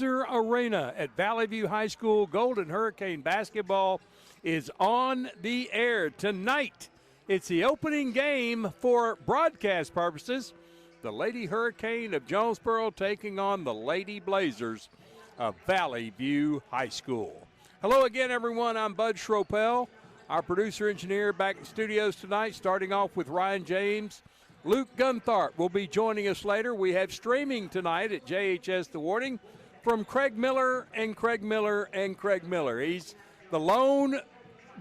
Arena at Valley View High School. Golden Hurricane basketball is on the air tonight. It's the opening game for broadcast purposes. The Lady Hurricane of Jonesboro taking on the Lady Blazers of Valley View High School. Hello again, everyone. I'm Bud Schropel, our producer-engineer back in studios tonight, starting off with Ryan James. Luke Gunthart will be joining us later. We have streaming tonight at JHS The Warning from Craig Miller and Craig Miller and Craig Miller. He's the lone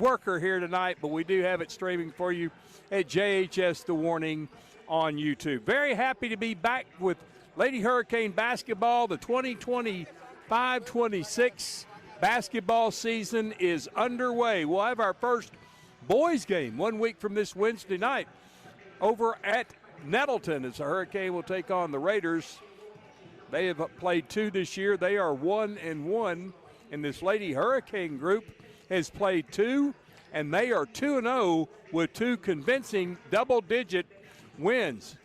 worker here tonight, but we do have it streaming for you at JHS The Warning on YouTube. Very happy to be back with Lady Hurricane basketball. The 2025-26 basketball season is underway. We'll have our first boys game 1 week from this Wednesday night over at Nettleton as the Hurricane will take on the Raiders. They have played two this year. They are 1-1, and this Lady Hurricane group has played two, and they are 2-0 with two convincing double-digit wins.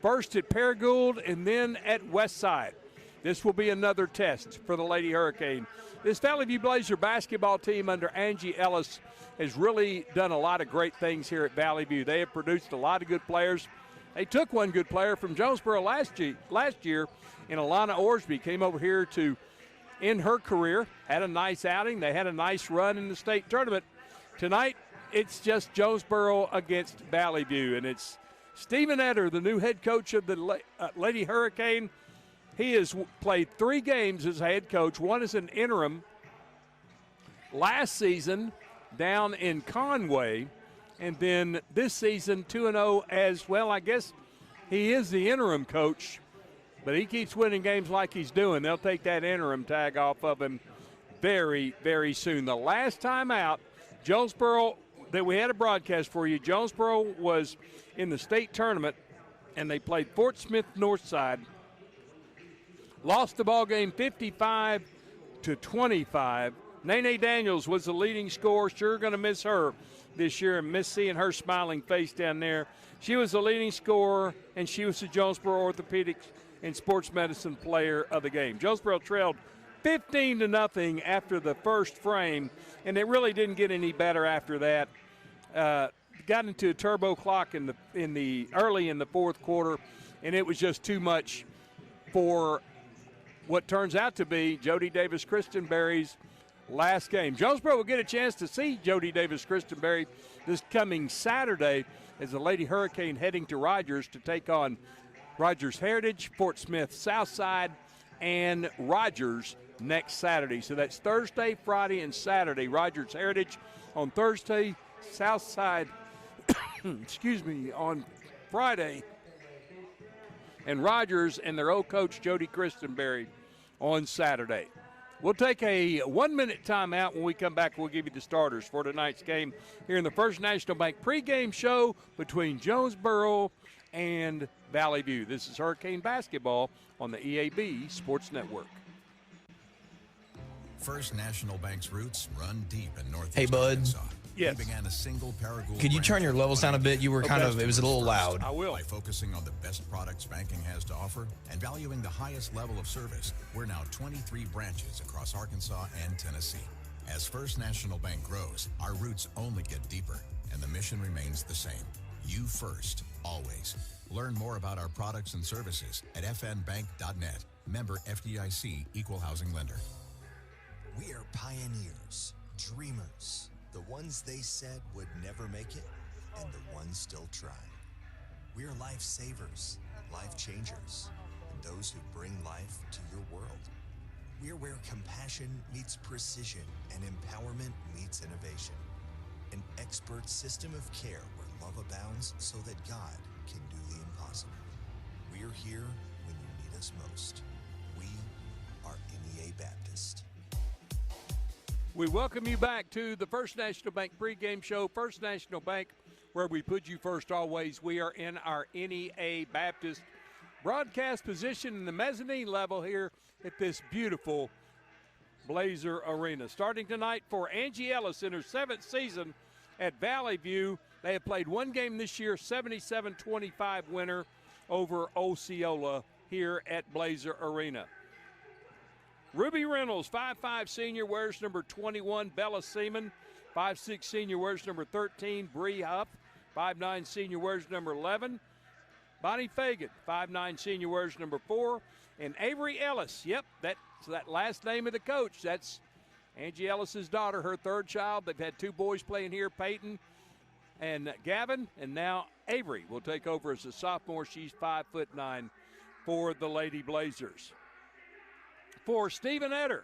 First at Paragould and then at Westside. This will be another test for the Lady Hurricane. This Valley View Blazer basketball team under Angie Ellis has really done a lot of great things here at Valley View. They have produced a lot of good players. They took one good player from Jonesboro last year in Alana Orsby, came over here to end her career, had a nice outing. They had a nice run in the state tournament. Tonight, it's just Jonesboro against Valley View, and it's Stephen Etter, the new head coach of the Lady Hurricane. He has played 3 games as a head coach, one as an interim last season down in Conway, and then this season 2-0 as well. I guess he is the interim coach, but he keeps winning games like he's doing. They'll take that interim tag off of him very, very soon. The last time out, Jonesboro, that we had a broadcast for you, Jonesboro was in the state tournament, and they played Fort Smith Northside. Lost the ball game 55-25. Nene Daniels was the leading scorer. Sure going to miss her this year and miss seeing her smiling face down there. She was the leading scorer, and she was the Jonesboro Orthopedics and Sports Medicine player of the game. Jonesboro trailed 15-0 after the first frame, and it really didn't get any better after that. Got into a turbo clock in the early in the fourth quarter, and it was just too much for what turns out to be Jody Davis Christenberry's last game. Jonesboro will get a chance to see Jody Davis Christenberry this coming Saturday as the Lady Hurricane heading to Rogers to take on Rogers Heritage, Fort Smith Southside, and Rogers next Saturday. So that's Thursday, Friday, and Saturday. Rogers Heritage on Thursday, Southside, on Friday, and Rogers and their old coach Jody Christenberry on Saturday. We'll take a 1-minute timeout. When we come back, we'll give you the starters for tonight's game here in the First National Bank pregame show between Jonesboro and Valley View. This is Hurricane basketball on the EAB Sports Network. First National Bank's roots run deep in Northeast Hey, Bud. Arkansas. Yes. He began a single Paragould Could you turn your levels down a bit? You were Okay. it was a little loud. I will. By focusing on the best products banking has to offer and valuing the highest level of service, we're now 23 branches across Arkansas and Tennessee. As First National Bank grows, our roots only get deeper, and the mission remains the same. You first, always. Learn more about our products and services at fnbank.net. Member FDIC Equal Housing Lender. We are pioneers, dreamers, the ones they said would never make it, and the ones still trying. We are lifesavers, life changers, and those who bring life to your world. We are where compassion meets precision and empowerment meets innovation. An expert system of care where love abounds so that God can do the impossible. We are here when you need us most. We are NEA Baptist. We welcome you back to the First National Bank pregame show. First National Bank, where we put you first always. We are in our NEA Baptist broadcast position in the mezzanine level here at this beautiful Blazer Arena. Starting tonight for Angie Ellis in her 7th season at Valley View. They have played one game this year, 77-25 winner over Osceola here at Blazer Arena. Ruby Reynolds, 5'5" senior, wears number 21. Bella Seaman, 5'6" senior, wears number 13. Bree Huff, 5'9" senior, wears number 11. Bonnie Fagan, 5'9" senior, wears number 4. And Avery Ellis, yep, that's that last name of the coach. That's Angie Ellis's daughter, her third child. They've had 2 boys playing here, Peyton and Gavin, and now Avery will take over as a sophomore. She's 5'9" for the Lady Blazers. For Stephen Etter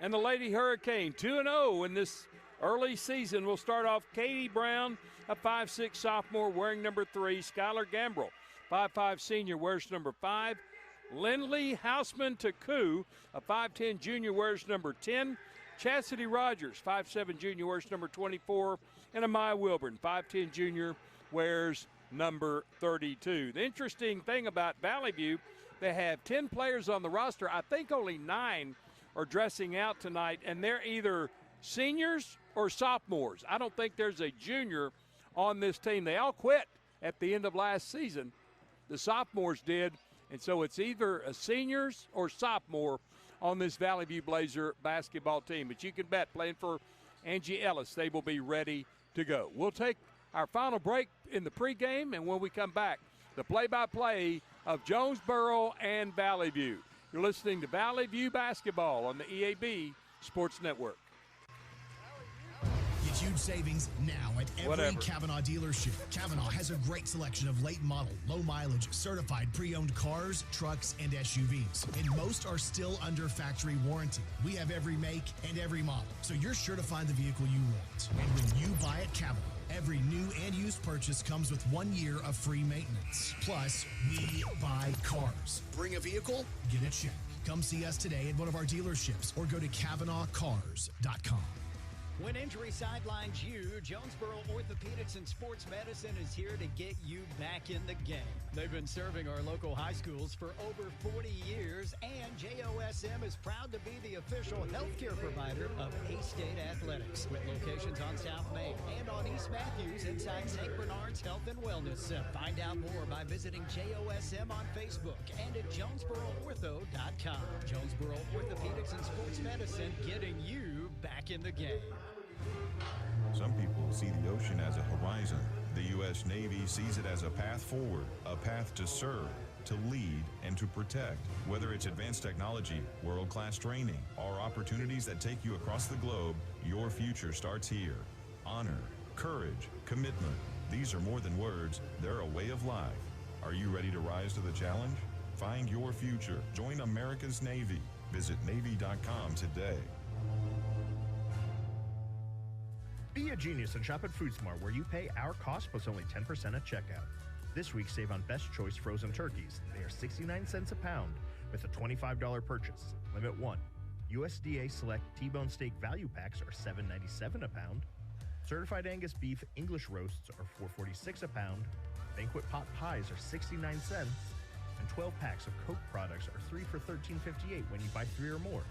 and the Lady Hurricane, 2-0 in this early season. We'll start off Katie Brown, a 5'6" sophomore, wearing number 3. Skylar Gambrell, 5'5" senior, wears number 5. Lindley Houseman-Taku, a 5'10" junior, wears number 10. Chastity Rogers, 5'7" junior, wears number 24. And Amaya Wilburn, 5'10" junior, wears number 32. The interesting thing about Valley View, they have 10 players on the roster. I think only 9 are dressing out tonight, and they're either seniors or sophomores. I don't think there's a junior on this team. They all quit at the end of last season. The sophomores did, and so it's either a seniors or sophomore on this Valley View Blazer basketball team. But you can bet, playing for Angie Ellis, they will be ready to go. We'll take our final break in the pregame, and when we come back, the play-by-play of Jonesboro and Valley View. You're listening to Valley View Basketball on the EAB Sports Network. Get huge savings now at every Kavanaugh dealership. Kavanaugh has a great selection of late model, low mileage, certified pre-owned cars, trucks, and SUVs. And most are still under factory warranty. We have every make and every model, so you're sure to find the vehicle you want. And when you buy at Kavanaugh, every new and used purchase comes with 1 year of free maintenance. Plus, we buy cars. Bring a vehicle, get a check. Come see us today at one of our dealerships or go to KavanaughCars.com. When injury sidelines you, Jonesboro Orthopedics and Sports Medicine is here to get you back in the game. They've been serving our local high schools for over 40 years, and JOSM is proud to be the official healthcare provider of A-State Athletics, with locations on South Main and on East Matthews inside St. Bernard's Health and Wellness Center. Find out more by visiting JOSM on Facebook and at JonesboroOrtho.com. Jonesboro Orthopedics and Sports Medicine, getting you back in the game. Some people see the ocean as a horizon. The U.S. Navy sees it as a path forward, a path to serve, to lead, and to protect. Whether it's advanced technology, world-class training, or opportunities that take you across the globe, your future starts here. Honor, courage, commitment. These are more than words. They're a way of life. Are you ready to rise to the challenge? Find your future. Join America's Navy. Visit Navy.com today. Be a genius and shop at FoodSmart, where you pay our cost plus only 10% at checkout. This week, save on Best Choice frozen turkeys. They are 69 cents a pound with a $25 purchase. Limit 1. USDA Select T-bone steak value packs are $7.97 a pound. Certified Angus beef English roasts are $4.46 a pound. Banquet pot pies are 69 cents. And 12 packs of Coke products are 3 for $13.58 when you buy 3 or more.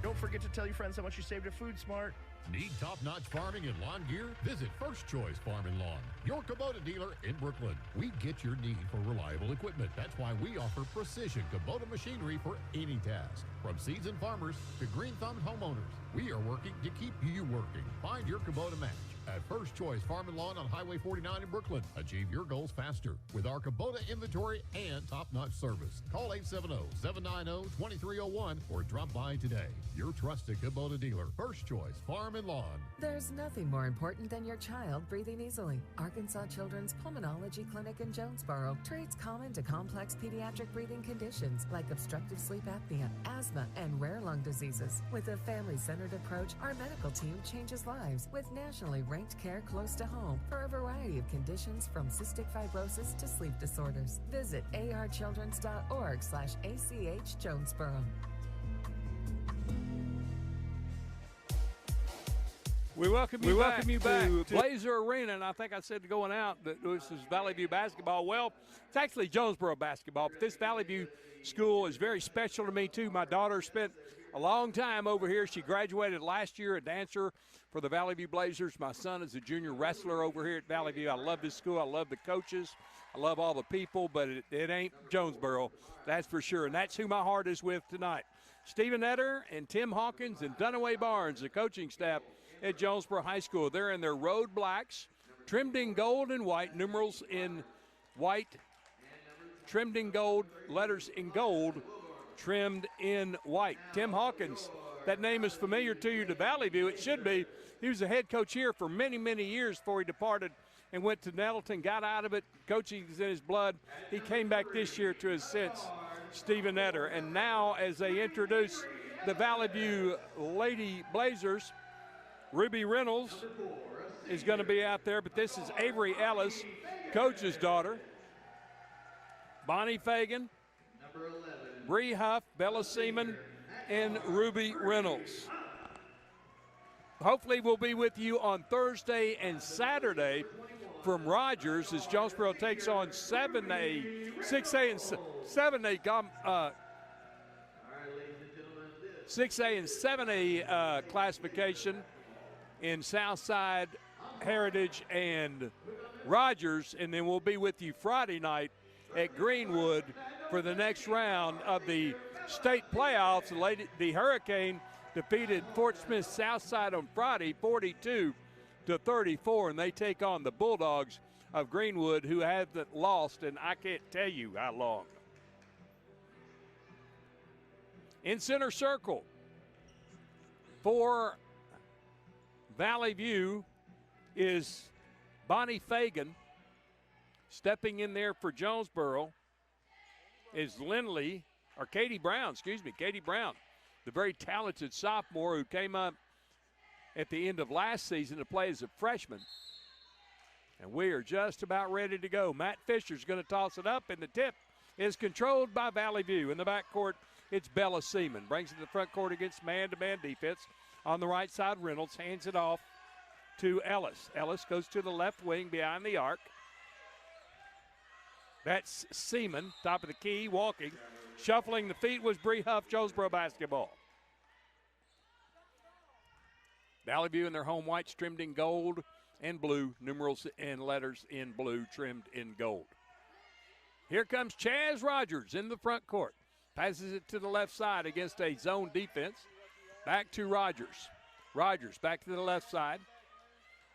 Don't forget to tell your friends how much you saved at FoodSmart. Need top-notch farming and lawn gear? Visit First Choice Farm and Lawn, your Kubota dealer in Brooklyn. We get your need for reliable equipment. That's why we offer precision Kubota machinery for any task. From seasoned farmers to green-thumbed homeowners, we are working to keep you working. Find your Kubota match at First Choice Farm and Lawn on Highway 49 in Brooklyn. Achieve your goals faster with our Kubota inventory and top-notch service. Call 870-790-2301 or drop by today. Your trusted Kubota dealer, First Choice Farm and Lawn. There's nothing more important than your child breathing easily. Arkansas Children's Pulmonology Clinic in Jonesboro treats common to complex pediatric breathing conditions like obstructive sleep apnea, asthma, and rare lung diseases. With a family-centered approach, our medical team changes lives with nationally ranked care close to home for a variety of conditions from cystic fibrosis to sleep disorders. Visit archildrens.org/ACH Jonesboro. We welcome you back to Blazer Arena, and I think I said going out that this is Valley View basketball. Well, it's actually Jonesboro basketball, but this Valley View school is very special to me, too. My daughter spent a long time over here. She graduated last year, a dancer for the Valley View Blazers. My son is a junior wrestler over here at Valley View. I love this school. I love the coaches. I love all the people, but it ain't Jonesboro, that's for sure, and that's who my heart is with tonight. Stephen Etter and Tim Hawkins and Dunaway Barnes, the coaching staff at Jonesboro High School. They're in their road blacks, trimmed in gold and white, numerals in white, trimmed in gold, letters in gold, trimmed in white. Tim Hawkins, that name is familiar to you to Valley View. It should be. He was the head coach here for many, many years before he departed and went to Nettleton, got out of it. Coaching is in his blood. He came back this year to assist Stephen Etter. And now as they introduce the Valley View Lady Blazers, Ruby Reynolds is going to be out there, but this is Avery Ellis, coach's daughter. Bonnie Fagan, Bree Huff, Bella Seaman, and Ruby Reynolds. Hopefully we'll be with you on Thursday and Saturday from Rogers as Jonesboro takes on 6A and 7A classification in Southside, Heritage, and Rogers, and then we'll be with you Friday night at Greenwood for the next round of the state playoffs. The Hurricane defeated Fort Smith Southside on Friday 42-34, and they take on the Bulldogs of Greenwood, who haven't lost, and I can't tell you how long. In center circle for Valley View is Bonnie Fagan. Stepping in there for Jonesboro is Katie Brown, the very talented sophomore who came up at the end of last season to play as a freshman. And we are just about ready to go. Matt Fisher's going to toss it up, and the tip is controlled by Valley View. In the backcourt, it's Bella Seaman. Brings it to the front court against man-to-man defense. On the right side, Reynolds hands it off to Ellis. Ellis goes to the left wing behind the arc. That's Seaman, top of the key, walking. Shuffling the feet was Bree Huff, Jonesboro basketball. Valley View in their home whites trimmed in gold and blue, numerals and letters in blue trimmed in gold. Here comes Chaz Rogers in the front court. Passes it to the left side against a zone defense. Back to Rogers. Rogers back to the left side.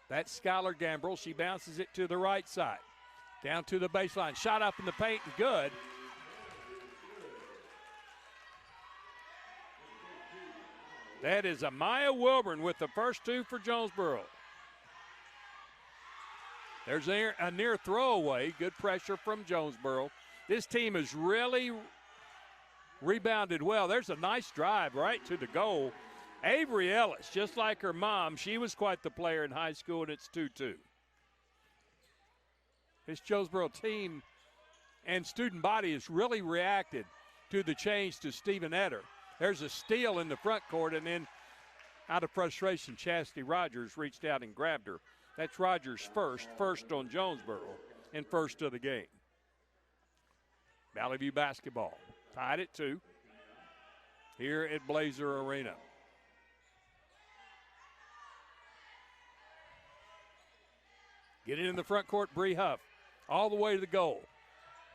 That's Skylar Gambrell. She bounces it to the right side. Down to the baseline. Shot up in the paint and good. That is Amaya Wilburn with the first two for Jonesboro. There's a near throwaway. Good pressure from Jonesboro. This team has really rebounded well. There's a nice drive right to the goal. Avery Ellis, just like her mom, she was quite the player in high school, and it's 2-2. This Jonesboro team and student body has really reacted to the change to Stephen Etter. There's a steal in the front court, and then out of frustration, Chastity Rogers reached out and grabbed her. That's Rogers' first on Jonesboro, and first of the game. Valley View basketball tied at 2 here at Blazer Arena. Getting in the front court, Bree Huff, all the way to the goal.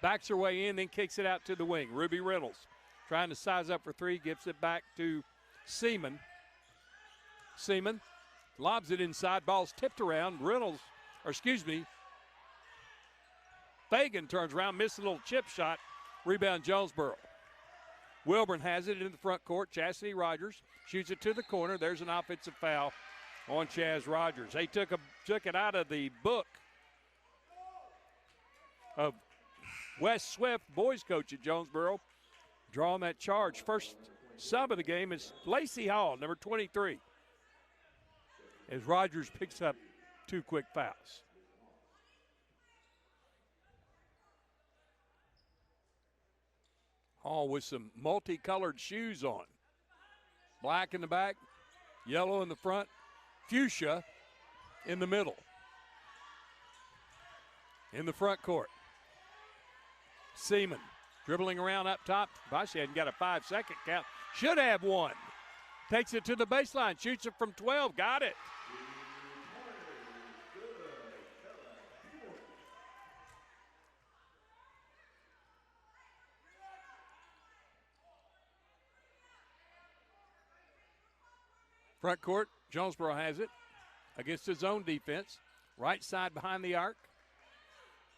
Backs her way in, then kicks it out to the wing. Ruby Reynolds trying to size up for three, gives it back to Seaman. Seaman lobs it inside, ball's tipped around. Fagan turns around, missed a little chip shot. Rebound Jonesboro. Wilburn has it in the front court. Chastity Rogers shoots it to the corner. There's an offensive foul on Chaz Rogers. They took it out of the book of Wes Swift, boys coach at Jonesboro, drawing that charge. First sub of the game is Lacey Hall, number 23, as Rogers picks up 2 quick fouls. Hall with some multicolored shoes on. Black in the back, yellow in the front, fuchsia in the middle. In the front court, Seaman dribbling around up top. She hadn't got a 5-second count. Should have one. Takes it to the baseline, shoots it from 12, got it. Front court, Jonesboro has it against his own defense. Right side behind the arc.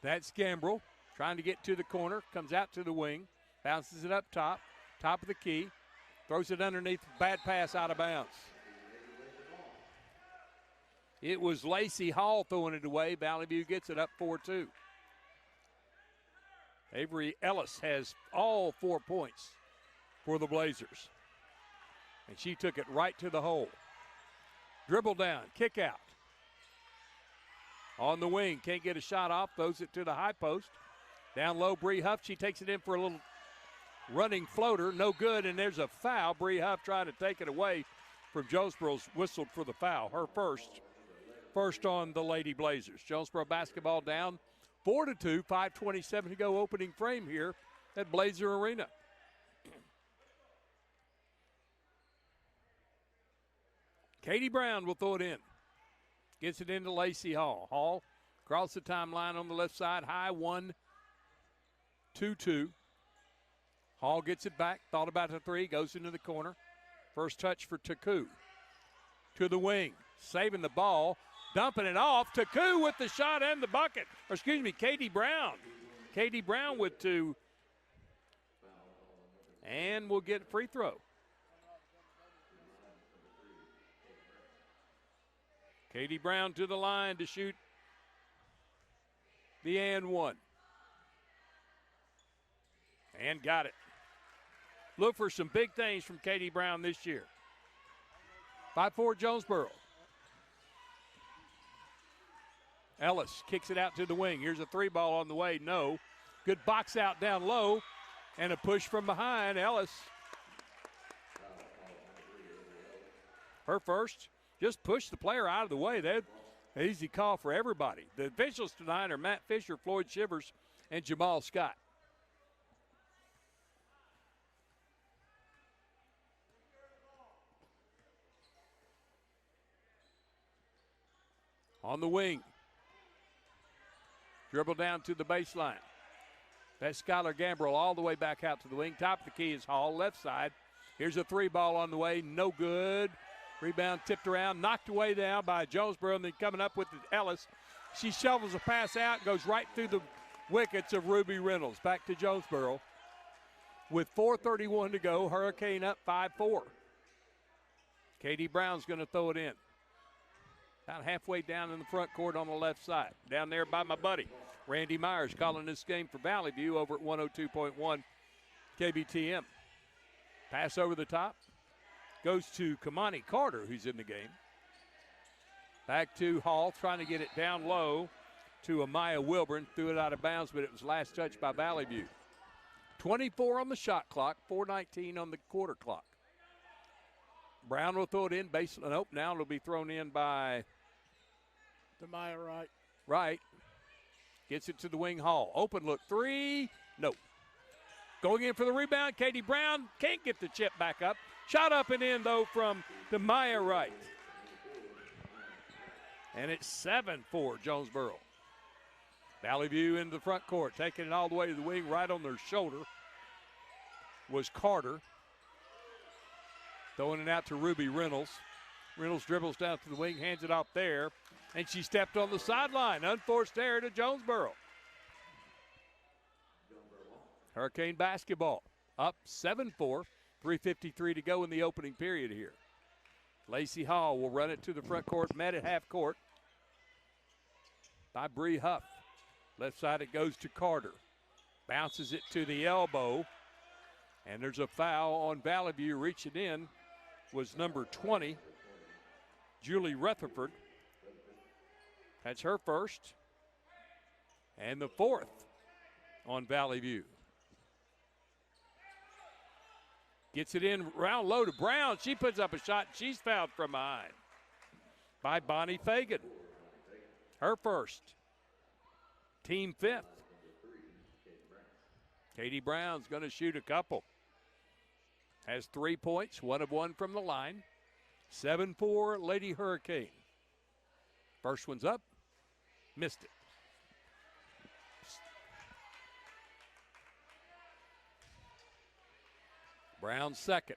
That's Gambrell trying to get to the corner. Comes out to the wing. Bounces it up top. Top of the key. Throws it underneath. Bad pass out of bounds. It was Lacey Hall throwing it away. Valley View gets it up 4-2. Avery Ellis has all 4 points for the Blazers. And she took it right to the hole. Dribble down, kick out. On the wing, can't get a shot off, throws it to the high post. Down low, Bree Huff, she takes it in for a little running floater, no good, and there's a foul. Bree Huff trying to take it away from Jonesboro's whistled for the foul. Her first on the Lady Blazers. Jonesboro basketball down 4-2, 5:27 to go, opening frame here at Blazer Arena. Katie Brown will throw it in. Gets it into Lacey Hall. Hall across the timeline on the left side. High 1-2-2. Hall gets it back. Thought about the three. Goes into the corner. First touch for Taku. To the wing. Saving the ball. Dumping it off. Taku with the shot and the bucket. Or excuse me, Katie Brown. Katie Brown with two. And we'll get a free throw. Katie Brown to the line to shoot the and one. And got it. Look for some big things from Katie Brown this year. 5-4 Jonesboro. Ellis kicks it out to the wing. Here's a three ball on the way. No. Good box out down low. And a push from behind. Ellis. Her first. Just push the player out of the way. That's an easy call for everybody. The officials tonight are Matt Fisher, Floyd Shivers, and Jamal Scott. On the wing. Dribble down to the baseline. That's Skylar Gambrell all the way back out to the wing. Top of the key is Hall, left side. Here's a three ball on the way. No good. Rebound tipped around, knocked away now by Jonesboro, and then coming up with Ellis. She shovels a pass out, goes right through the wickets of Ruby Reynolds. Back to Jonesboro with 4:31 to go. Hurricane up 5-4. Katie Brown's going to throw it in. About halfway down in the front court on the left side. Down there by my buddy, Randy Myers, calling this game for Valley View over at 102.1 KBTM. Pass over the top. Goes to Kamani Carter, who's in the game. Back to Hall, trying to get it down low to Amaya Wilburn. Threw it out of bounds, but it was last touched by Valley View. 24 on the shot clock, 4:19 on the quarter clock. Brown will throw it in. Baseline. Nope, now it'll be thrown in by Demaya Wright. Wright. Gets it to the wing. Hall. Open look. Three. Nope. Going in for the rebound. Katie Brown can't get the chip back up. Shot up and in, though, from Demaya Wright. And it's 7-4 Jonesboro. Valley View into the front court, taking it all the way to the wing, right on their shoulder was Carter. Throwing it out to Ruby Reynolds. Reynolds dribbles down to the wing, hands it off there, and she stepped on the sideline. Unforced error to Jonesboro. Hurricane basketball up 7-4. 3:53 to go in the opening period here. Lacey Hall will run it to the front court, met at half court by Bree Huff. Left side it goes to Carter. Bounces it to the elbow. And there's a foul on Valley View. Reaching in was number 20, Julie Rutherford. That's her first. And the fourth on Valley View. Gets it in round low to Brown. She puts up a shot. She's fouled from behind by Bonnie Fagan. Her first. Team fifth. Katie Brown's going to shoot a couple. Has 3 points, 1 of 1 from the line. 7-4 Lady Hurricane. First one's up. Missed it. Brown second.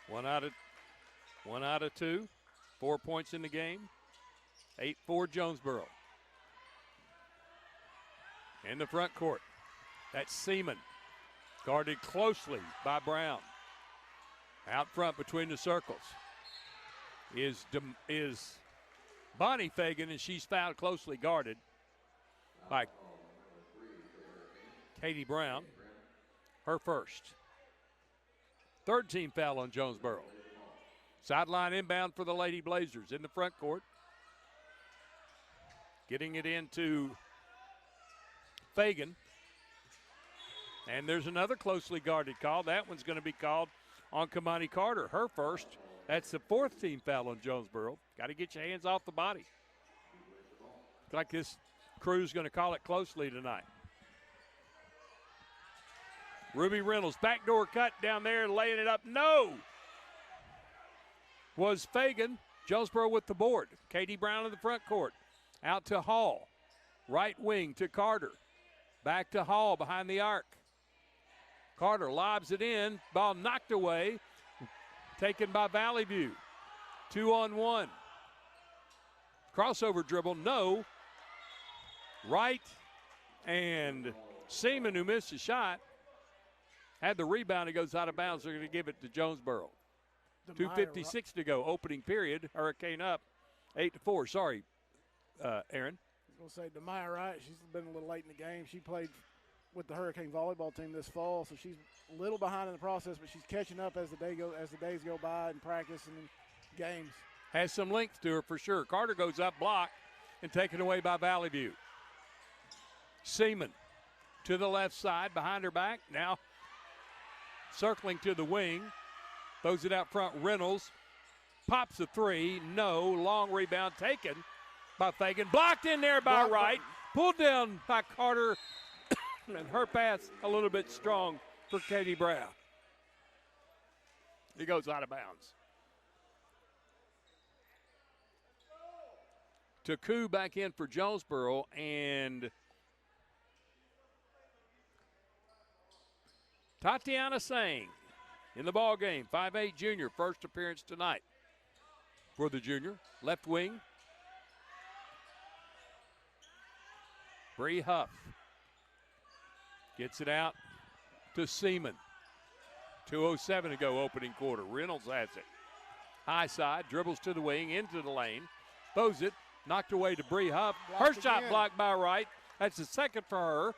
One out of two. 4 points in the game. 8-4 Jonesboro. In the front court, that's Seaman. Guarded closely by Brown. Out front between the circles is Bonnie Fagan, and she's fouled closely guarded by Katie Brown. Her first. Third team foul on Jonesboro. Sideline inbound for the Lady Blazers in the front court. Getting it into Fagan. And there's another closely guarded call. That one's going to be called on Kamani Carter. Her first. That's the fourth team foul on Jonesboro. Got to get your hands off the body. Looks like this crew's going to call it closely tonight. Ruby Reynolds, backdoor cut down there, laying it up. No! Was Fagan. Jonesboro with the board. Katie Brown in the front court. Out to Hall. Right wing to Carter. Back to Hall behind the arc. Carter lobs it in. Ball knocked away. Taken by Valley View. 2-on-1. Crossover dribble. No. Wright and Seaman, who missed a shot, had the rebound. It goes out of bounds. They're going to give it to Jonesboro. 2:56 to go. Opening period. Hurricane up 8-4. Sorry, Aaron. I was going to say, Demaya Wright, she's been a little late in the game. She played with the Hurricane volleyball team this fall, so she's a little behind in the process, but she's catching up as the days go by in practice and in games. Has some length to her for sure. Carter goes up, blocked, and taken away by Valley View. Seaman to the left side, behind her back. Now circling to the wing. Throws it out front. Reynolds pops a three. No. Long rebound taken by Fagan. Blocked in there by Wright. Pulled down by Carter. And her pass a little bit strong for Katie Brown. He goes out of bounds. Taku back in for Jonesboro, and Tatiana Sang in the ball game. 5'8" junior, first appearance tonight for the junior. Left wing. Bree Huff gets it out to Seaman. 2:07 to go, opening quarter. Reynolds has it. High side, dribbles to the wing, into the lane. Throws it, knocked away to Bree Huff. Her shot blocked by Wright. That's the second for her.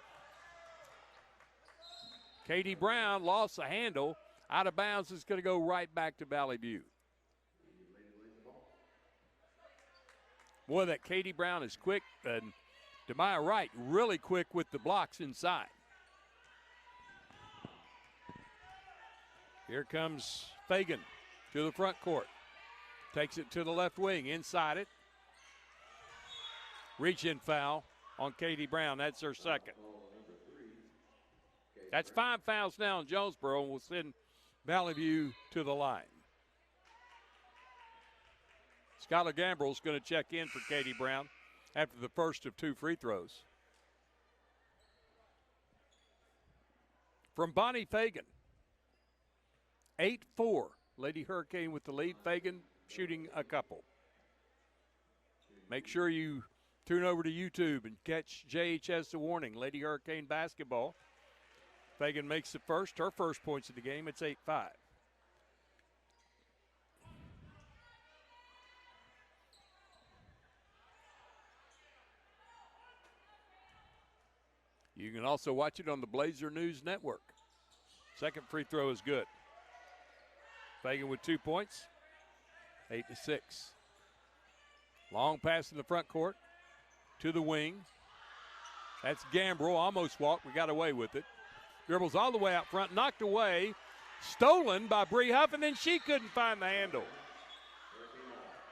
Katie Brown lost the handle. Out of bounds. It's going to go right back to Valley View. Boy, that Katie Brown is quick. And Demaya Wright really quick with the blocks inside. Here comes Fagan to the front court. Takes it to the left wing, inside it. Reach-in foul on Katie Brown. That's her second. That's 5 fouls now in Jonesboro, and we'll send Valley View to the line. Skylar Gambrell's going to check in for Katie Brown after the first of 2 free throws. From Bonnie Fagan. 8-4. Lady Hurricane with the lead. Fagan shooting a couple. Make sure you tune over to YouTube and catch JHS The Warning. Lady Hurricane basketball. Fagan makes the first, her first points of the game. It's 8-5. You can also watch it on the Blazer News Network. Second free throw is good. Fagan with 2 points, 8-6. Long pass in the front court to the wing. That's Gambrell, almost walked, we got away with it. Dribbles all the way out front, knocked away, stolen by Bree Huff, and then she couldn't find the handle.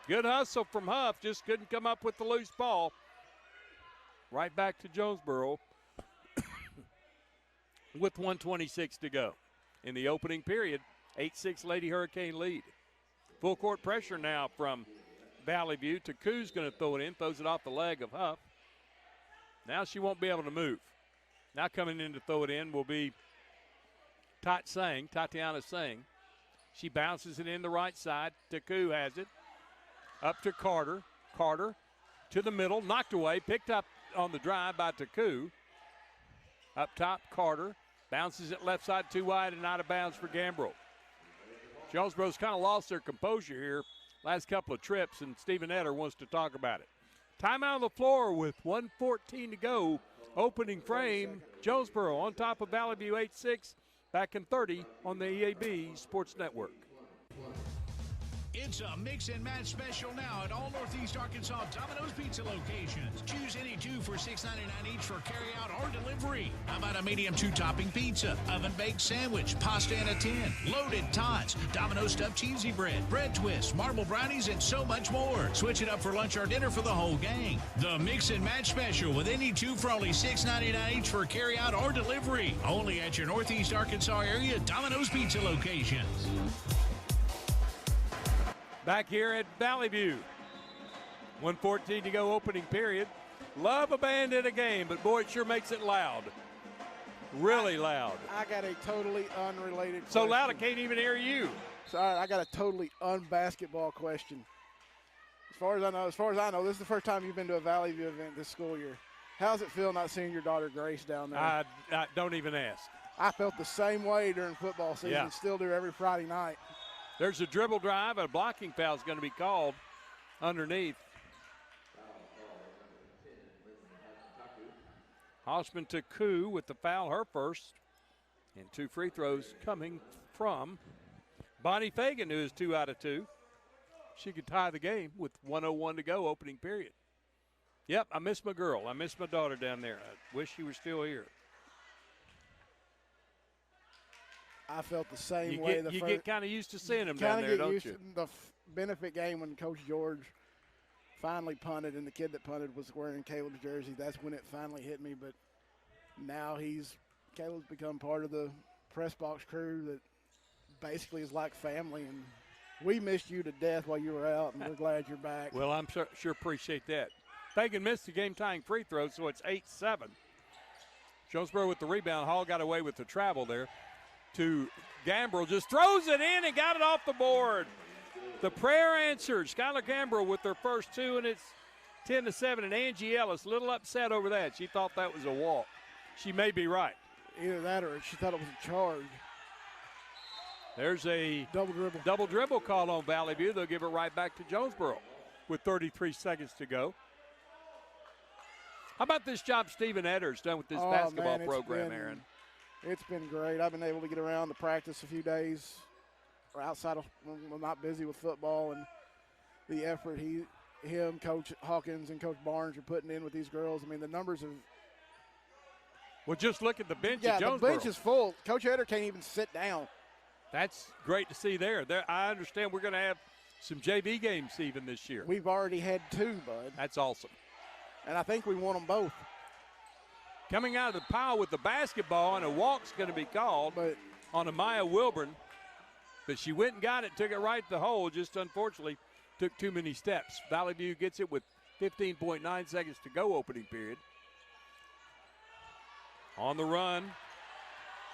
Good hustle from Huff, just couldn't come up with the loose ball. Right back to Jonesboro with 1:26 to go. In the opening period, 8-6 Lady Hurricane lead. Full court pressure now from Valley View. Taku's going to throw it in, throws it off the leg of Huff. Now she won't be able to move. Now coming in to throw it in will be Tatiana Sang. She bounces it in the right side. Taku has it. Up to Carter. Carter to the middle. Knocked away. Picked up on the drive by Taku. Up top, Carter. Bounces it left side, too wide and out of bounds for Gambro. Jonesboro's kind of lost their composure here last couple of trips, and Stephen Etter wants to talk about it. Timeout on the floor with 1:14 to go. Opening frame, Jonesboro on top of Valley View 8-6. Back in 30 on the EAB Sports Network. It's a mix and match special now at all Northeast Arkansas Domino's Pizza locations. Choose any two for $6.99 each for carry-out or delivery. How about a medium 2-topping pizza, oven-baked sandwich, pasta in a tin, loaded tots, Domino's stuffed cheesy bread, bread twists, marble brownies, and so much more. Switch it up for lunch or dinner for the whole gang. The mix and match special with any two for only $6.99 each for carry-out or delivery. Only at your Northeast Arkansas area Domino's Pizza locations. Back here at Valley View. 1:14 to go, opening period. Love a band in a game, but boy, it sure makes it loud. Really loud. I got a totally unrelated question. So loud I can't even hear you. Sorry, I got a totally unbasketball question. As far as I know, this is the first time you've been to a Valley View event this school year. How's it feel not seeing your daughter Grace down there? I don't even ask. I felt the same way during football season. Yeah. Still do every Friday night. There's a dribble drive. A blocking foul is going to be called underneath. Hoshman Taku with the foul, her first. And 2 free throws coming from Bonnie Fagan, who is 2 out of 2. She could tie the game with 1:01 to go, opening period. Yep, I miss my girl. I miss my daughter down there. I wish she was still here. I felt the same way. You get kind of used to seeing them down there, don't you? The benefit game when Coach George finally punted, and the kid that punted was wearing Caleb's jersey. That's when it finally hit me. But now Caleb's become part of the press box crew that basically is like family. And we missed you to death while you were out, and we're glad you're back. Well, I'm sure appreciate that. Fagan missed the game-tying free throw, so it's 8-7. Jonesboro with the rebound. Hall got away with the travel there. To Gambrell, just throws it in and got it off the board. The prayer answered. Skylar Gambrell with their first 2, and it's 10-7. And Angie Ellis, a little upset over that. She thought that was a walk. She may be right. Either that or she thought it was a charge. There's a double dribble call on Valley View. They'll give it right back to Jonesboro with 33 seconds to go. How about this job Stephen Etter's done with this basketball program, Aaron? It's been great. I've been able to get around to practice a few days or outside of when I'm not busy with football, and the effort him, Coach Hawkins, and Coach Barnes are putting in with these girls. I mean, the numbers of – Well, just look at the bench at Jonesboro. The bench is full. Coach Etter can't even sit down. That's great to see there. I understand we're going to have some JV games even this year. We've already had 2, Bud. That's awesome. And I think we won them both. Coming out of the pile with the basketball, and a walk's going to be called on Amaya Wilburn. But she went and got it, took it right to the hole, just unfortunately took too many steps. Valley View gets it with 15.9 seconds to go, opening period. On the run,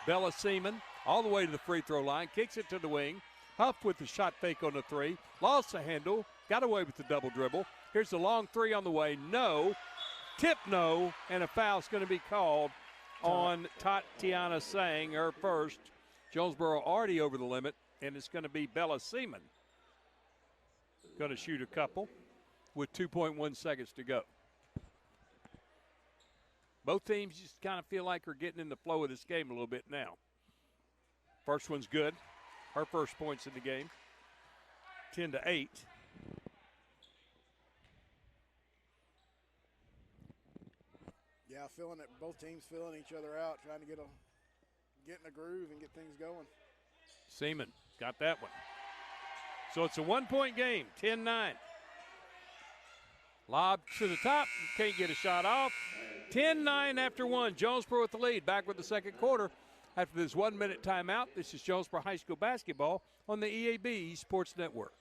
Bella Seaman all the way to the free throw line, kicks it to the wing. Huff with the shot fake on the 3, lost the handle, got away with the double dribble. Here's the long 3 on the way, no. Tip no, and a foul's going to be called on Tatiana Sang, her first. Jonesboro already over the limit, and it's going to be Bella Seaman. Going to shoot a couple with 2.1 seconds to go. Both teams just kind of feel like are getting in the flow of this game a little bit now. First one's good. Her first points in the game, 10-8. Yeah, feeling it. Both teams feeling each other out, trying to get in a groove and get things going. Seaman got that one. So it's a 1-point game, 10-9. Lob to the top, can't get a shot off. 10-9 after 1. Jonesboro with the lead. Back with the second quarter. After this 1-minute timeout, this is Jonesboro High School basketball on the EAB Sports Network.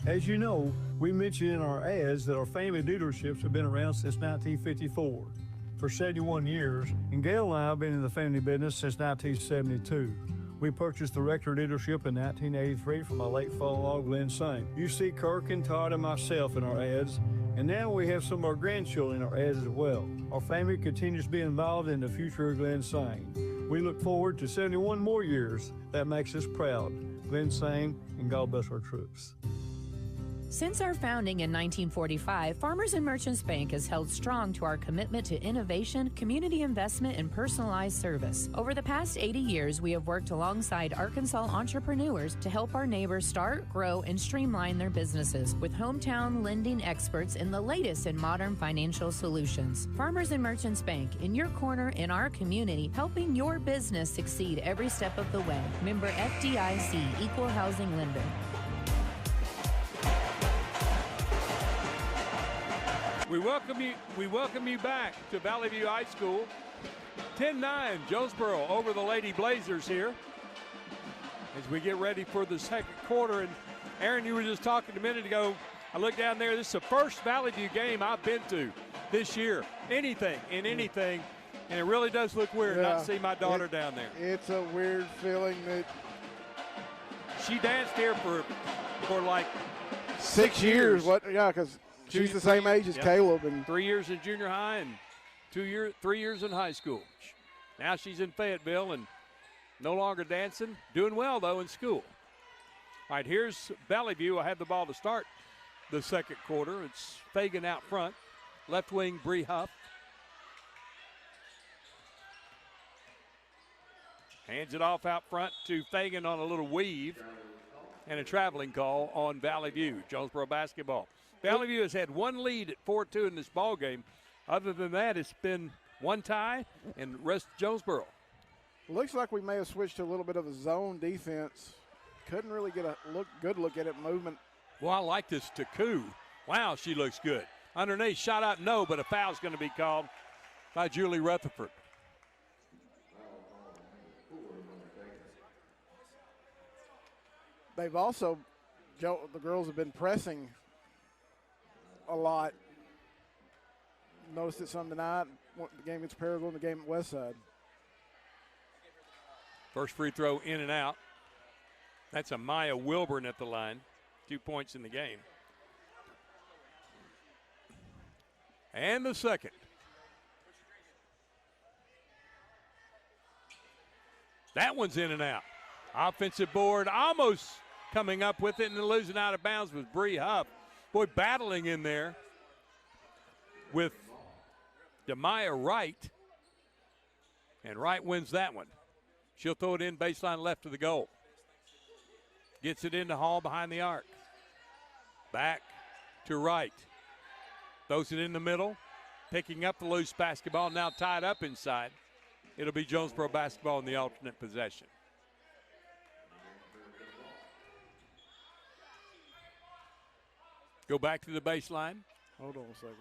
As you know, we mentioned in our ads that our family dealerships have been around since 1954, for 71 years, and Gail and I have been in the family business since 1972. We purchased the rector leadership in 1983 from my late father-in-law, Glenn Sane. You see Kirk and Todd and myself in our ads, and now we have some of our grandchildren in our ads as well. Our family continues to be involved in the future of Glenn Sane. We look forward to 71 more years. That makes us proud. Glenn Sane, and God bless our troops. Since our founding in 1945, Farmers and Merchants Bank has held strong to our commitment to innovation, community investment, and personalized service. Over the past 80 years, we have worked alongside Arkansas entrepreneurs to help our neighbors start, grow, and streamline their businesses with hometown lending experts in the latest in modern financial solutions. Farmers and Merchants Bank, in your corner in our community, helping your business succeed every step of the way. Member FDIC, Equal Housing Lender. We welcome you back to Valley View High School. 10-9, Jonesboro over the Lady Blazers here as we get ready for the second quarter. And Aaron, you were just talking a minute ago. I look down there. This is the first Valley View game I've been to this year. Anything, and it really does look weird not to see my daughter down there. It's a weird feeling that she danced here for like 6 years. Because she's the same age as Caleb, and 3 years in junior high and 3 years in high school. Now she's in Fayetteville and no longer dancing. Doing well though in school. All right, here's Valley View. I have the ball to start the second quarter. It's Fagan out front, left wing Bree Huff. Hands it off out front to Fagan on a little weave, and a traveling call on Valley View. Jonesboro basketball. Valley View has had one lead at 4-2 in this ball game. Other than that, it's been one tie and rest Jonesboro. Looks like we may have switched to a little bit of a zone defense. Couldn't really get a good look at it, movement. Well, I like this Taku. Wow, she looks good. Underneath, shot out, no, but a foul's going to be called by Julie Rutherford. They've also, the girls have been pressing a lot. Noticed it some tonight. The game against Paragould and the game at Westside. First free throw in and out. That's a Maya Wilburn at the line. 2 points in the game. And the second. That one's in and out. Offensive board almost coming up with it and losing out of bounds with Bree Huff. Boy, battling in there with Demaya Wright. And Wright wins that one. She'll throw it in baseline left of the goal. Gets it into Hall behind the arc. Back to Wright. Throws it in the middle. Picking up the loose basketball. Now tied up inside. It'll be Jonesboro basketball in the alternate possession. Go back to the baseline. Hold on a second.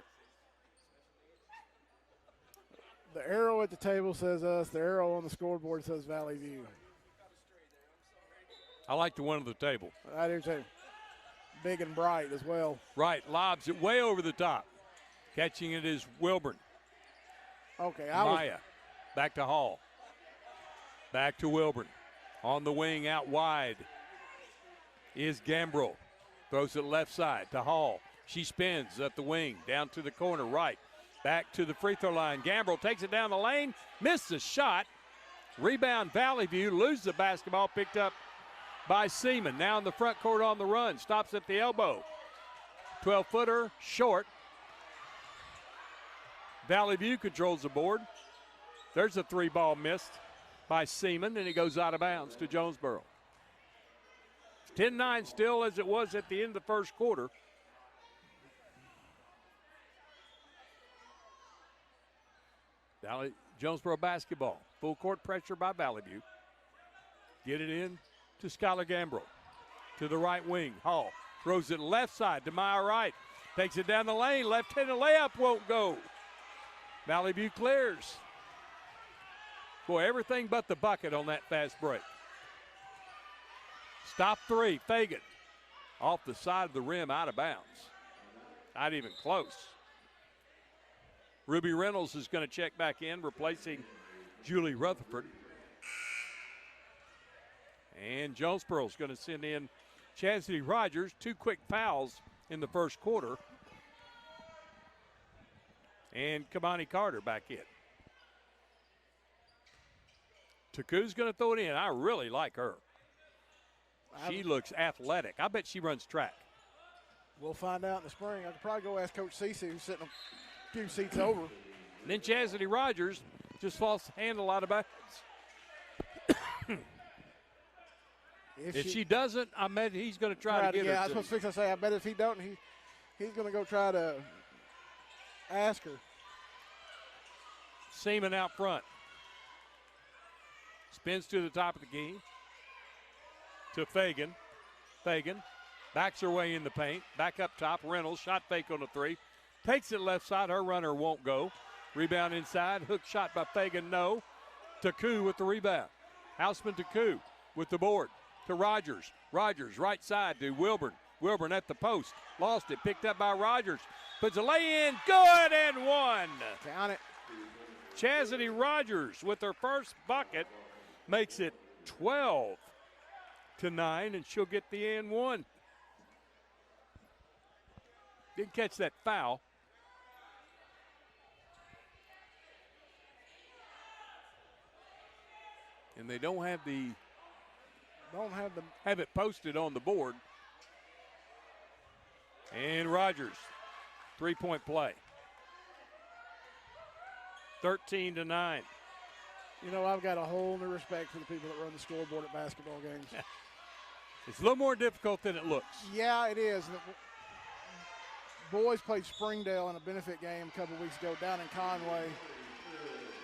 The arrow at the table says us. The arrow on the scoreboard says Valley View. I like the one at the table. I do too. Big and bright as well. Right, lobs it way over the top. Catching it is Wilburn. Okay, Maya. Back to Hall. Back to Wilburn. On the wing out wide is Gambrell. Throws it left side to Hall. She spins at the wing, down to the corner, right. Back to the free throw line. Gambrell takes it down the lane, missed the shot. Rebound Valley View, loses the basketball, picked up by Seaman. Now in the front court on the run, stops at the elbow. 12-footer, short. Valley View controls the board. There's a three-ball missed by Seaman, and it goes out of bounds to Jonesboro. 10-9 still as it was at the end of the first quarter. Jonesboro basketball. Full court pressure by Valley View. Get it in to Skylar Gambrell. To the right wing. Hall throws it left side to Maya Wright. Takes it down the lane. Left-handed layup won't go. Valley View clears. Boy, everything but the bucket on that fast break. Stop three, Fagan. Off the side of the rim, out of bounds. Not even close. Ruby Reynolds is going to check back in, replacing Julie Rutherford. And Jonesboro's going to send in Chastity Rogers. 2 quick fouls in the first quarter. And Kamani Carter back in. Taku's going to throw it in. I really like her. She looks athletic. I bet she runs track. We'll find out in the spring. I could probably go ask Coach Cece, who's sitting a few seats over. And then Chastity Rogers just lost the handle out of bounds. If she doesn't, I bet he's going to try to get her. Yeah, I was fixing to say, I bet if he don't, he's going to go try to ask her. Seaman out front. Spins to the top of the key. To Fagan. Fagan backs her way in the paint. Back up top. Reynolds, shot fake on the 3. Takes it left side. Her runner won't go. Rebound inside. Hook shot by Fagan, no. Taku with the rebound. Houseman Taku with the board. To Rogers. Rogers right side to Wilburn. Wilburn at the post. Lost it. Picked up by Rogers. Puts a lay in. Good and one. Count it. Chastity Rogers with her first bucket makes it 12-9, and she'll get the and one. Didn't catch that foul. And they don't have it posted on the board. And Rogers, 3-point play. 13-9. You know, I've got a whole new respect for the people that run the scoreboard at basketball games. It's a little more difficult than it looks. Yeah, it is. The boys played Springdale in a benefit game a couple weeks ago down in Conway.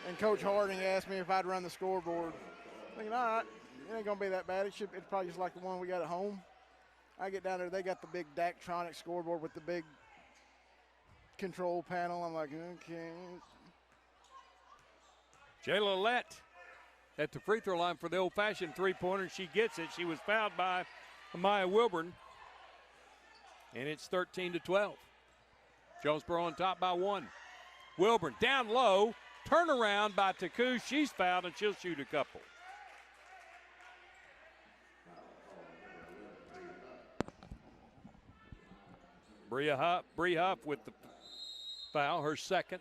And Coach Harding asked me if I'd run the scoreboard. Thinking, all right, it ain't going to be that bad. It's probably just like the one we got at home. I get down there, they got the big Daktronic scoreboard with the big control panel. I'm like, okay. Jayla Lett at the free throw line for the old-fashioned three-pointer. She gets it. She was fouled by Amaya Wilburn. And it's 13-12. Jonesboro on top by 1. Wilburn down low. Turnaround by Taku. She's fouled, and she'll shoot a couple. Bree Huff with the foul, her second.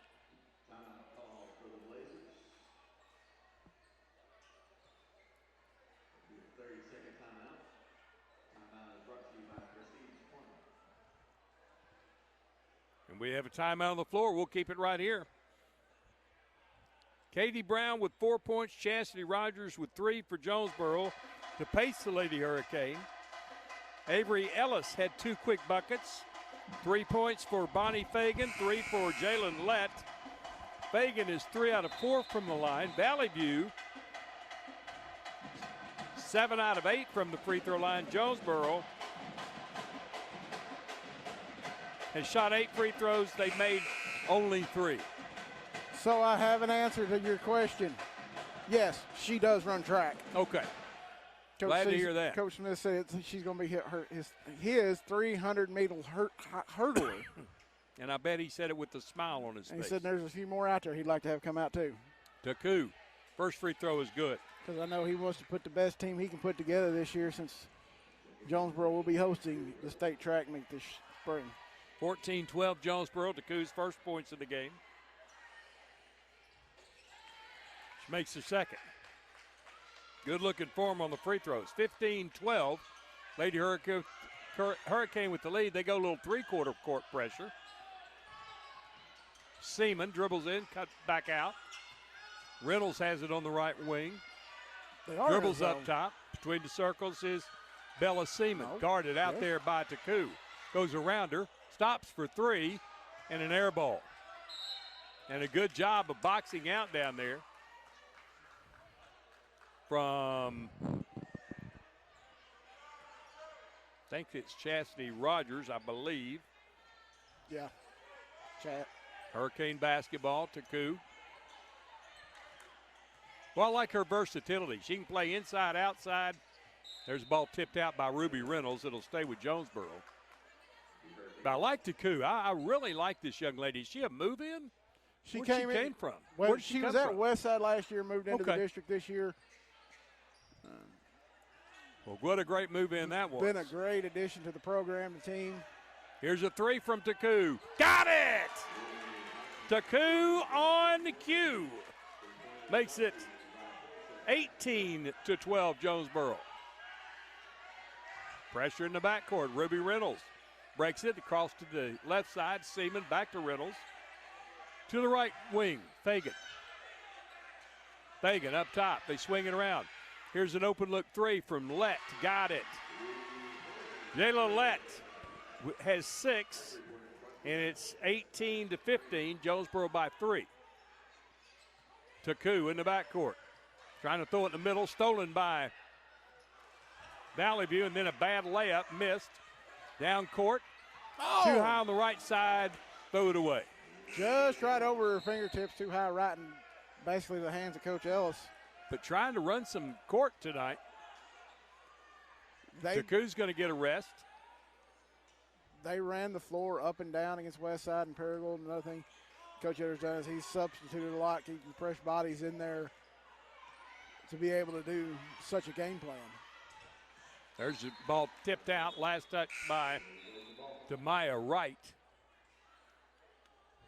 And we have a timeout on the floor. We'll keep it right here. Katie Brown with 4 points. Chastity Rogers with 3 for Jonesboro to pace the Lady Hurricane. Avery Ellis had 2 quick buckets. 3 points for Bonnie Fagan, 3 for Jalen Lett. Fagan is 3 out of 4 from the line. Valley View, 7 out of 8 from the free throw line. Jonesboro has shot 8 free throws. They made only 3. So I have an answer to your question. Yes, she does run track. Okay. Glad to hear that. Coach Smith said she's going to be his 300-meter hurdler. And I bet he said it with a smile on his face. He said there's a few more out there he'd like to have come out too. Taku, first free throw is good. Because I know he wants to put the best team he can put together this year, since Jonesboro will be hosting the state track meet this spring. 14-12 Jonesboro. Taku's first points of the game. She makes her second. Good looking form on the free throws. 15-12. Lady Hurricane with the lead. They go a little three-quarter court pressure. Seaman dribbles in, cut back out. Reynolds has it on the right wing. Dribbles up top. Between the circles is Bella Seaman. Guarded out there by Taku. Goes around her. Stops for 3 and an air ball. And a good job of boxing out down there from, I think it's Chastity Rogers, I believe. Yeah, Chat. Hurricane basketball, Taku. Well, I like her versatility. She can play inside, outside. There's a ball tipped out by Ruby Reynolds. It'll stay with Jonesboro. But I like Taku. I really like this young lady. Is she a move-in? She came from? Well, she was at Westside last year, moved into the district this year. Well, what a great move in that was. Been a great addition to the program, the team. Here's a three from Taku. Got it! Taku on the cue. Makes it 18-12 Jonesboro. Pressure in the backcourt. Ruby Reynolds breaks it across to the left side. Seaman back to Reynolds. To the right wing, Fagan. Fagan up top. They swing it around. Here's an open look three from Lett. Got it. Jayla Lett has 6, and it's 18-15. Jonesboro by 3. Taku in the backcourt. Trying to throw it in the middle. Stolen by Valley View, and then a bad layup. Missed. Down court. Oh. Too high on the right side. Throw it away. Just right over her fingertips, too high, right in basically the hands of Coach Ellis. But trying to run some court tonight. Taku's going to get a rest. They ran the floor up and down against Westside and Paragould. Another thing Coach Edwards done is he's substituted a lot, keeping fresh bodies in there to be able to do such a game plan. There's the ball tipped out. Last touch by Demaya Wright.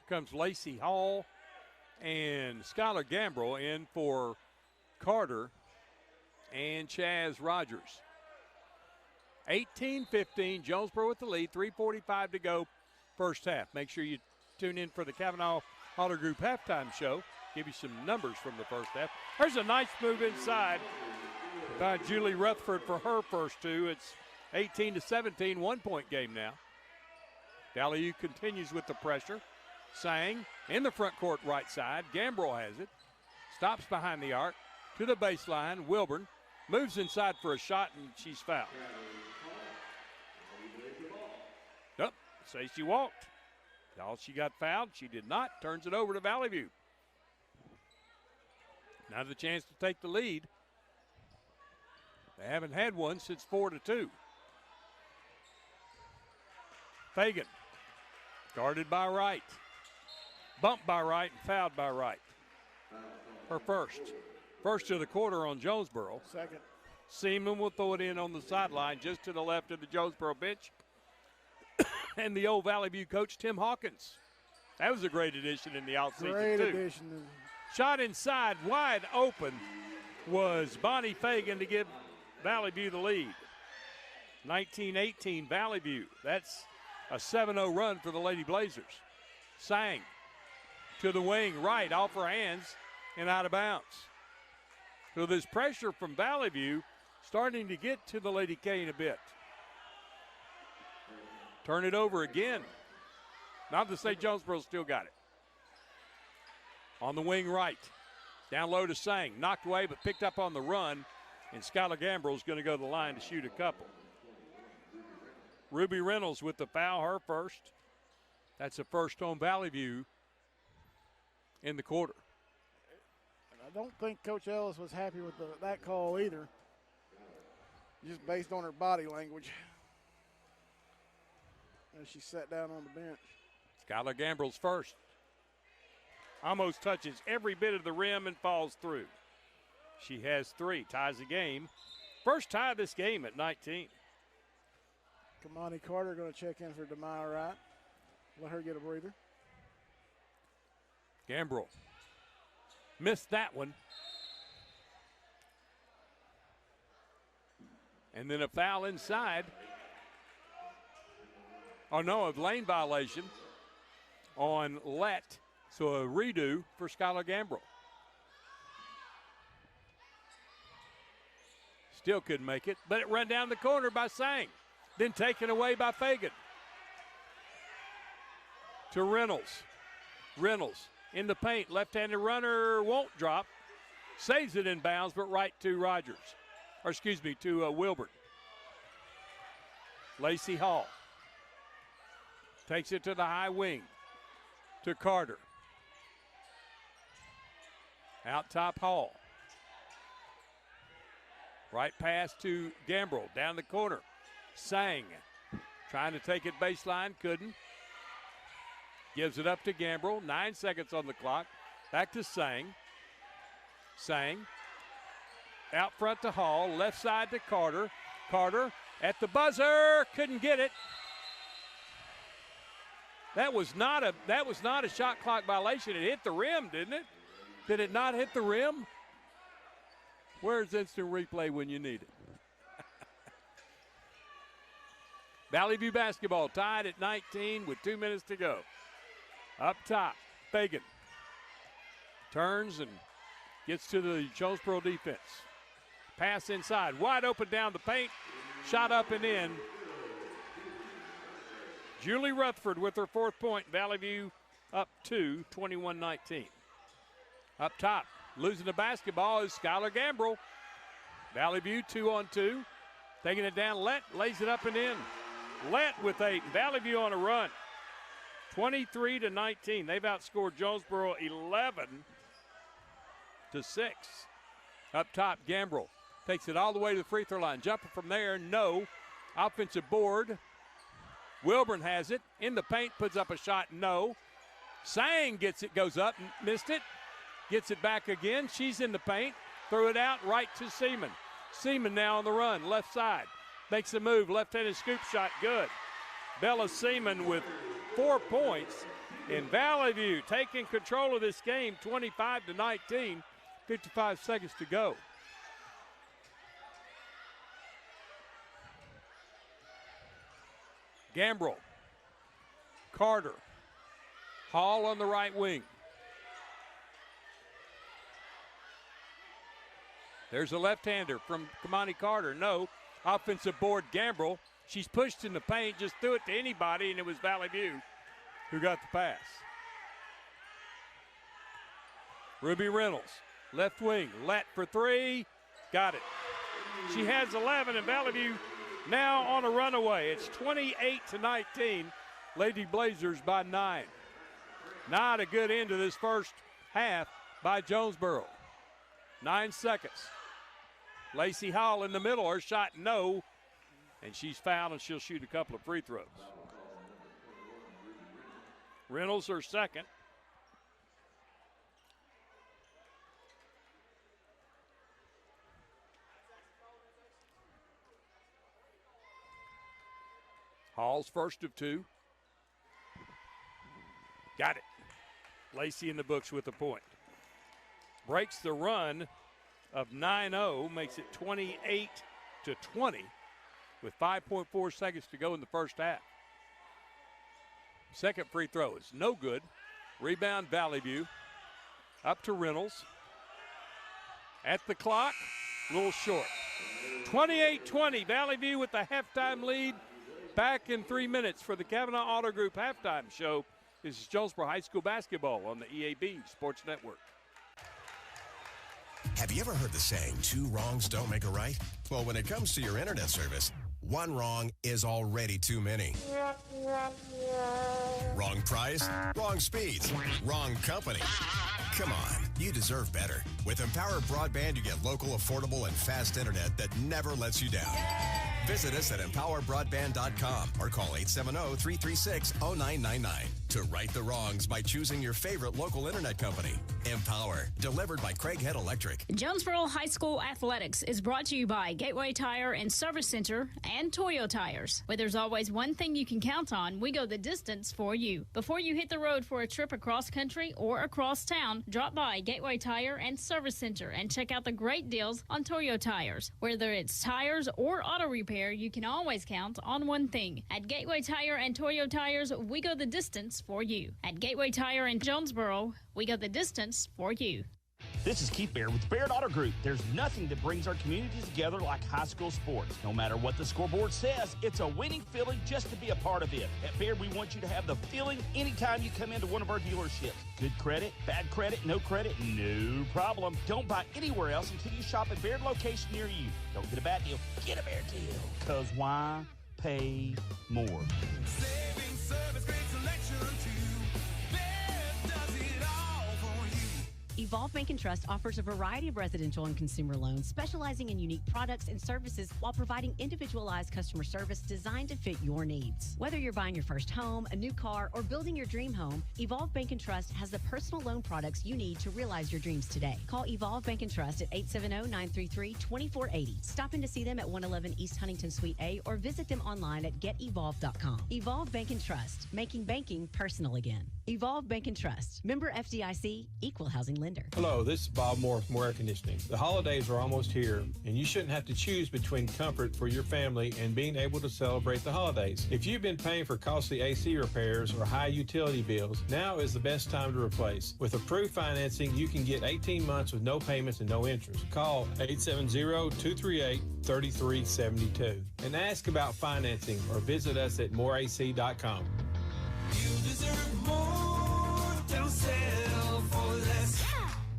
Here comes Lacey Hall and Skylar Gambrell in for Carter and Chaz Rogers. 18-15, Jonesboro with the lead, 3:45 to go first half. Make sure you tune in for the Kavanaugh Auto Group halftime show. Give you some numbers from the first half. There's a nice move inside by Julie Rutherford for her first two. It's 18-17, 1-point game now. Valley U continues with the pressure. Sang in the front court right side. Gambrell has it. Stops behind the arc to the baseline. Wilburn moves inside for a shot, and she's fouled. Nope, say she walked. Y'all, she got fouled. She did not. Turns it over to Valley View. Now the chance to take the lead. They haven't had one since 4-2. Fagan, guarded by Wright. Bumped by Wright and fouled by Wright. Her first. First of the quarter on Jonesboro. Second. Seaman will throw it in on the sideline just to the left of the Jonesboro bench. And the old Valley View coach, Tim Hawkins. That was a great addition in the offseason, Great too. addition. Shot inside, wide open, was Bonnie Fagan to give Valley View the lead. 19-18 Valley View. That's a 7-0 run for the Lady Blazers. Sang to the wing, right, off her hands and out of bounds. So this pressure from Valley View starting to get to the Lady Cane a bit. Turn it over again. Not to say Jonesboro still got it. On the wing right. Down low to Sang. Knocked away but picked up on the run. And Skylar Gambrell is going to go to the line to shoot a couple. Ruby Reynolds with the foul, her first. That's the first on Valley View in the quarter. I don't think Coach Ellis was happy with that call either, just based on her body language as she sat down on the bench. Skylar Gambrell's first. Almost touches every bit of the rim and falls through. She has 3, ties the game. First tie of this game at 19. Kamani Carter going to check in for Demaya Wright. Let her get a breather. Gambrell missed that one. And then a foul inside. Oh, no, a lane violation on Lett. So a redo for Skylar Gambrell. Still couldn't make it, but it run down the corner by Sang. Then taken away by Fagan. To Reynolds. Reynolds in the paint. Left-handed runner won't drop. Saves it in bounds, but right to Rogers. Or excuse me, to Wilburn. Lacey Hall. Takes it to the high wing. To Carter. Out top Hall. Right pass to Gambrell. Down the corner. Sang. Trying to take it baseline. Couldn't. Gives it up to Gambrell. 9 seconds on the clock. Back to Sang. Sang. Out front to Hall. Left side to Carter. Carter at the buzzer, couldn't get it. That was not a shot clock violation. It hit the rim, didn't it? Did it not hit the rim? Where's instant replay when you need it? Valley View basketball tied at 19 with 2 minutes to go. Up top, Fagan turns and gets to the Jonesboro defense. Pass inside, wide open down the paint, shot up and in. Julie Rutherford with her 4th point. Valley View up 2, 21-19. Up top, losing the basketball is Skylar Gambrell. Valley View 2-on-2. Taking it down, lays it up and in. Lett with 8. Valley View on a run. 23-19. They've outscored Jonesboro 11-6. Up top, Gambrell takes it all the way to the free throw line. Jumper from there, no. Offensive board. Wilburn has it. In the paint, puts up a shot, no. Sang gets it, goes up, missed it. Gets it back again. She's in the paint. Threw it out right to Seaman. Seaman now on the run, left side. Makes a move, left-handed scoop shot, good. Bella Seaman with 4 points. In Valley View taking control of this game, 25-19, 55 seconds to go. Gambrell, Carter, Hall on the right wing. There's a left-hander from Kamani Carter, no. Offensive board, Gambrell. She's pushed in the paint, just threw it to anybody, and it was Valley View who got the pass. Ruby Reynolds, left wing, Lett for 3, got it. She has 11, and Valley View now on a runaway. It's 28-19, Lady Blazers by 9. Not a good end to this first half by Jonesboro. 9 seconds. Lacey Hall in the middle, her shot no, and she's fouled and she'll shoot a couple of free throws. Reynolds her second. Hall's first of 2. Got it. Lacey in the books with a point. Breaks the run of 9-0, makes it 28-20 with 5.4 seconds to go in the first half. Second free throw is no good. Rebound Valley View. Up to Reynolds. At the clock, a little short. 28-20, Valley View with the halftime lead. Back in 3 minutes for the Kavanaugh Auto Group halftime show. This is Jonesboro High School basketball on the EAB Sports Network. Have you ever heard the saying, 2 wrongs don't make a right? Well, when it comes to your internet service, 1 wrong is already too many. Wrong price, wrong speeds, wrong company. Come on, you deserve better. With Empower Broadband, you get local, affordable, and fast internet that never lets you down. Visit us at empowerbroadband.com or call 870-336-0999 to right the wrongs by choosing your favorite local internet company. Empower, delivered by Craig Head Electric. Jonesboro High School Athletics is brought to you by Gateway Tire and Service Center and Toyo Tires. Where there's always one thing you can count on, we go the distance for you. Before you hit the road for a trip across country or across town, drop by Gateway Tire and Service Center and check out the great deals on Toyo Tires. Whether it's tires or auto repair, you can always count on one thing. At Gateway Tire and Toyo Tires, we go the distance for you. At Gateway Tire in Jonesboro, we go the distance for you. This is Keith Baird with Baird Auto Group. There's nothing that brings our communities together like high school sports. No matter what the scoreboard says, it's a winning feeling just to be a part of it. At Baird, we want you to have the feeling anytime you come into one of our dealerships. Good credit, bad credit, no no problem. Don't buy anywhere else until you shop at Baird location near you. Don't get a bad deal, get a Baird deal. Because why pay more? Saving service, great selection too. Baird does it all for you. Evolve Bank and Trust offers a variety of residential and consumer loans, specializing in unique products and services while providing individualized customer service designed to fit your needs. Whether you're buying your first home, a new car, or building your dream home, Evolve Bank and Trust has the personal loan products you need to realize your dreams today. Call Evolve Bank and Trust at 870-933-2480. Stop in to see them at 111 East Huntington Suite A or visit them online at getevolve.com. Evolve Bank and Trust, making banking personal again. Evolve Bank and Trust. Member FDIC, Equal Housing Lender. Hello, this is Bob Moore from Air Conditioning. The holidays are almost here, and you shouldn't have to choose between comfort for your family and being able to celebrate the holidays. If you've been paying for costly AC repairs or high utility bills, now is the best time to replace. With approved financing, you can get 18 months with no payments and no interest. Call 870-238-3372 and ask about financing or visit us at moreac.com. You deserve more. Don't settle for less.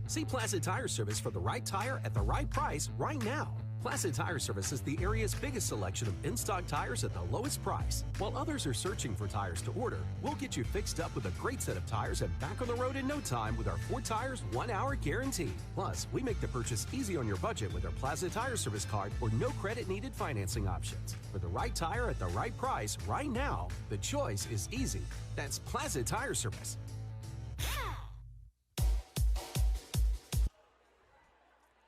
See Placid Tire Service for the right tire at the right price right now. Placid Tire Service is the area's biggest selection of in-stock tires at the lowest price. While others are searching for tires to order, we'll get you fixed up with a great set of tires and back on the road in no time with our 4 tires, 1 hour guarantee. Plus, we make the purchase easy on your budget with our Placid Tire Service card or no credit needed financing options. For the right tire at the right price right now, the choice is easy. That's Placid Tire Service.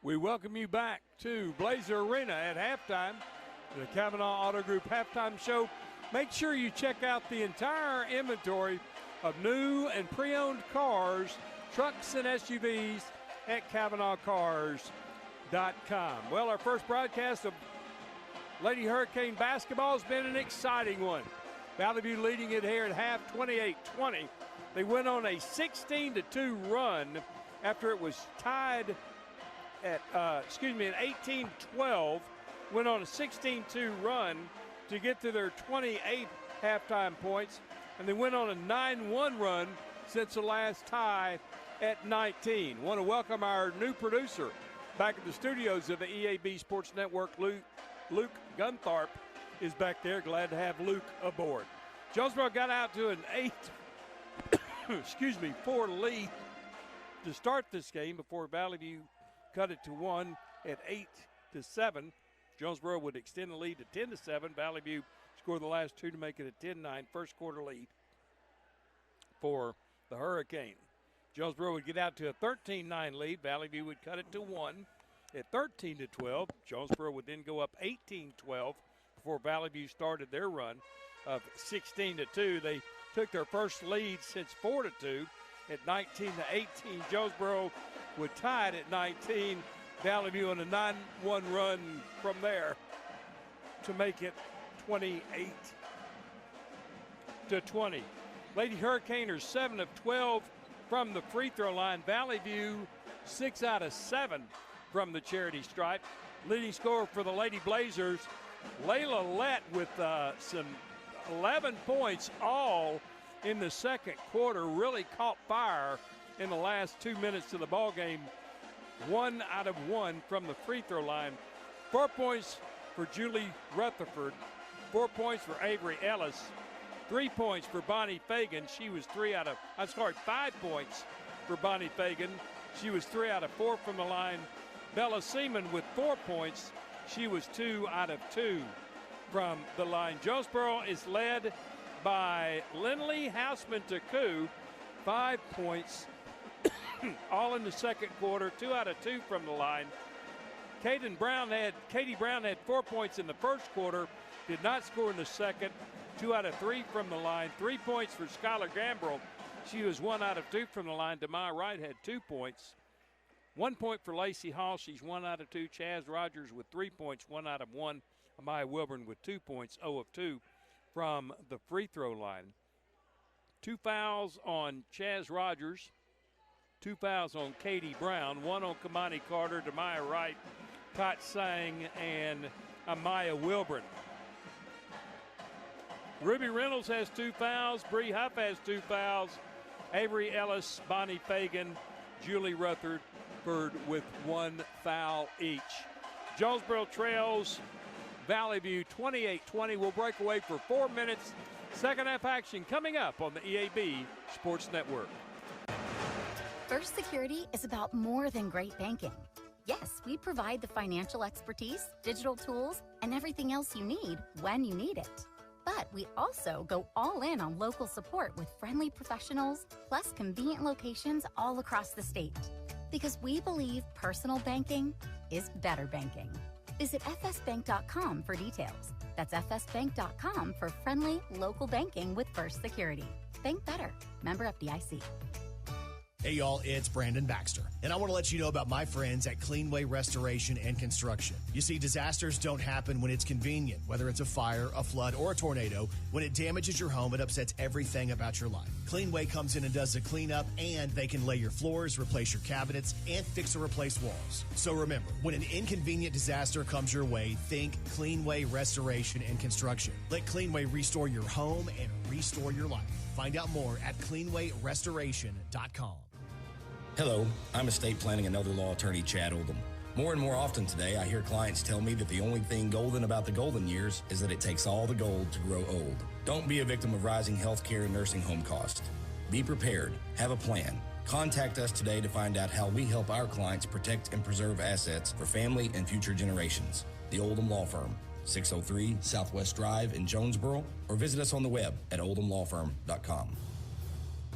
We welcome you back to Blazer Arena at halftime, the Kavanaugh Auto Group halftime show. Make sure you check out the entire inventory of new and pre-owned cars, trucks, and SUVs at CavanaughCars.com. Well, our first broadcast of Lady Hurricane basketball has been an exciting one. Valley View leading it here at half, 28-20. They went on a 16-2 run after it was tied at 18-12, went on a 16-2 run to get to their 28 halftime points, and they went on a 9-1 run since the last tie at 19. Want to welcome our new producer back at the studios of the EAB Sports Network. Luke Gunthorpe is back there. Glad to have Luke aboard. Jonesboro got out to an 4 lead to start this game before Valley View cut it to 1 at 8-7. Jonesboro would extend the lead to 10-7. Valley View scored the last 2 to make it a 10-9 first quarter lead for the Hurricane. Jonesboro would get out to a 13-9 lead. Valley View would cut it to 1 at 13-12. Jonesboro would then go up 18-12 before Valley View started their run of 16-2. They took their first lead since 4-2 at 19-18. Jonesboro would tie it at 19. Valley View on a 9-1 run from there to make it 28-20. Lady Hurricane are 7 of 12 from the free throw line. Valley View 6 out of 7 from the charity stripe. Leading scorer for the Lady Blazers, Layla Lett, with some 11 points all in the second quarter. Really caught fire in the last 2 minutes of the ball game. 1 out of 1 from the free throw line. 4 points for Julie Rutherford. 4 points for Avery Ellis. 3 points for Bonnie Fagan. She was 5 points for Bonnie Fagan. She was 3 out of 4 from the line. Bella Seaman with 4 points. She was 2 out of 2 from the line. Jonesboro is led by Lindley Houseman-Taku, 5 points, all in the second quarter, 2 out of 2 from the line. Katie Brown had 4 points in the first quarter, did not score in the second, 2 out of 3 from the line. 3 points for Skylar Gambrell. She was 1 out of 2 from the line. Demai Wright had 2 points. 1 point for Lacey Hall. She's 1 out of 2. Chaz Rogers with 3 points, 1 out of 1. Amaya Wilburn with 2 points, 0 of 2 from the free throw line. 2 fouls on Chaz Rogers. 2 fouls on Katie Brown. 1 on Kamani Carter, Demai Wright, Tot Sang, and Amaya Wilburn. Ruby Reynolds has 2 fouls. Bree Huff has 2 fouls. Avery Ellis, Bonnie Fagan, Julie Rutherford with 1 foul each. Jonesboro trails Valley View 28-20. We'll break away for 4 minutes. Second half action coming up on the EAB Sports Network. First Security is about more than great banking. Yes, we provide the financial expertise, digital tools, and everything else you need when you need it. But we also go all in on local support with friendly professionals, plus convenient locations all across the state. Because we believe personal banking is better banking. Visit fsbank.com for details. That's fsbank.com for friendly local banking with First Security. Bank better. Member FDIC. Hey y'all, it's Brandon Baxter, and I want to let you know about my friends at Cleanway Restoration and Construction. You see, disasters don't happen when it's convenient, whether it's a fire, a flood, or a tornado. When it damages your home, it upsets everything about your life. Cleanway comes in and does the cleanup, and they can lay your floors, replace your cabinets, and fix or replace walls. So remember, when an inconvenient disaster comes your way, think Cleanway Restoration and Construction. Let Cleanway restore your home and restore your life. Find out more at cleanwayrestoration.com. Hello, I'm estate planning and elder law attorney Chad Oldham. More and more often today, I hear clients tell me that the only thing golden about the golden years is that it takes all the gold to grow old. Don't be a victim of rising healthcare and nursing home costs. Be prepared. Have a plan. Contact us today to find out how we help our clients protect and preserve assets for family and future generations. The Oldham Law Firm, 603 Southwest Drive in Jonesboro, or visit us on the web at oldhamlawfirm.com.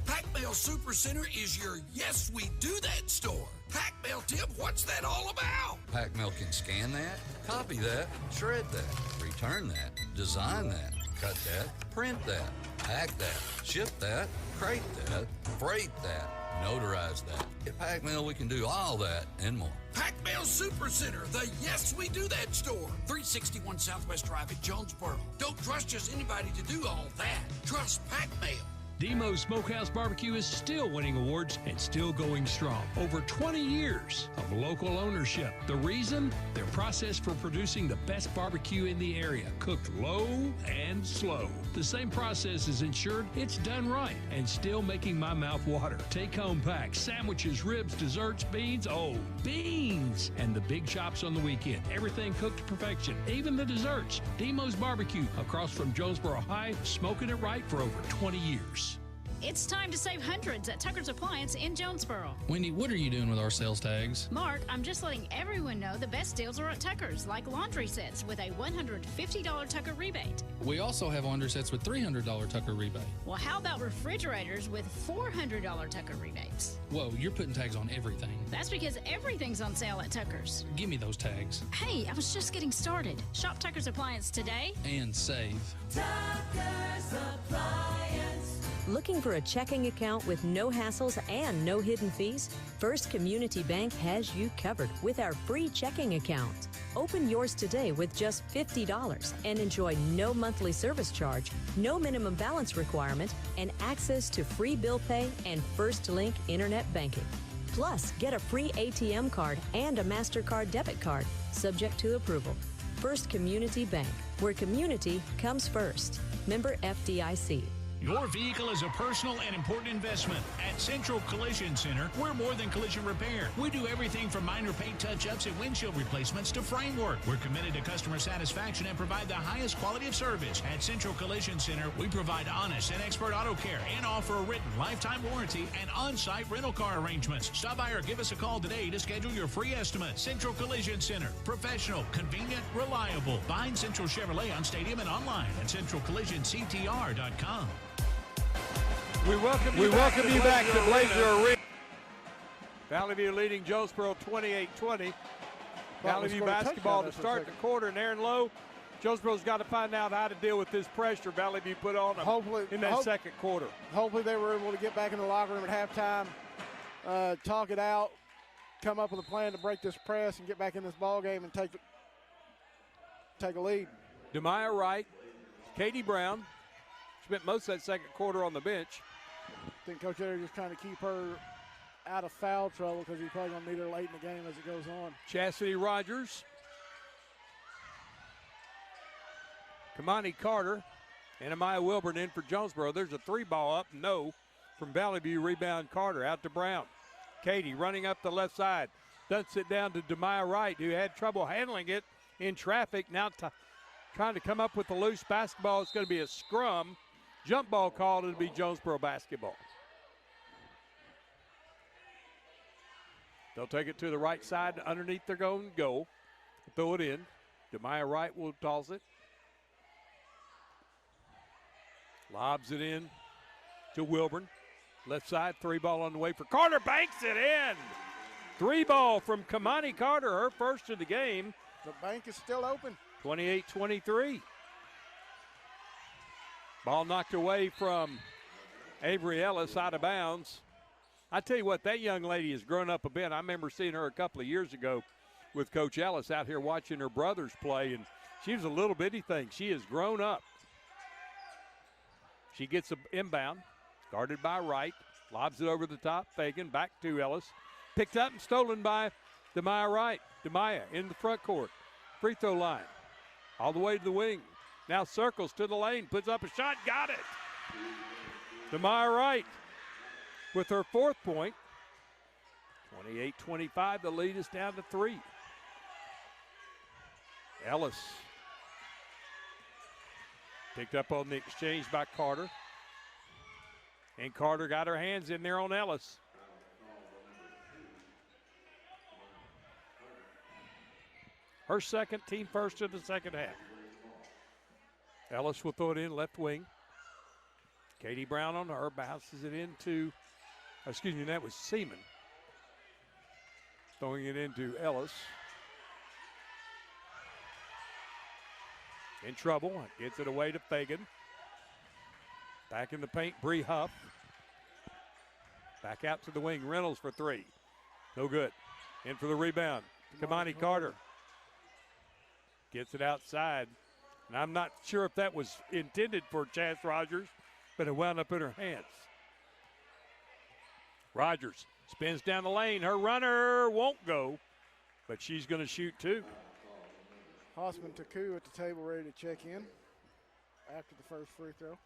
Pac Mail Supercenter is your Yes We Do That store. Pac Mail, Tim, what's that all about? Pac Mail can scan that, copy that, shred that, return that, design that, cut that, print that, pack that, ship that, crate that, freight that, notarize that. At Pac Mail, we can do all that and more. Pac Mail Supercenter, the Yes We Do That store. 361 Southwest Drive at Jonesboro. Don't trust just anybody to do all that. Trust Pac Mail. Demo's Smokehouse Barbecue is still winning awards and still going strong. Over 20 years of local ownership. The reason? Their process for producing the best barbecue in the area, cooked low and slow. The same process is ensured it's done right and still making my mouth water. Take-home packs, sandwiches, ribs, desserts, beans. Oh, beans! And the big chops on the weekend. Everything cooked to perfection, even the desserts. Demo's Barbecue across from Jonesboro High, smoking it right for over 20 years. It's time to save hundreds at Tucker's Appliance in Jonesboro. Wendy, what are you doing with our sales tags? Mark, I'm just letting everyone know the best deals are at Tucker's, like laundry sets with a $150 Tucker rebate. We also have laundry sets with $300 Tucker rebate. Well, how about refrigerators with $400 Tucker rebates? Whoa, you're putting tags on everything. That's because everything's on sale at Tucker's. Give me those tags. Hey, I was just getting started. Shop Tucker's Appliance today. And save. Tucker's Appliance. Looking for a checking account with no hassles and no hidden fees? First Community Bank has you covered with our free checking account. Open yours today with just $50 and enjoy no monthly service charge, no minimum balance requirement, and access to free bill pay and First Link internet banking. Plus, get a free ATM card and a MasterCard debit card, subject to approval. First Community Bank, where community comes first. Member FDIC. Your vehicle is a personal and important investment. At Central Collision Center, we're more than collision repair. We do everything from minor paint touch-ups and windshield replacements to framework. We're committed to customer satisfaction and provide the highest quality of service. At Central Collision Center, we provide honest and expert auto care and offer a written lifetime warranty and on-site rental car arrangements. Stop by or give us a call today to schedule your free estimate. Central Collision Center. Professional, convenient, reliable. Find Central Chevrolet on Stadium and online at centralcollisionctr.com. We welcome you back to Blazer Arena. Valley View leading Jonesboro 28-20. Valley View basketball to start the quarter, and Aaron Lowe, Jonesboro's got to find out how to deal with this pressure Valley View put on them in that second quarter. Hopefully they were able to get back in the locker room at halftime, talk it out, come up with a plan to break this press and get back in this ball game and take a lead. Demaya Wright, Katie Brown, spent most of that second quarter on the bench. I think Coach Eder just trying to keep her out of foul trouble because he's probably going to need her late in the game as it goes on. Chastity Rogers, Kamani Carter, and Amaya Wilburn in for Jonesboro. There's a three ball up, no, from Valley View. Rebound Carter out to Brown. Katie running up the left side. Dumps it down to Demaya Wright, who had trouble handling it in traffic. Now trying to come up with the loose basketball. It's going to be a scrum. Jump ball called. It'll be Jonesboro basketball. They'll take it to the right side. Underneath their own goal. Throw it in. Demaya Wright will toss it. Lobs it in to Wilburn. Left side, 3-ball on the way for Carter. Banks it in. 3-ball from Kamani Carter, her first of the game. The bank is still open. 28-23. Ball knocked away from Avery Ellis out of bounds. I tell you what, that young lady has grown up a bit. I remember seeing her a couple of years ago with Coach Ellis out here watching her brothers play, and she was a little bitty thing. She has grown up. She gets an inbound, guarded by Wright, lobs it over the top. Fagan back to Ellis. Picked up and stolen by Demaya Wright. Demaya in the front court. Free throw line. All the way to the wing. Now circles to the lane. Puts up a shot. Got it. Demaya Wright with her 4th point. 28-25. The lead is down to 3. Ellis picked up on the exchange by Carter. And Carter got her hands in there on Ellis. Her second, team first of the second half. Ellis will throw it in left wing. Katie Brown on her, bounces it into, that was Seaman. Throwing it into Ellis. In trouble, gets it away to Fagan. Back in the paint, Bree Huff. Back out to the wing, Reynolds for 3. No good. In for the rebound, Kamani Carter. Gets it outside. And I'm not sure if that was intended for Chaz Rogers, but it wound up in her hands. Rogers spins down the lane. Her runner won't go, but she's going to shoot 2. Hossman Taku at the table ready to check in after the first free throw.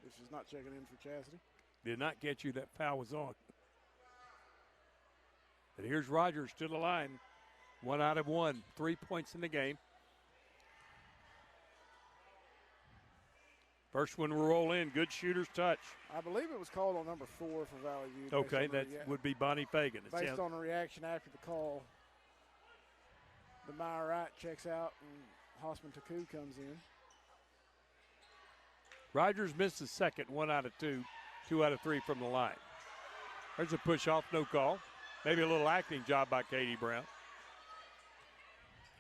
This is not checking in for Chastity. Did not get you, that foul was on. But here's Rogers to the line. 1 out of 1. 3 points in the game. First one will roll in. Good shooter's touch. I believe it was called on number 4 for Valley View. Okay, that would be Bonnie Fagan. Based on the reaction after the call, the Meyer Wright checks out and Hossman Taku comes in. Rogers missed the second, 1 out of 2. 2 out of 3 from the line. There's a push off, no call. Maybe a little acting job by Katie Brown.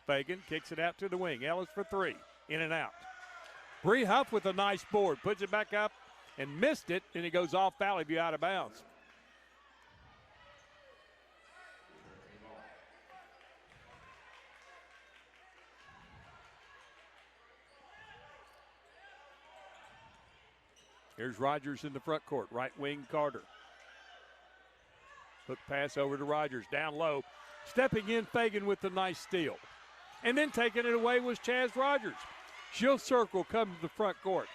Fagan kicks it out to the wing. Ellis for 3. In and out. Bree Huff with a nice board. Puts it back up and missed it, and it goes off Valley View out of bounds. Here's Rogers in the front court. Right wing, Carter. Hook pass over to Rogers. Down low. Stepping in, Fagan with the nice steal. And then taking it away was Chaz Rogers. She'll circle, come to the front court.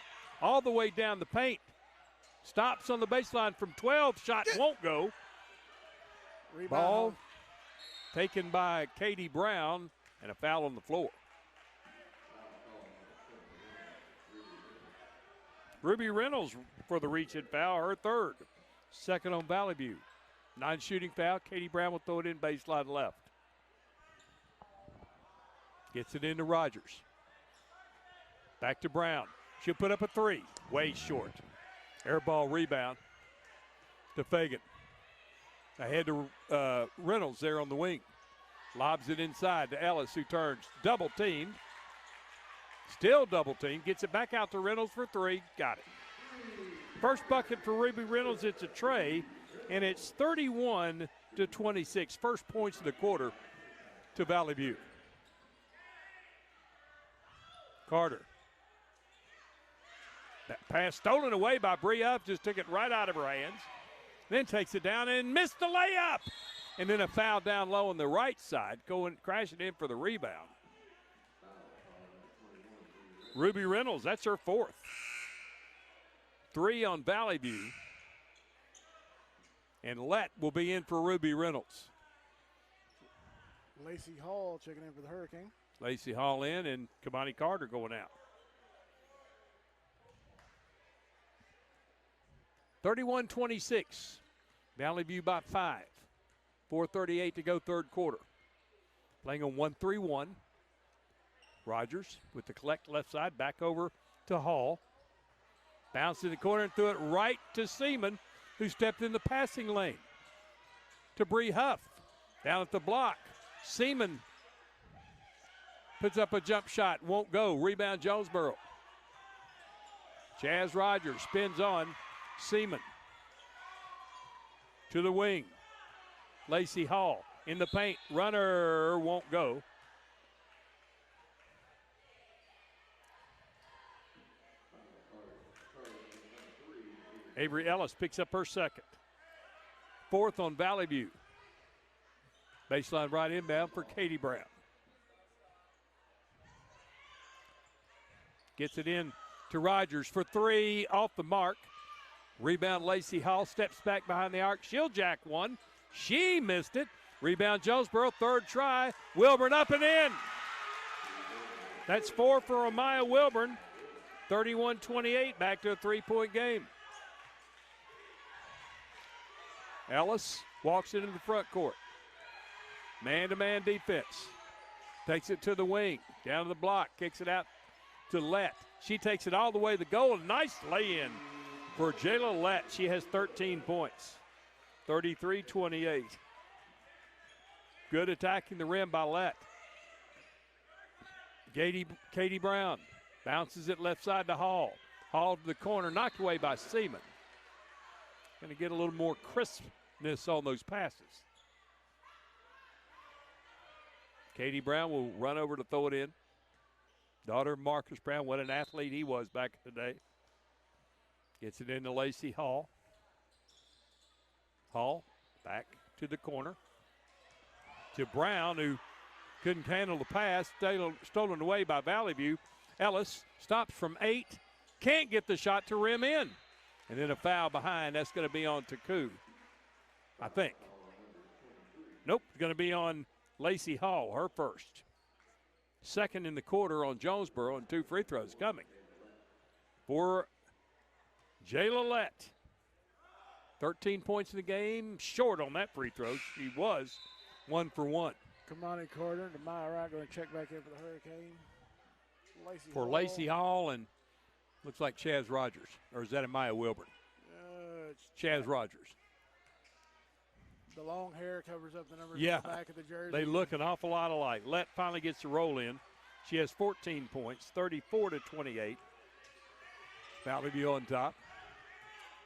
All the way down the paint. Stops on the baseline from 12. Shot won't go. Rebound. Ball taken by Katie Brown, and a foul on the floor. Ruby Reynolds for the reach and foul, her 3rd. 2nd on Valley View. Non-shooting foul. Katie Brown will throw it in baseline left. Gets it into Rogers. Back to Brown. She'll put up a 3. Way short. Air ball rebound to Fagan. Ahead to Reynolds there on the wing. Lobs it inside to Ellis, who turns double teamed. Still double teamed. Gets it back out to Reynolds for 3. Got it. First bucket for Ruby Reynolds. It's a tray, and it's 31-26. First points of the quarter to Valley View. Carter. That pass stolen away by Bree Huff, just took it right out of her hands. Then takes it down and missed the layup. And then a foul down low on the right side, crashing in for the rebound. Ruby Reynolds, that's her 4th. 3 on Valley View. And Lett will be in for Ruby Reynolds. Lacey Hall checking in for the Hurricane. Lacey Hall in and Kamani Carter going out. 31-26. Valley View by 5. 4:38 to go, third quarter. Playing on 1-3-1. Rogers with the collect left side, back over to Hall. Bounced in the corner and threw it right to Seaman, who stepped in the passing lane. To Bree Huff, down at the block. Seaman puts up a jump shot, won't go. Rebound Jonesboro. Chaz Rogers spins on Seaman. To the wing. Lacey Hall in the paint. Runner won't go. Avery Ellis picks up her second. Fourth on Valley View. Baseline right inbound for Katie Brown. Gets it in to Rogers for three, off the mark. Rebound Lacey Hall, steps back behind the arc. She'll jack one. She missed it. Rebound Jonesboro, third try. Wilburn up and in. That's four for Amaya Wilburn. 31-28, back to a three-point game. Ellis walks into the front court. Man-to-man defense. Takes it to the wing. Down to the block. Kicks it out to Lett. She takes it all the way to the goal. Nice lay-in for Jayla Lett. She has 13 points. 33-28. Good attacking the rim by Lett. Katie Brown bounces it left side to Hall. Hall to the corner, knocked away by Seaman. Going to get a little more crispness on those passes. Katie Brown will run over to throw it in. Daughter of Marcus Brown, what an athlete he was back in the day. Gets it into Lacey Hall. Hall back to the corner. To Brown, who couldn't handle the pass, stolen away by Valley View. Ellis stops from 8, can't get the shot to rim in. And then a foul behind, that's going to be on Taku, I think. Nope, it's going to be on Lacey Hall, her first. Second in the quarter on Jonesboro, and 2 free throws coming for Jayla Lett. 13 points in the game, short on that free throw. She was 1 for 1. Kamani Carter and Demaya Wright going to check back in for the Hurricane. Lacey Hall and looks like Chaz Rogers. Or is that Amaya Wilburn? It's Chaz Rogers. The long hair covers up the numbers Yeah, on the back of the jersey. they look an awful lot alike. Lett finally gets the roll in. She has 14 points, 34-28. Valley View on top.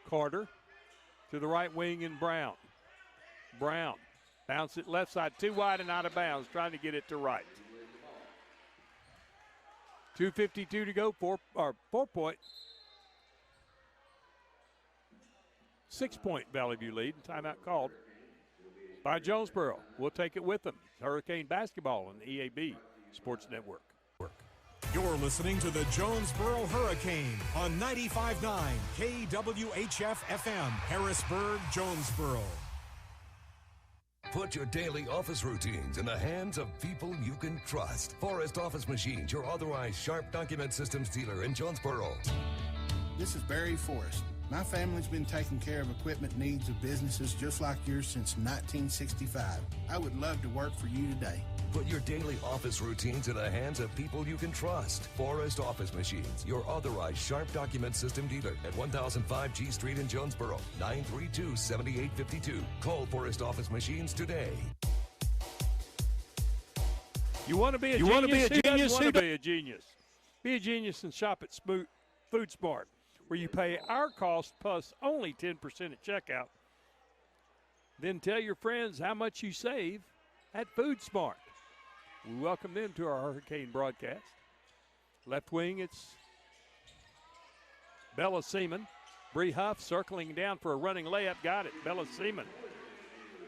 Carter to the right wing and Brown. Brown bounce it left side, too wide and out of bounds, trying to get it to right. 2:52 to go, 4-point. 6-point Valley View lead. Timeout called by Jonesboro. We'll take it with them. Hurricane basketball on the EAB Sports Network. You're listening to the Jonesboro Hurricane on 95.9 KWHF FM, Harrisburg, Jonesboro. Put your daily office routines in the hands of people you can trust. Forrest Office Machines, your authorized Sharp document systems dealer in Jonesboro. This is Barry Forrest. My family's been taking care of equipment needs of businesses just like yours since 1965. I would love to work for you today. Put your daily office routines in the hands of people you can trust. Forrest Office Machines, your authorized Sharp document system dealer at 1005 G Street in Jonesboro, 932-7852. Call Forrest Office Machines today. You want to be a genius? Who doesn't want to be a genius? Be a genius and shop at Food Smart, where you pay our cost plus only 10% at checkout. Then tell your friends how much you save at Food Smart. We welcome them to our Hurricane broadcast. Left wing, it's Bella Seaman. Bree Huff circling down for a running layup. Got it. Bella Seaman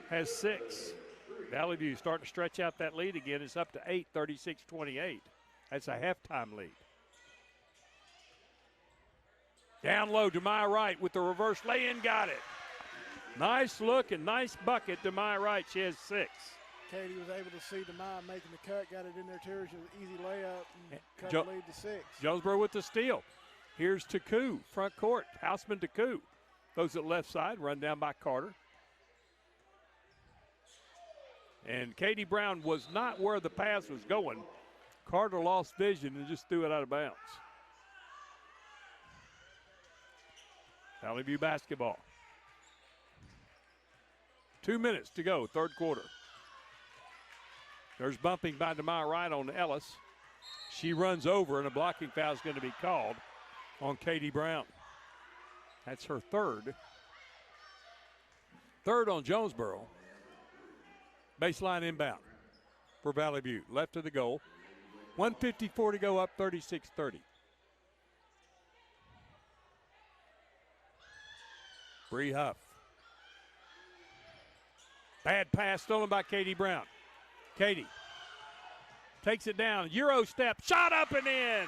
has 6. Valley View starting to stretch out that lead again. It's up to 8, 36-28. That's a halftime lead. Down low, Demaya Wright with the reverse lay-in. Got it. Nice look and nice bucket. Demaya Wright, she has 6. Katie was able to see Demaya making the cut, got it in there to her. She was an easy layup and cut the lead to 6. Jonesboro with the steal. Here's Taku, front court. Houseman Taku. Goes to the left side, run down by Carter. And Katie Brown was not where the pass was going. Carter lost vision and just threw it out of bounds. Valley View basketball. 2 minutes to go, third quarter. There's bumping by DeMar Wright on Ellis. She runs over, and a blocking foul is going to be called on Katie Brown. That's her third. Third on Jonesboro. Baseline inbound for Valley View. Left of the goal. 1:54 to go, up 36-30. Bree Huff. Bad pass stolen by Katie Brown. Katie takes it down. Euro step. Shot up and in.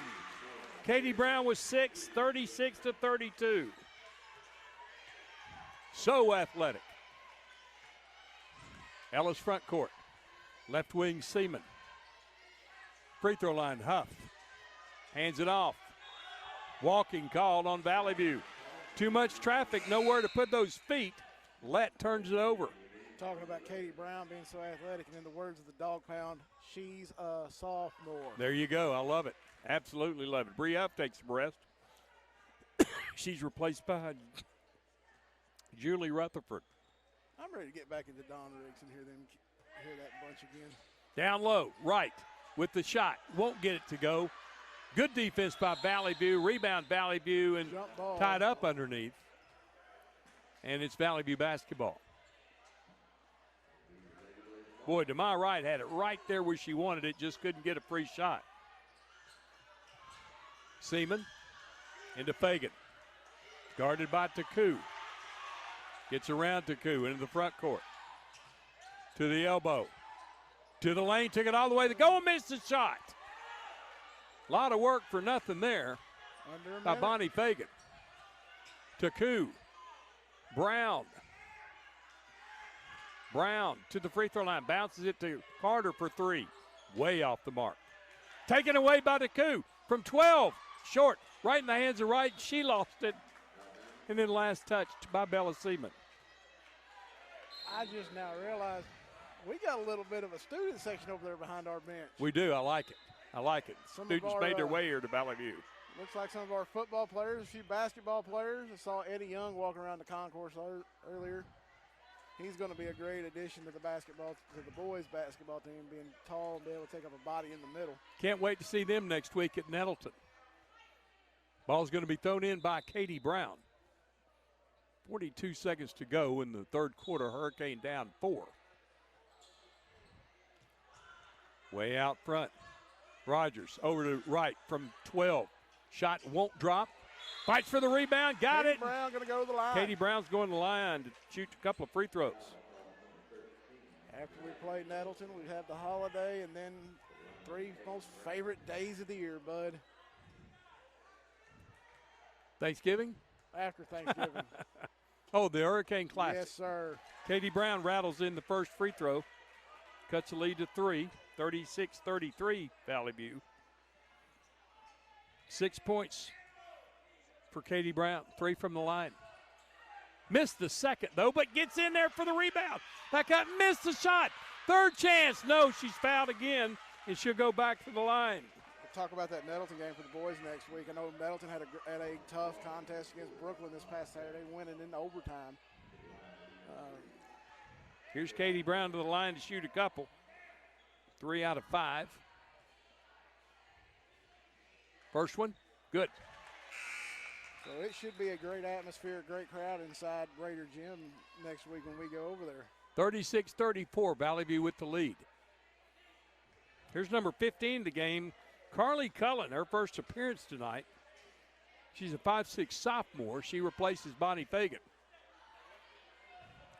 Katie Brown with 6, 36-32. So athletic. Ellis front court. Left wing Seaman. Free throw line Huff. Hands it off. Walking called on Valley View. Too much traffic, nowhere to put those feet. Lett turns it over. Talking about Katie Brown being so athletic, and in the words of the Dog Pound, she's a sophomore. There you go. I love it. Absolutely love it. Bree Huff takes a rest. She's replaced by Julie Rutherford. I'm ready to get back into Don Riggs and hear that bunch again. Down low, right, with the shot. Won't get it to go. Good defense by Valley View. Rebound Valley View and tied up underneath. And it's Valley View basketball. Boy, DeMar Wright had it right there where she wanted it, just couldn't get a free shot. Seaman into Fagan. Guarded by Taku. Gets around Taku into the front court. To the elbow. To the lane, took it all the way to go and missed the shot. A lot of work for nothing there by Bonnie Fagan. Taku. Brown. Brown to the free throw line. Bounces it to Carter for three. Way off the mark. Taken away by Taku from 12. Short. Right in the hands of Wright. She lost it. And then last touched by Bella Seaman. I just now realized we got a little bit of a student section over there behind our bench. We do. I like it. I like it. Some Students of our, made their way here to Valley View. Looks like some of our football players, a few basketball players. I saw Eddie Young walking around the concourse earlier. He's going to be a great addition to the boys' basketball team, being tall and be able to take up a body in the middle. Can't wait to see them next week at Nettleton. Ball's going to be thrown in by Katie Brown. 42 seconds to go in the third quarter. Hurricane down 4. Way out front. Rogers over to right from 12. Shot won't drop. Fights for the rebound. Got it. Katie Brown going to go to the line. Katie Brown's going to the line to shoot a couple of free throws. After we play Nettleton, we have the holiday and then 3 most favorite days of the year, bud. Thanksgiving? After Thanksgiving. Oh, the Hurricane Classic. Yes, sir. Katie Brown rattles in the first free throw. Cuts the lead to 3. 36-33, Valley View. 6 points for Katie Brown. 3 from the line. Missed the second, though, but gets in there for the rebound. That got missed the shot. Third chance. No, she's fouled again, and she'll go back to the line. We'll talk about that Nettleton game for the boys next week. I know Nettleton had a tough contest against Brooklyn this past Saturday, winning in overtime. Here's Katie Brown to the line to shoot a couple. 3 out of 5. First one, good. So it should be a great atmosphere, a great crowd inside Raider Gym next week when we go over there. 36-34, Valley View with the lead. Here's number 15 of the game, Carly Cullen, her first appearance tonight. She's a 5'6" sophomore. She replaces Bonnie Fagan.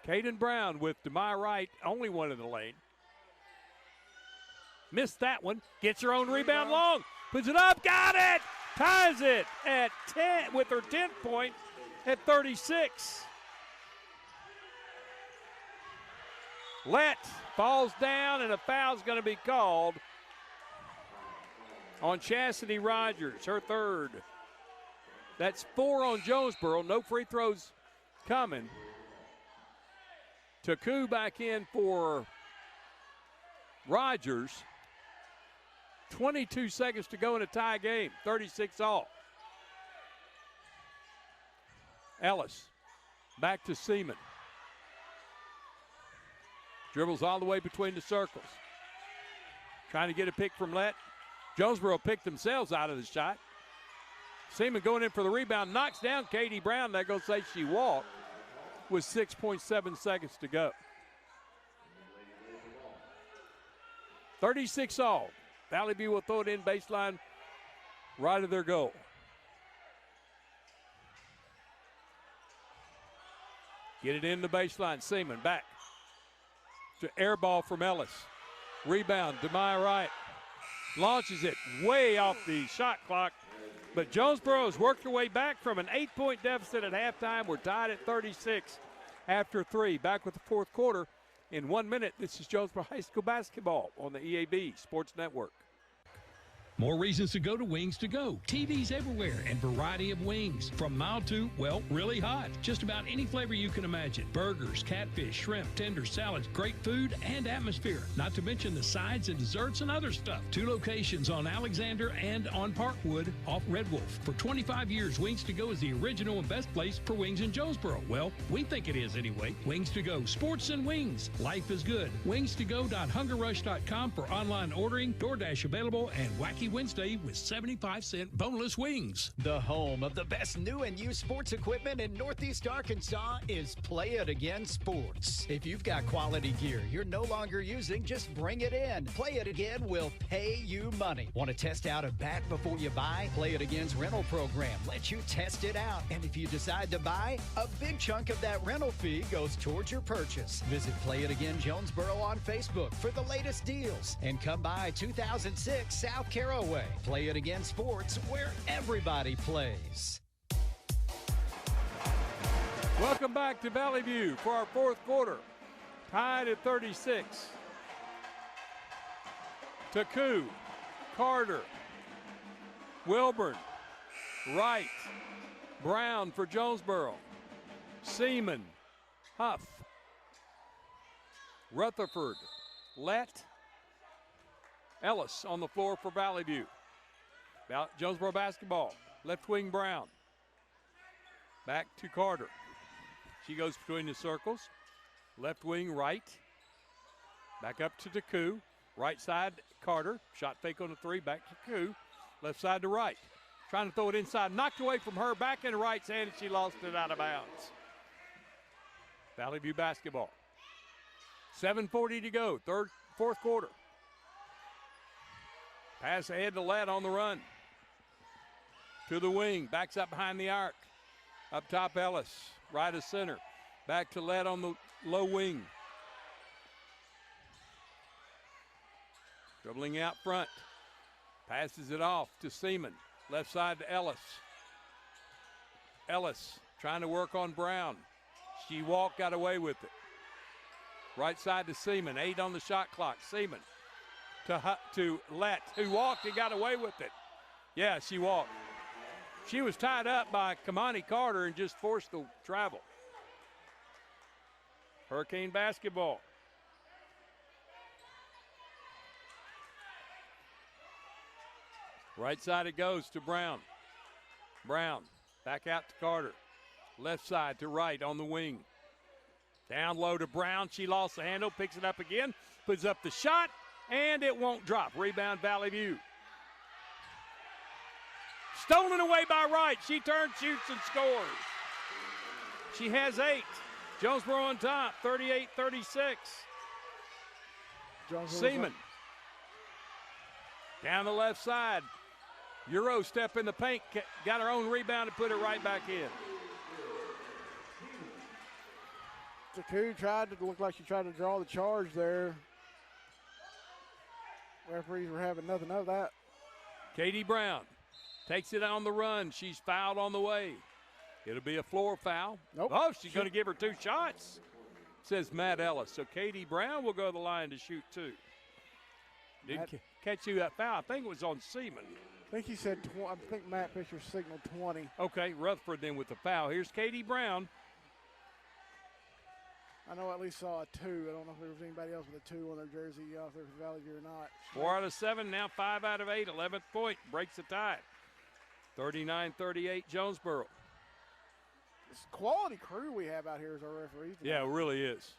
Caden Brown with DeMar Wright, only one in the lane. Missed that one. Gets her own rebound long. Puts it up. Got it. Ties it at 10 with her 10th point at 36. Lett falls down, and a foul's going to be called on Chastity Rogers, her third. That's 4 on Jonesboro. No free throws coming. Taku back in for Rogers. 22 seconds to go in a tie game, 36 all. Ellis back to Seaman. Dribbles all the way between the circles. Trying to get a pick from Lett. Jonesboro picked themselves out of the shot. Seaman going in for the rebound, knocks down Katie Brown. They're going to say she walked with 6.7 seconds to go. 36 all. Valley View will throw it in baseline right of their goal. Get it in the baseline. Seaman back to air ball from Ellis. Rebound to my right. Launches it way off the shot clock. But Jonesboro has worked their way back from an 8-point deficit at halftime. We're tied at 36 after 3. Back with the fourth quarter in 1 minute. This is Jonesboro High School basketball on the EAB Sports Network. More reasons to go to Wings to Go. TVs everywhere and variety of wings. From mild to, well, really hot. Just about any flavor you can imagine. Burgers, catfish, shrimp, tenders, salads, great food and atmosphere. Not to mention the sides and desserts and other stuff. 2 locations on Alexander and on Parkwood off Red Wolf. For 25 years, Wings to Go is the original and best place for wings in Jonesboro. Well, we think it is anyway. Wings to Go. Sports and wings. Life is good. WingsToGo.HungerRush.com for online ordering, DoorDash available, and Wacky Wednesday with 75-cent boneless wings. The home of the best new and used sports equipment in Northeast Arkansas is Play It Again Sports. If you've got quality gear you're no longer using, just bring it in. Play It Again will pay you money. Want to test out a bat before you buy? Play It Again's rental program lets you test it out. And if you decide to buy, a big chunk of that rental fee goes towards your purchase. Visit Play It Again Jonesboro on Facebook for the latest deals. And come by 2006 South Caraway. Play It Again Sports, where everybody plays. Welcome back to Valley View for our fourth quarter. Tied at 36. Taku, Carter, Wilburn, Wright, Brown for Jonesboro, Seaman, Huff, Rutherford, Lett, Ellis on the floor for Valley View. Jonesboro basketball. Left wing Brown. Back to Carter. She goes between the circles. Left wing Wright. Back up to Taku. Right side Carter. Shot fake on the 3. Back to Taku. Left side to Wright. Trying to throw it inside. Knocked away from her. Back into Wright's hand. And she lost it out of bounds. Valley View basketball. 7:40 to go. Fourth quarter. Pass ahead to Lett on the run. To the wing. Backs up behind the arc. Up top Ellis. Right of center. Back to Lett on the low wing. Dribbling out front. Passes it off to Seaman. Left side to Ellis. Ellis trying to work on Brown. She walked, got away with it. Right side to Seaman. 8 on the shot clock. Seaman to Lett, who walked and got away with it. Yeah, she walked. She was tied up by Kamani Carter and just forced the travel. Hurricane basketball. Right side it goes to Brown. Brown back out to Carter. Left side to Wright on the wing. Down low to Brown. She lost the handle, picks it up again, puts up the shot, and it won't drop. Rebound Valley View. Stolen away by Wright. She turns, shoots, and scores. She has 8. Jonesboro on top, 38-36. Seaman. Down the left side. Euro step in the paint, got her own rebound and put it right back in. Taku looked like she tried to draw the charge there. Referees were having nothing of that. Katie Brown takes it on the run. She's fouled on the way. It'll be a floor foul. Nope. Oh, she's going to give her 2 shots, says Matt Ellis. So Katie Brown will go to the line to shoot 2. Didn't catch you that foul. I think it was on Seaman. I think he said, I think Matt Fisher signaled 20. Okay, Rutherford then with the foul. Here's Katie Brown. I know I at least saw a 2. I don't know if there was anybody else with a 2 on their jersey out there for Valley View or not. 4 out of 7, now 5 out of 8. 11th point, breaks the tie. 39-38 Jonesboro. This quality crew we have out here as our referees tonight. Yeah, it really is.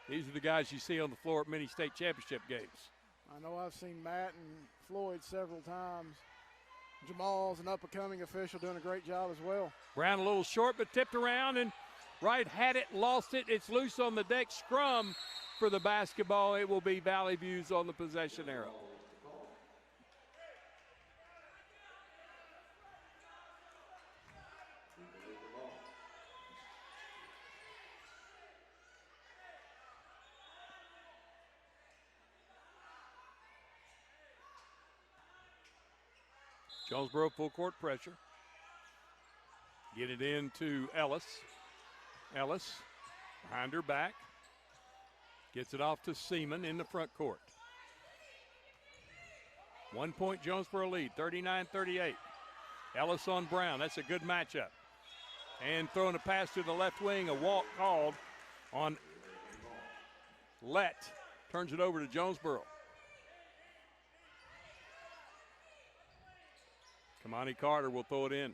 These are the guys you see on the floor at many state championship games. I know I've seen Matt and Floyd several times. Jamal's an up-and-coming official doing a great job as well. Brown a little short, but tipped around, and Wright had it, lost it. It's loose on the deck. Scrum for the basketball. It will be Valley View's on the possession arrow. Jonesboro full court pressure. Get it into Ellis. Ellis behind her back. Gets it off to Seaman in the front court. 1 point Jonesboro lead, 39-38. Ellis on Brown, that's a good matchup. And throwing a pass to the left wing, a walk called on Lett. Turns it over to Jonesboro. Kamani Carter will throw it in.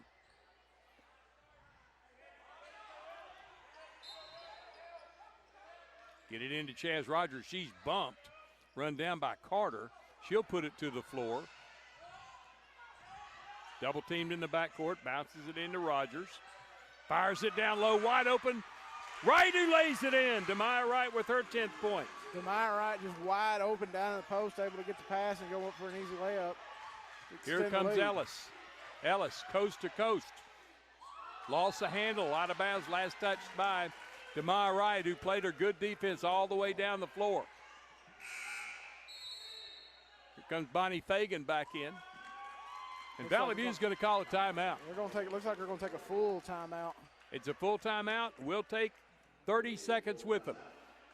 Get it into Chaz Rogers. She's bumped. Run down by Carter. She'll put it to the floor. Double teamed in the backcourt. Bounces it into Rogers. Fires it down low. Wide open. Wright who lays it in. Demaya Wright with her 10th point. Demaya Wright just wide open down in the post. Able to get the pass and go up for an easy layup. Here comes Ellis. Ellis, coast to coast. Lost the handle, out of bounds, last touched by Demaya Wright, who played her good defense all the way down the floor. Here comes Bonnie Fagan back in. And Valley View's going to call a timeout. They're going to take. It looks like they're going to take a full timeout. It's a full timeout. We'll take 30 seconds with them.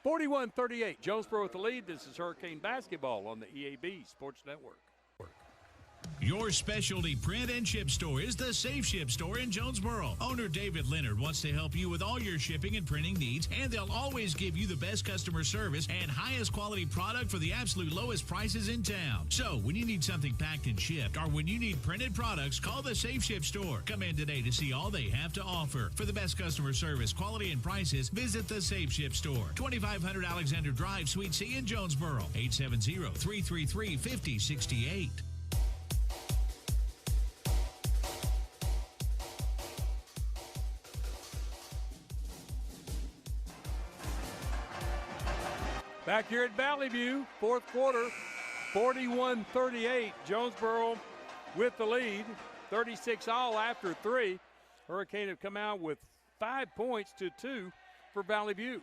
41-38, Jonesboro with the lead. This is Hurricane Basketball on the EAB Sports Network. Your specialty print and ship store is the Safe Ship Store in Jonesboro. Owner David Leonard wants to help you with all your shipping and printing needs, and they'll always give you the best customer service and highest quality product for the absolute lowest prices in town. So when you need something packed and shipped, or when you need printed products, call the Safe Ship Store. Come in today to see all they have to offer. For the best customer service, quality, and prices, visit the Safe Ship Store. 2500 Alexander Drive, Suite C in Jonesboro. 870-333-5068. Back here at Valley View, fourth quarter, 41-38. Jonesboro with the lead, 36 all after 3. Hurricane have come out with 5 points to 2 for Valley View.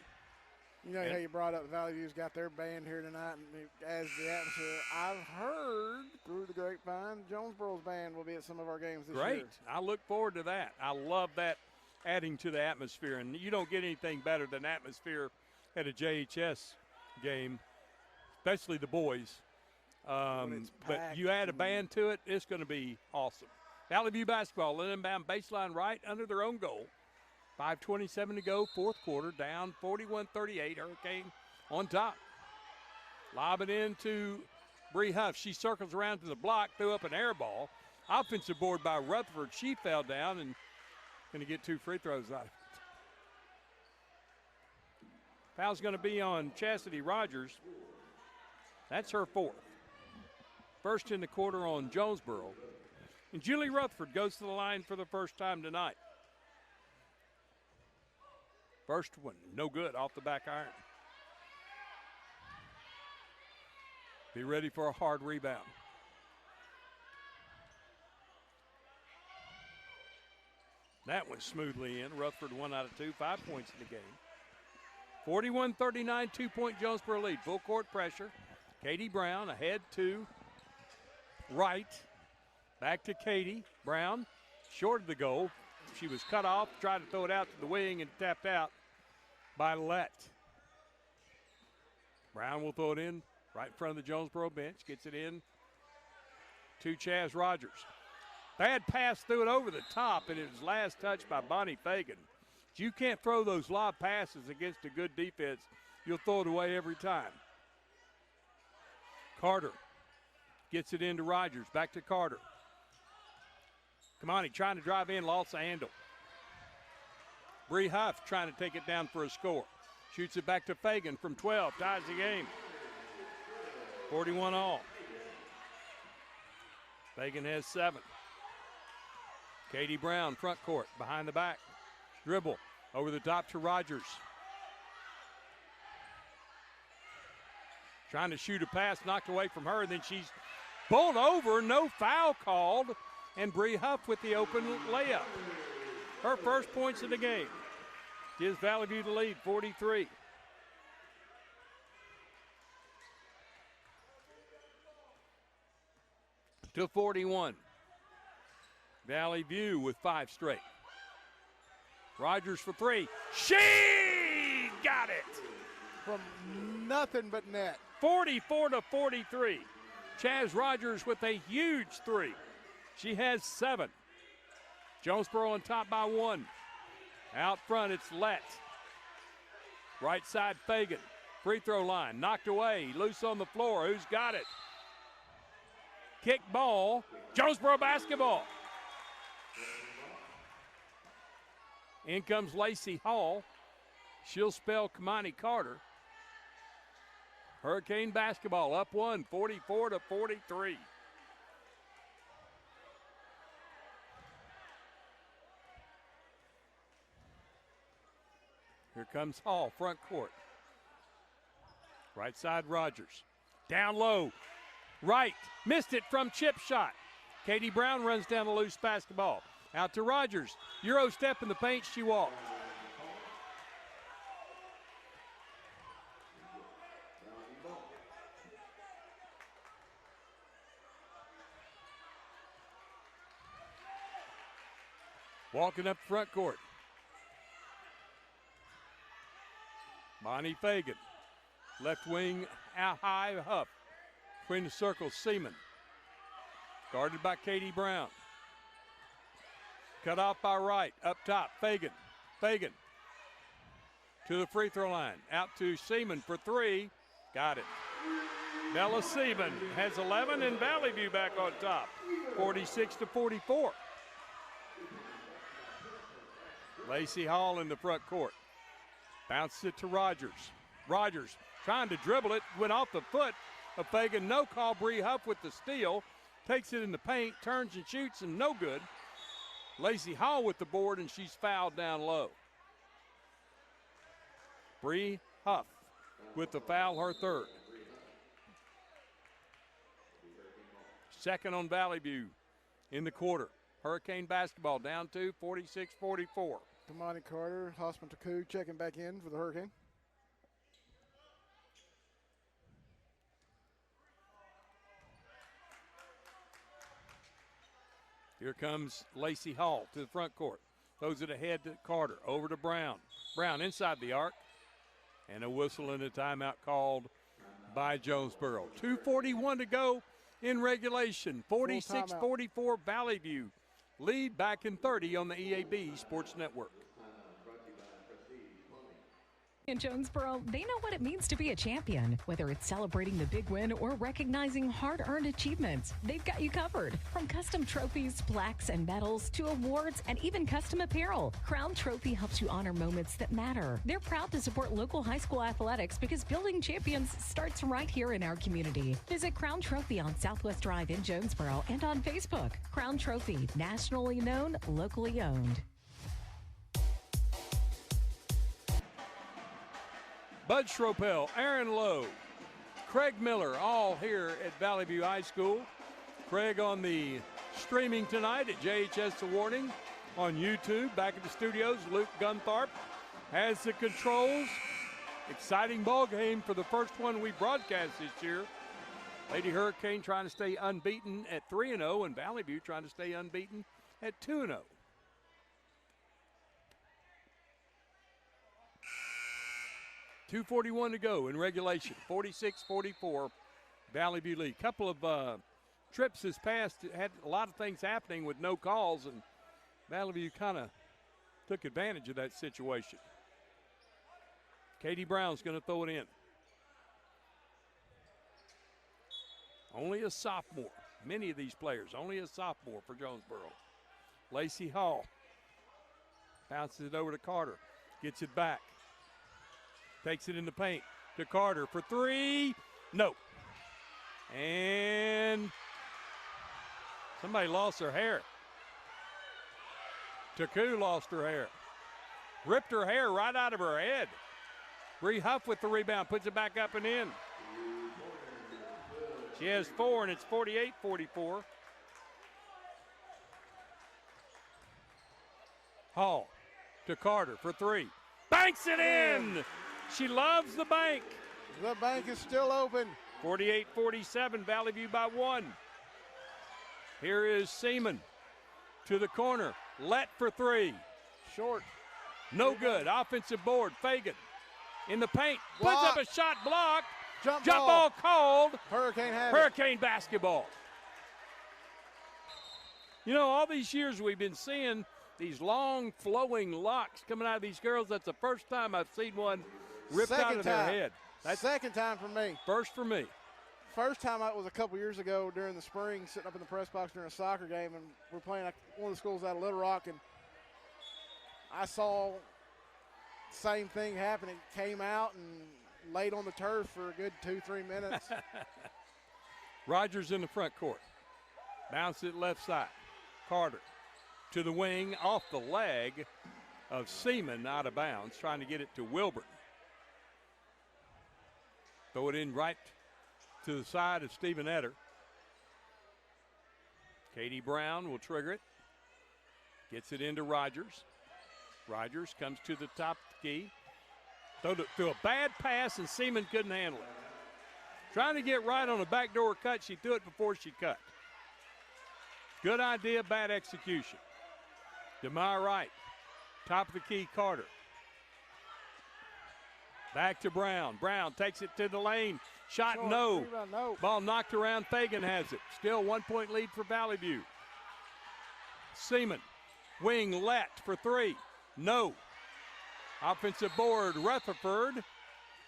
You know how you brought up Valley View's got their band here tonight, and as the atmosphere, I've heard through the grapevine, Jonesboro's band will be at some of our games this year. Great. I look forward to that. I love that adding to the atmosphere, and you don't get anything better than atmosphere at a JHS game, especially the boys. But you add a band to it, it's going to be awesome. Valley View basketball, inbound baseline right under their own goal. 5:27 to go, fourth quarter, down 41-38. Hurricane on top. Lob it into Bree Huff. She circles around to the block, threw up an air ball. Offensive board by Rutherford. She fell down and going to get 2 free throws out of it. Foul's going to be on Chastity Rogers. That's her 4th. First in the quarter on Jonesboro. And Julie Rutherford goes to the line for the first time tonight. First one, no good, off the back iron. Be ready for a hard rebound. That went smoothly in. Rutherford 1 out of 2, 5 points in the game. 41-39, 2-point Jonesboro lead. Full court pressure. Katie Brown ahead to Wright. Back to Katie. Brown short of the goal. She was cut off, tried to throw it out to the wing and tapped out by Lett. Brown will throw it in right in front of the Jonesboro bench. Gets it in to Chaz Rogers. Bad pass, threw it over the top, and it was last touched by Bonnie Fagan. But you can't throw those lob passes against a good defense. You'll throw it away every time. Carter gets it into Rogers. Back to Carter. Kamani trying to drive in, lost the handle. Bree Huff trying to take it down for a score. Shoots it back to Fagan from 12, ties the game. 41 all. Fagan has 7. Katie Brown, front court, behind the back. Dribble over the top to Rogers. Trying to shoot a pass, knocked away from her, and then she's bowled over, no foul called, and Bree Huff with the open layup. Her first points of the game. Gives Valley View the lead, 43. To 41. Valley View with 5 straight. Rogers for 3. She got it! From nothing but net. 44 to 43. Chaz Rogers with a huge 3. She has 7. Jonesboro on top by 1. Out front, it's Lett. Right side, Fagan. Free throw line, knocked away. Loose on the floor. Who's got it? Kick ball. Jonesboro basketball. In comes Lacey Hall. She'll spell Kamani Carter. Hurricane basketball up 1, 44 to 43. Here comes Hall, front court. Right side, Rogers. Down low. Right. Missed it from chip shot. Katie Brown runs down a loose basketball. Out to Rogers. Euro step in the paint. She walked. Walking up front court. Bonnie Fagan. Left wing, out high, Huff. Between the circles, Seaman. Guarded by Katie Brown. Cut off by Wright. Up top, Fagan. Fagan. To the free throw line. Out to Seaman for 3. Got it. Bella Seaman has 11 and Valley View back on top. 46 to 44. Lacey Hall in the front court. Bounces it to Rogers. Rogers trying to dribble it. Went off the foot of Fagan. No call. Bree Huff with the steal. Takes it in the paint. Turns and shoots and no good. Lacey Hall with the board and she's fouled down low. Bree Huff with the foul, her 3rd. Second on Valley View in the quarter. Hurricane basketball down to 46-44. Kamani Carter, Hossman Taku checking back in for the Hurricane. Here comes Lacey Hall to the front court. Throws it ahead to Carter. Over to Brown. Brown inside the arc. And a whistle and a timeout called by Jonesboro. 2:41 to go in regulation. 46-44 Valley View. Lead back in 30 on the EAB Sports Network. In Jonesboro, they know what it means to be a champion. Whether it's celebrating the big win or recognizing hard-earned achievements, they've got you covered. From custom trophies, plaques, and medals to awards and even custom apparel, Crown Trophy helps you honor moments that matter. They're proud to support local high school athletics because building champions starts right here in our community. Visit Crown Trophy on Southwest Drive in Jonesboro and on Facebook. Crown Trophy, nationally known, locally owned. Bud Schropel, Aaron Lowe, Craig Miller, all here at Valley View High School. Craig on the streaming tonight at JHS Awarding on YouTube. Back at the studios, Luke Guntharp has the controls. Exciting ball game for the first one we broadcast this year. Lady Hurricane trying to stay unbeaten at 3-0, and Valley View trying to stay unbeaten at 2-0. .241 to go in regulation. 46-44 Valley View lead. Couple of trips this past had a lot of things happening with no calls, and Valley View kind of took advantage of that situation. Katie Brown's going to throw it in. Only a sophomore. Many of these players, only a sophomore for Jonesboro. Lacey Hall bounces it over to Carter. Gets it back. Takes it in the paint to Carter for three. No. And somebody lost their hair. Taku lost her hair. Ripped her hair right out of her head. Bree Huff with the rebound, puts it back up and in. She has 4, and it's 48-44. Hall to Carter for three. Banks it in! She loves the bank. The bank is still open. 48-47, Valley View by 1. Here is Seaman to the corner. Let for three. Short. No good. Offensive board. Fagan in the paint. Block. Puts up a shot blocked. Jump ball called. Hurricane has Hurricane basketball. You know, all these years we've been seeing these long flowing locks coming out of these girls. That's the first time I've seen one ripped out of their head. That's second time for me. First for me. First time was a couple years ago during the spring, sitting up in the press box during a soccer game, and we're playing one of the schools out of Little Rock, and I saw the same thing happen. It came out and laid on the turf for a good 2-3 minutes. Rogers in the front court. Bounce it left side. Carter to the wing, off the leg of Seaman, out of bounds, trying to get it to Wilburn. Throw it in right to the side of Stephen Etter. Katie Brown will trigger it. Gets it into Rogers. Rogers comes to the top of the key. Threw a bad pass, and Seaman couldn't handle it. Trying to get right on a backdoor cut. She threw it before she cut. Good idea, bad execution. DeMar Wright, top of the key, Carter. Back to Brown. Brown takes it to the lane. Shot Short, no. rebound, no. Ball knocked around. Fagan has it. Still 1 point lead for Valley View. Seaman, wing let for three. No. Offensive board, Rutherford.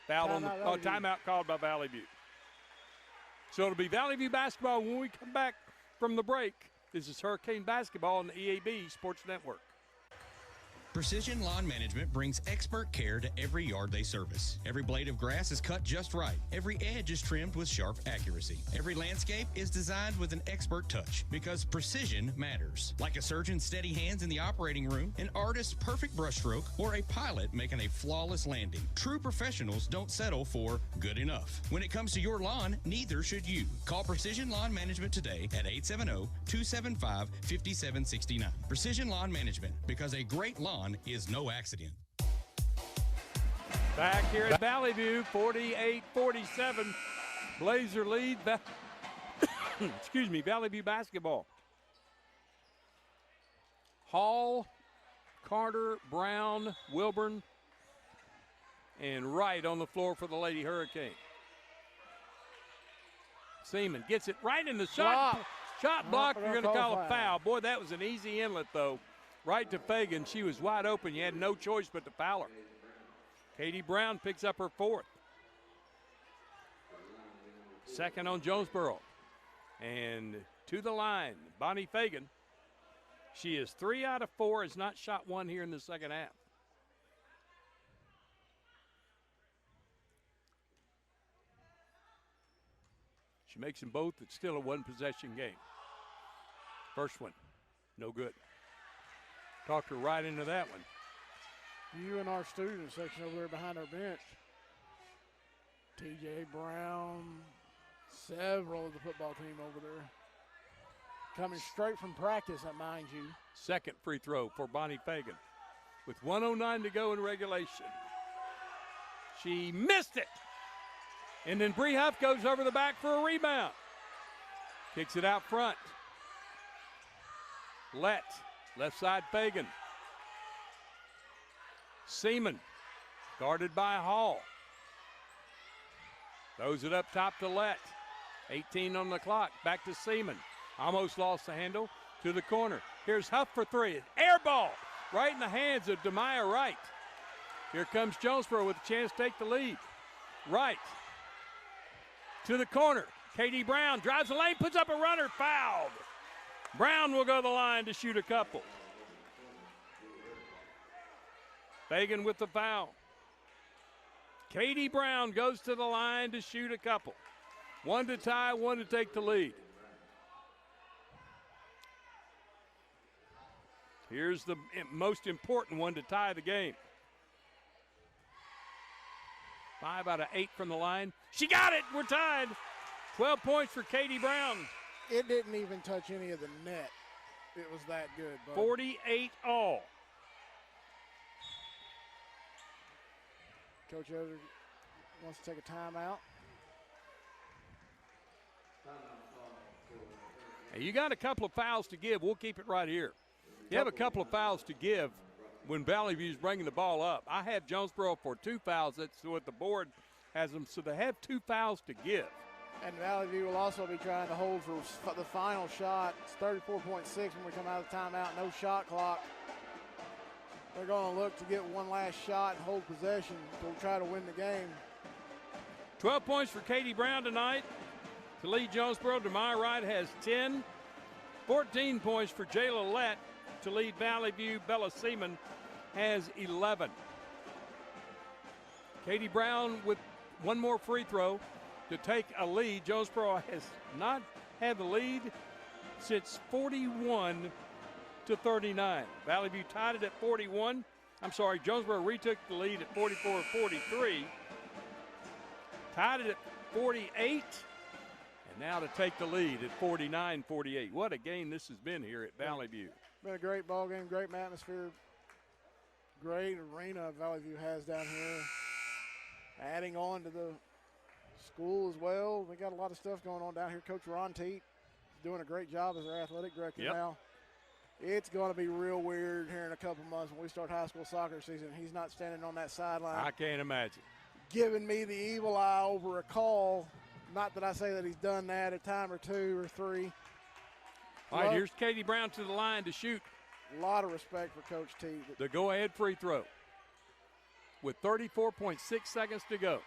Foul on the timeout called by Valley View. So it'll be Valley View basketball when we come back from the break. This is Hurricane Basketball on the EAB Sports Network. Precision Lawn Management brings expert care to every yard they service. Every blade of grass is cut just right. Every edge is trimmed with sharp accuracy. Every landscape is designed with an expert touch because precision matters. Like a surgeon's steady hands in the operating room, an artist's perfect brushstroke, or a pilot making a flawless landing. True professionals don't settle for good enough. When it comes to your lawn, neither should you. Call Precision Lawn Management today at 870-275-5769. Precision Lawn Management, because a great lawn is no accident. Back here at Valley View, 48-47. Blazer lead. Excuse me, Valley View basketball. Hall, Carter, Brown, Wilburn, and Wright on the floor for the Lady Hurricane. Seaman gets it right in the shot block. You're going to call a foul. Boy, that was an easy inlet, though. Right to Fagan. She was wide open. You had no choice but to foul her. Katie Brown picks up her fourth. Second on Jonesboro. And to the line, Bonnie Fagan. She is 3 out of 4, has not shot one here in the second half. She makes them both. It's still a one-possession game. First one, no good. Talked her right into that one. You and our student section over there behind our bench. TJ Brown, several of the football team over there. Coming straight from practice, mind you. Second free throw for Bonnie Fagan. With 1:09 to go in regulation. She missed it. And then Bree Huff goes over the back for a rebound. Kicks it out front. Left side Fagan. Seaman, guarded by Hall. Throws it up top to Lett. 18 on the clock. Back to Seaman. Almost lost the handle to the corner. Here's Huff for three. Air ball. right in the hands of Demaya Wright. Here comes Jonesboro with a chance to take the lead. Wright to the corner. Katie Brown drives the lane, puts up a runner, fouled. Brown will go to the line to shoot a couple. Fagan with the foul. Katie Brown goes to the line to shoot a couple. One to tie, one to take the lead. Here's the most important one to tie the game. 5 out of 8 from the line. She got it. We're tied. 12 points for Katie Brown. It didn't even touch any of the net. It was that good, bud. 48 all. Coach Ozer wants to take a timeout. Hey, you got a couple of fouls to give. We'll keep it right here. You have a couple of fouls to give when Valley View's bringing the ball up. I have Jonesboro for 2 fouls. That's what the board has them. So they have 2 fouls to give. And Valley View will also be trying to hold for the final shot. It's 34.6 when we come out of the timeout. No shot clock. They're going to look to get one last shot and hold possession to try to win the game. 12 points for Katie Brown tonight to lead Jonesboro. Demaya Wright has 10. 14 points for Jayla Lett to lead Valley View. Bella Seaman has 11. Katie Brown with one more free throw to take a lead. Jonesboro has not had the lead since 41 to 39. Valley View tied it at 41. I'm sorry, Jonesboro retook the lead at 44-43. Tied it at 48. And now to take the lead at 49-48. What a game this has been here at Valley View. Been a great ball game, great atmosphere, great arena Valley View has down here. Adding on to the school as well. We got a lot of stuff going on down here. Coach Ron Teat is doing a great job as our athletic director now. It's going to be real weird here in a couple months when we start high school soccer season. He's not standing on that sideline. I can't imagine. Giving me the evil eye over a call. Not that I say that he's done that a time or 2 or 3. All right, here's Katie Brown to the line to shoot. A lot of respect for Coach T. The go-ahead free throw with 34.6 seconds to go.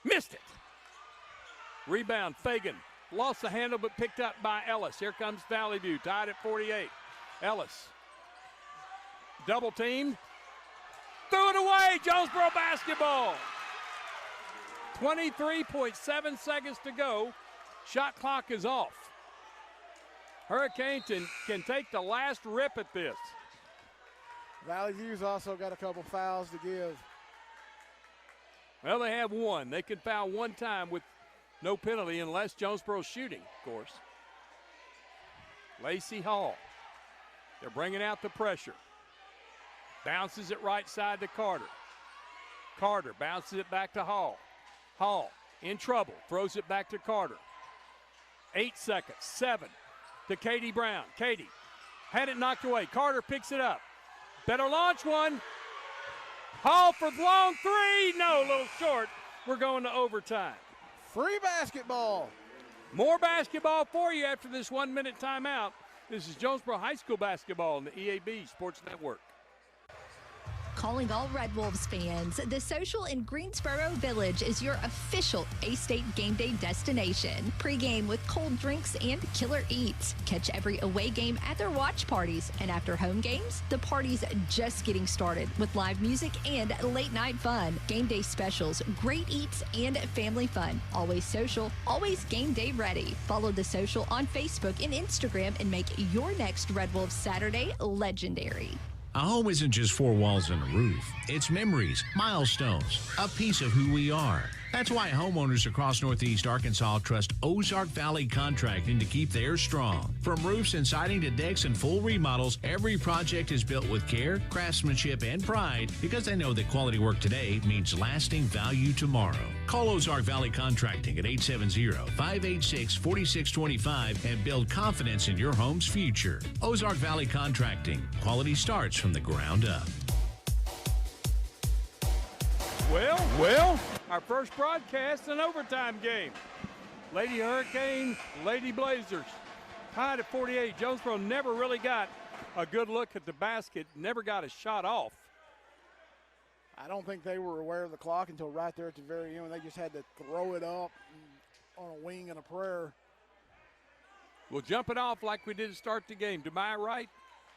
Missed it. Rebound, Fagan. Lost the handle, but picked up by Ellis. Here comes Valley View, tied at 48. Ellis, double teamed. Threw it away, Jonesboro basketball. 23.7 seconds to go. Shot clock is off. Hurricane can take the last rip at this. Valley View's also got a couple fouls to give. Well, they have one. They can foul one time with no penalty unless Jonesboro's shooting, of course. Lacey Hall. They're bringing out the pressure. Bounces it right side to Carter. Carter bounces it back to Hall. Hall in trouble. Throws it back to Carter. 8 seconds. 7 to Katie Brown. Katie had it knocked away. Carter picks it up. Better launch one. Hall for long 3. No, a little short. We're going to overtime. Free basketball. More basketball for you after this 1-minute timeout. This is Jonesboro High School basketball on the EAB Sports Network. Calling all Red Wolves fans, the Social in Greensboro Village is your official A-State game day destination. Pre-game with cold drinks and killer eats. Catch every away game at their watch parties. And after home games, the party's just getting started with live music and late night fun. Game day specials, great eats, and family fun. Always social, always game day ready. Follow the Social on Facebook and Instagram and make your next Red Wolves Saturday legendary. A home isn't just 4 walls and a roof. It's memories, milestones, a piece of who we are. That's why homeowners across Northeast Arkansas trust Ozark Valley Contracting to keep theirs strong. From roofs and siding to decks and full remodels, every project is built with care, craftsmanship, and pride because they know that quality work today means lasting value tomorrow. Call Ozark Valley Contracting at 870-586-4625 and build confidence in your home's future. Ozark Valley Contracting. Quality starts from the ground up. Well, our first broadcast, an overtime game. Lady Hurricane, Lady Blazers Tied at 48. Jonesboro never really got a good look at the basket, never got a shot off. I don't think they were aware of the clock until right there at the very end. They just had to throw it up on a wing and a prayer. We'll jump it off like we did to start the game. Demaya Wright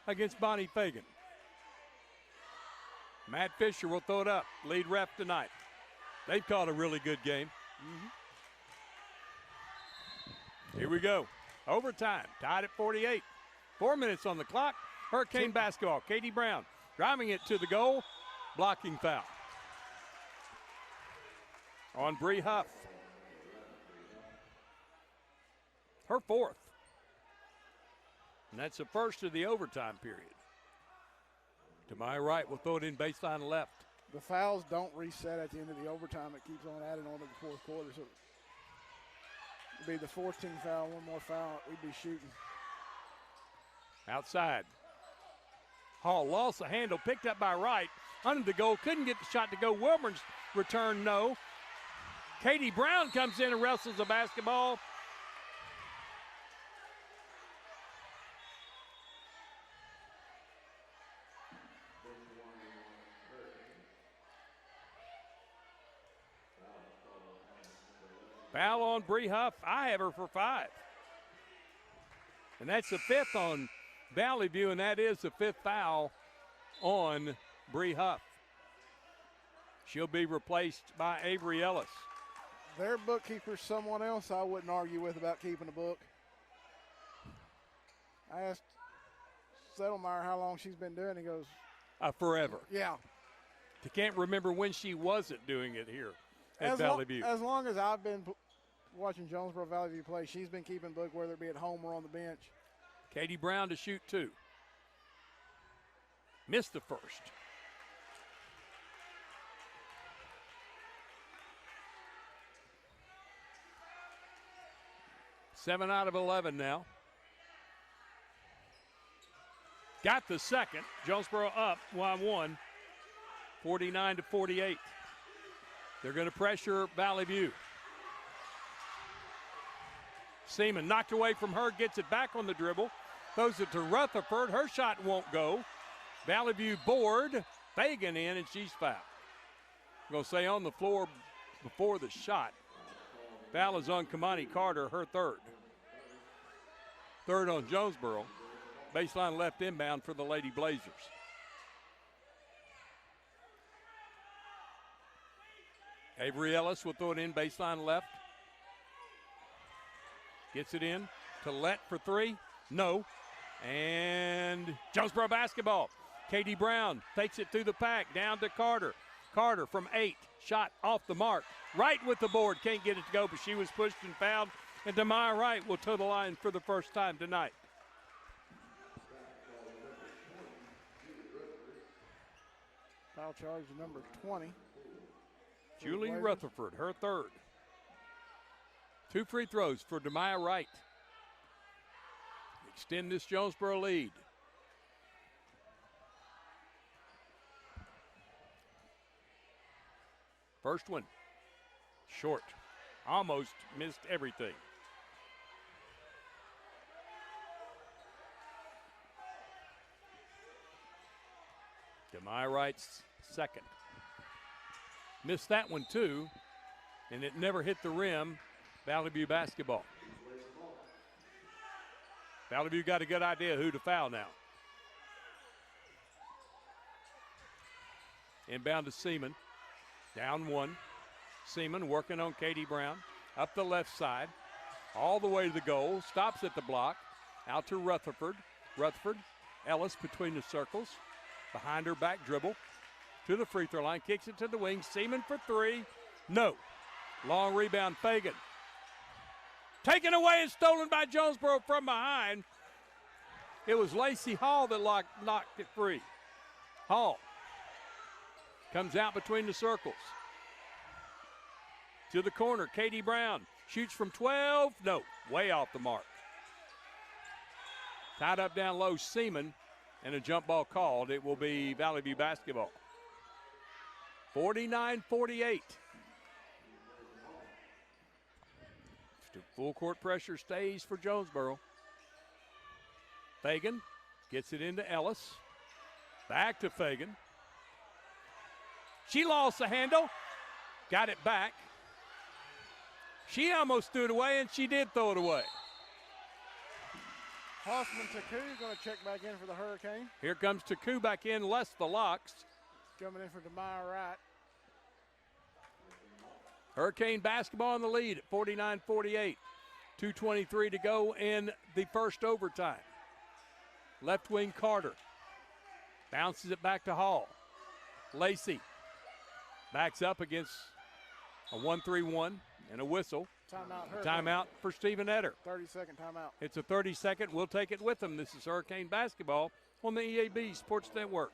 against Bonnie Fagan. Matt Fisher will throw it up, lead ref tonight. They've called a really good game. Here we go. Overtime, tied at 48. 4 minutes on the clock. Hurricane basketball. Katie Brown driving it to the goal. Blocking foul on Bree Huff. Her fourth. And that's the first of the overtime period. To my right, we'll throw it in baseline left. The fouls don't reset at the end of the overtime. It keeps on adding on to the fourth quarter. So it'll be the 14th foul, one more foul, we'd be shooting. Outside. Hall lost the handle, picked up by Wright. Under the goal, couldn't get the shot to go. Wilburn's return, no. Katie Brown comes in and wrestles the basketball. Foul on Bree Huff. I have her for 5. And that's the 5th on Valley View, and that is the 5th foul on Bree Huff. She'll be replaced by Avery Ellis. Their bookkeeper's someone else I wouldn't argue with about keeping a book. I asked Settlemeyer how long she's been doing. He goes, Forever. yeah. I can't remember when she wasn't doing it here at Valley View. As long as I've been watching Jonesboro Valley View play, she's been keeping book, whether it be at home or on the bench. Katie Brown to shoot 2. Missed the first. Seven out of 11 now. Got the second. Jonesboro up 1-1, 49-48. They're going to pressure Valley View. Seaman knocked away from her, gets it back on the dribble, throws it to Rutherford. Her shot won't go. Valley View board. Fagan in, and she's fouled. I'm going to say on the floor before the shot. Foul is on Kamani Carter, her third. Third on Jonesboro. Baseline left inbound for the Lady Blazers. Avery Ellis will throw it in baseline left. Gets it in to Lett for 3. No. And Jonesboro basketball. Katie Brown takes it through the pack down to Carter. Carter from 8. Shot off the mark. Right with the board. Can't get it to go, but she was pushed and fouled. And Demaya Wright will toe the line for the first time tonight. Foul charge number 20. Julie Rutherford, her third. 2 free throws for Demaya Wright. Extend this Jonesboro lead. First one, short. Almost missed everything. Demaya Wright's second. Missed that one too, and it never hit the rim. Valley View basketball. Valley View got a good idea who to foul now. Inbound to Seaman. Down 1. Seaman working on Katie Brown. Up the left side. All the way to the goal. Stops at the block. Out to Rutherford. Rutherford. Ellis between the circles. Behind her back dribble. To the free throw line. Kicks it to the wing. Seaman for 3. No. Long rebound Fagan. Taken away and stolen by Jonesboro from behind. It was Lacey Hall that knocked it free. Hall comes out between the circles. To the corner, Katie Brown shoots from 12. No, way off the mark. Tied up down low, Seaman, and a jump ball called. It will be Valley View basketball. 49-48. Full court pressure stays for Jonesboro. Fagan gets it into Ellis. Back to Fagan. She lost the handle. Got it back. She almost threw it away, and she did throw it away. Hoffman Taku going to check back in for the Hurricane. Here comes Taku back in, less the locks. Coming in for Demaya Wright. Hurricane basketball in the lead at 49-48. 2:23 to go in the first overtime. Left wing Carter. Bounces it back to Hall. Lacey backs up against a 1-3-1 and a whistle. Timeout for Stephen Etter. 30-second timeout. It's a 30-second. We'll take it with them. This is Hurricane basketball on the EAB Sports Network.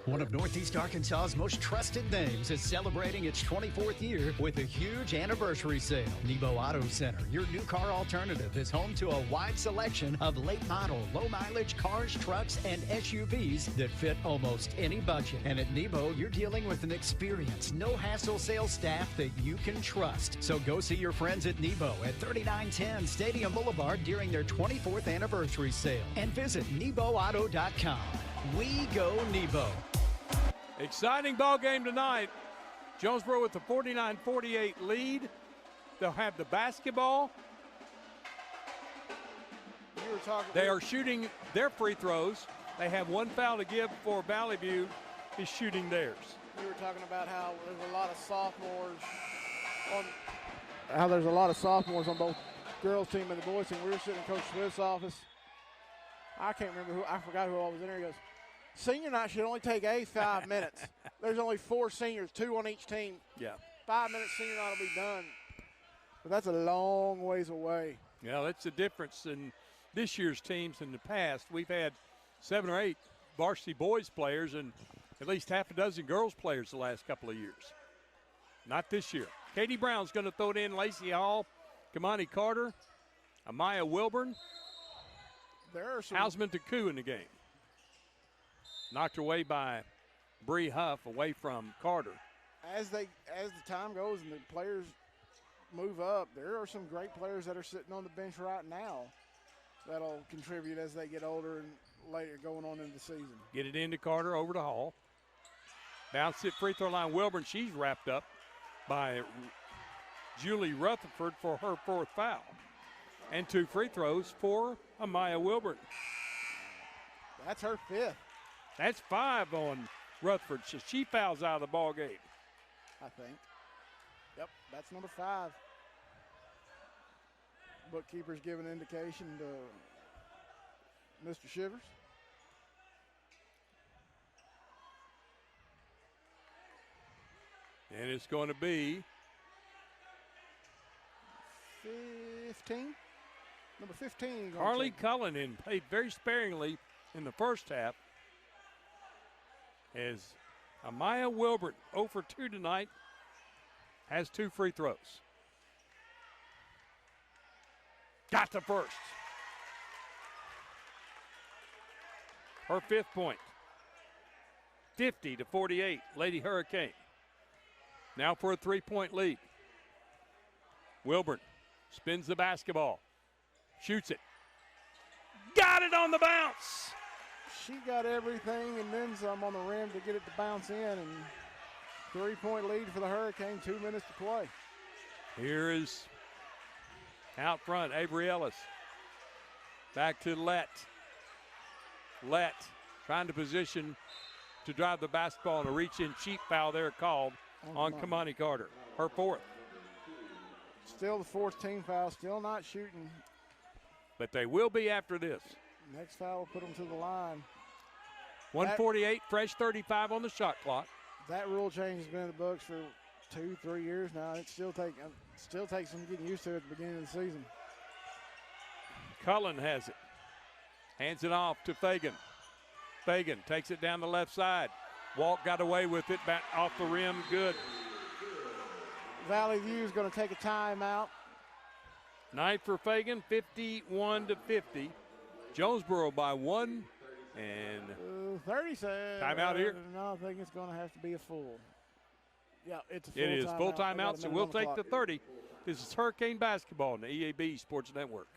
One of Northeast Arkansas's most trusted names is celebrating its 24th year with a huge anniversary sale. Nebo Auto Center, your new car alternative, is home to a wide selection of late model, low mileage cars, trucks, and SUVs that fit almost any budget. And at Nebo, you're dealing with an experienced, no hassle sales staff that you can trust. So go see your friends at Nebo at 3910 Stadium Boulevard during their 24th anniversary sale. And visit NeboAuto.com. We go Nebo. Exciting ball game tonight. Jonesboro with the 49-48 lead. They'll have the basketball. They are shooting their free throws. They have one foul to give before Valley View is shooting theirs. You were talking about how there's a lot of sophomores on both girls team and the boys team. We were sitting in Coach Swift's office. I can't remember I forgot who all was in there. He goes, senior night should only take 5 minutes. There's only 4 seniors, 2 on each team. Yeah. 5 minutes senior night will be done. But that's a long ways away. Yeah, that's the difference in this year's teams. In the past, we've had 7 or 8 varsity boys players and at least half a dozen girls players the last couple of years. Not this year. Katie Brown's going to throw it in. Lacey Hall, Kamani Carter, Amaya Wilburn, Hausman Taku in the game. Knocked away by Bree Huff, away from Carter. As the time goes and the players move up, there are some great players that are sitting on the bench right now that'll contribute as they get older and later going on in the season. Get it into Carter, over to Hall. Bounce it, free throw line, Wilburn. She's wrapped up by Julie Rutherford for her 4th foul. And 2 free throws for Amaya Wilburn. That's her 5th. That's 5 on Rutherford, so she fouls out of the ball game. I think. Yep, that's number 5. Bookkeeper's giving indication to Mr. Shivers. And it's going to be 15. Number 15. Carly Cullinan played very sparingly in the first half. As Amaya Wilbert, 0 for 2 tonight, has 2 free throws. Got the first. Her 5th point. 50-48, Lady Hurricane. Now for a 3-point lead. Wilburn spins the basketball. Shoots it. Got it on the bounce. She got everything and then some on the rim to get it to bounce in. And 3-point lead for the Hurricane, 2 minutes to play. Here is out front, Avery Ellis. Back to Lett. Lett trying to position to drive the basketball, and a reach-in cheap foul there called on Kamani Carter, her 4th. Still the 4th team foul, still not shooting. But they will be after this. Next foul will put them to the line. 148, fresh 35 on the shot clock. That rule change has been in the books for 2-3 years now. It still takes some getting used to it at the beginning of the season. Cullen has it. Hands it off to Fagan. Fagan takes it down the left side. Walt got away with it, back off the rim, good. Valley View is going to take a timeout. 9 for Fagan, 51-50. Jonesboro by 1 and 30 seconds. Timeout here. No, I think it's going to have to be a full. Yeah, it's a full. It is timeout. full timeout, so we'll take the clock. 30. This is Hurricane basketball on the EAB Sports Network.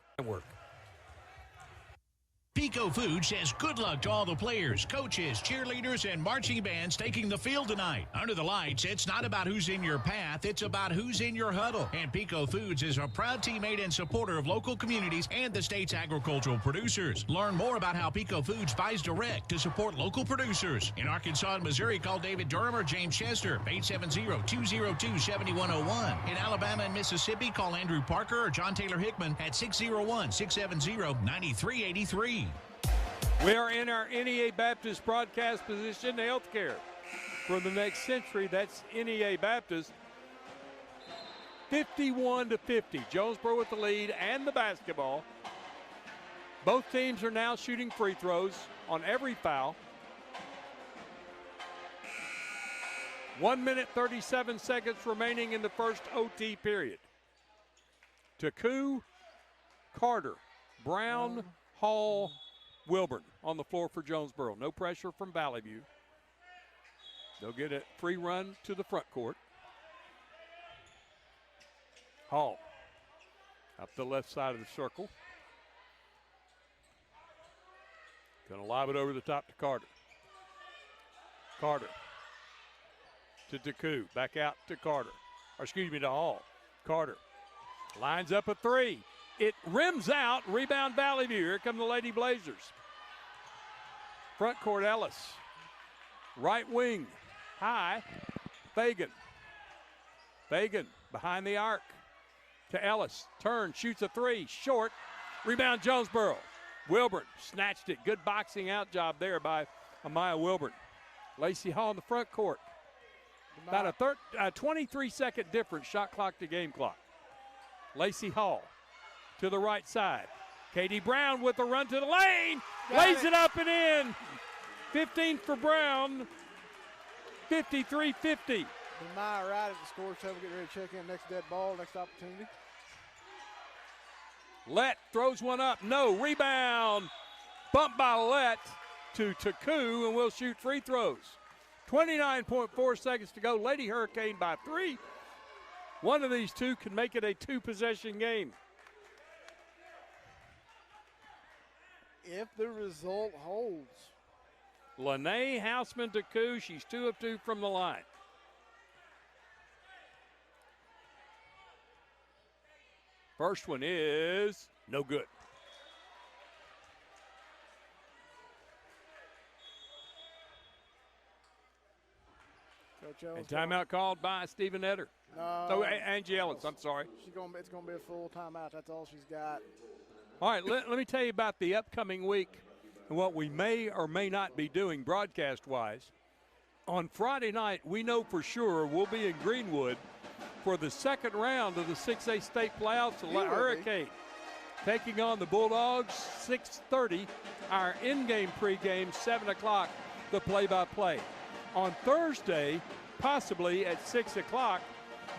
Pico Food says good luck to all the players, coaches, cheerleaders, and marching bands taking the field tonight. Under the lights, it's not about who's in your path, it's about who's in your huddle. And Pico Foods is a proud teammate and supporter of local communities and the state's agricultural producers. Learn more about how Pico Foods buys direct to support local producers. In Arkansas and Missouri, call David Durham or James Chester, 870-202-7101. In Alabama and Mississippi, call Andrew Parker or John Taylor Hickman at 601-670-9383. We are in our NEA Baptist broadcast position, healthcare. For the next century, that's NEA Baptist. 51-50. Jonesboro with the lead and the basketball. Both teams are now shooting free throws on every foul. 1 minute, 37 seconds remaining in the first OT period. Taku, Carter, Brown, Hall, Wilburn on the floor for Jonesboro. No pressure from Valley View. They'll get a free run to the front court. Hall up the left side of the circle. Going to lob it over the top to Carter. Carter to Taku. Back out to Carter. Or excuse me, to Hall. Carter lines up a three. It rims out. Rebound Valley View. Here come the Lady Blazers. Front court Ellis. Right wing. High. Fagan. Fagan behind the arc to Ellis. Turn, shoots a three. Short. Rebound Jonesboro. Wilburn snatched it. Good boxing out job there by Amaya Wilburn. Lacey Hall in the front court. About a 23-second difference, shot clock to game clock. Lacey Hall to the right side. Katie Brown with the run to the lane. Lays it up and in. 15 for Brown. 53-50. Maya right at the score table, get ready to check in. Next dead ball, next opportunity. Lett throws one up. No. Rebound. Bumped by Lett to Taku, and we'll shoot free throws. 29.4 seconds to go. Lady Hurricane by 3. One of these two can make it a 2-possession game. If the result holds. Lene Houseman Taku, she's 2 of 2 from the line. First one is no good. And timeout called by Stephen Etter. No, Angie Ellis, I'm sorry. It's going to be a full timeout. That's all she's got. All right, let me tell you about the upcoming week and what we may or may not be doing broadcast-wise. On Friday night, we know for sure we'll be in Greenwood for the second round of the 6A state playoffs. The Hurricane taking on the Bulldogs, 6:30. Our in-game pregame, 7 o'clock, the play-by-play. On Thursday, possibly at 6 o'clock,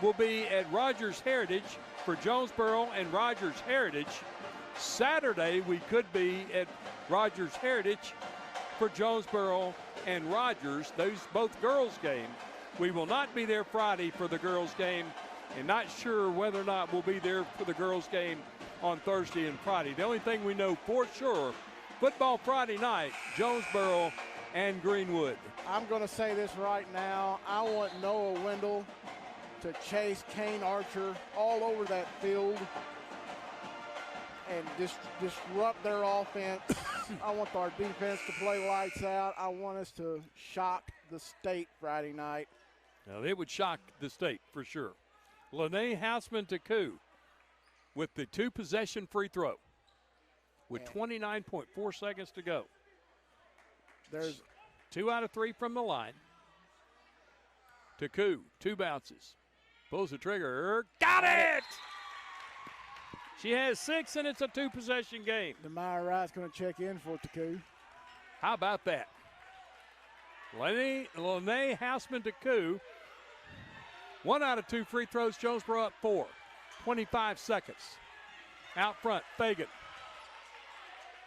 we'll be at Rogers Heritage for Jonesboro and Rogers Heritage. Saturday, we could be at Rogers Heritage for Jonesboro and Rogers, those both girls' games. We will not be there Friday for the girls' game, and not sure whether or not we'll be there for the girls' game on Thursday and Friday. The only thing we know for sure, football Friday night, Jonesboro and Greenwood. I'm going to say this right now. I want Noah Wendell to chase Kane Archer all over that field and disrupt their offense. I want our defense to play lights out. I want us to shock the state Friday night. Now, they would shock the state for sure. Lene Houseman Taku with the 2-possession free throw with 29.4 seconds to go. There's 2 out of 3 from the line. Taku, 2 bounces. Pulls the trigger. Got it! She has 6, and it's a 2-possession game. Demaya Wright's going to check in for Taku. How about that? Lene Houseman Taku, 1 out of 2 free throws. Jonesboro up 4. 25 seconds. Out front, Fagan.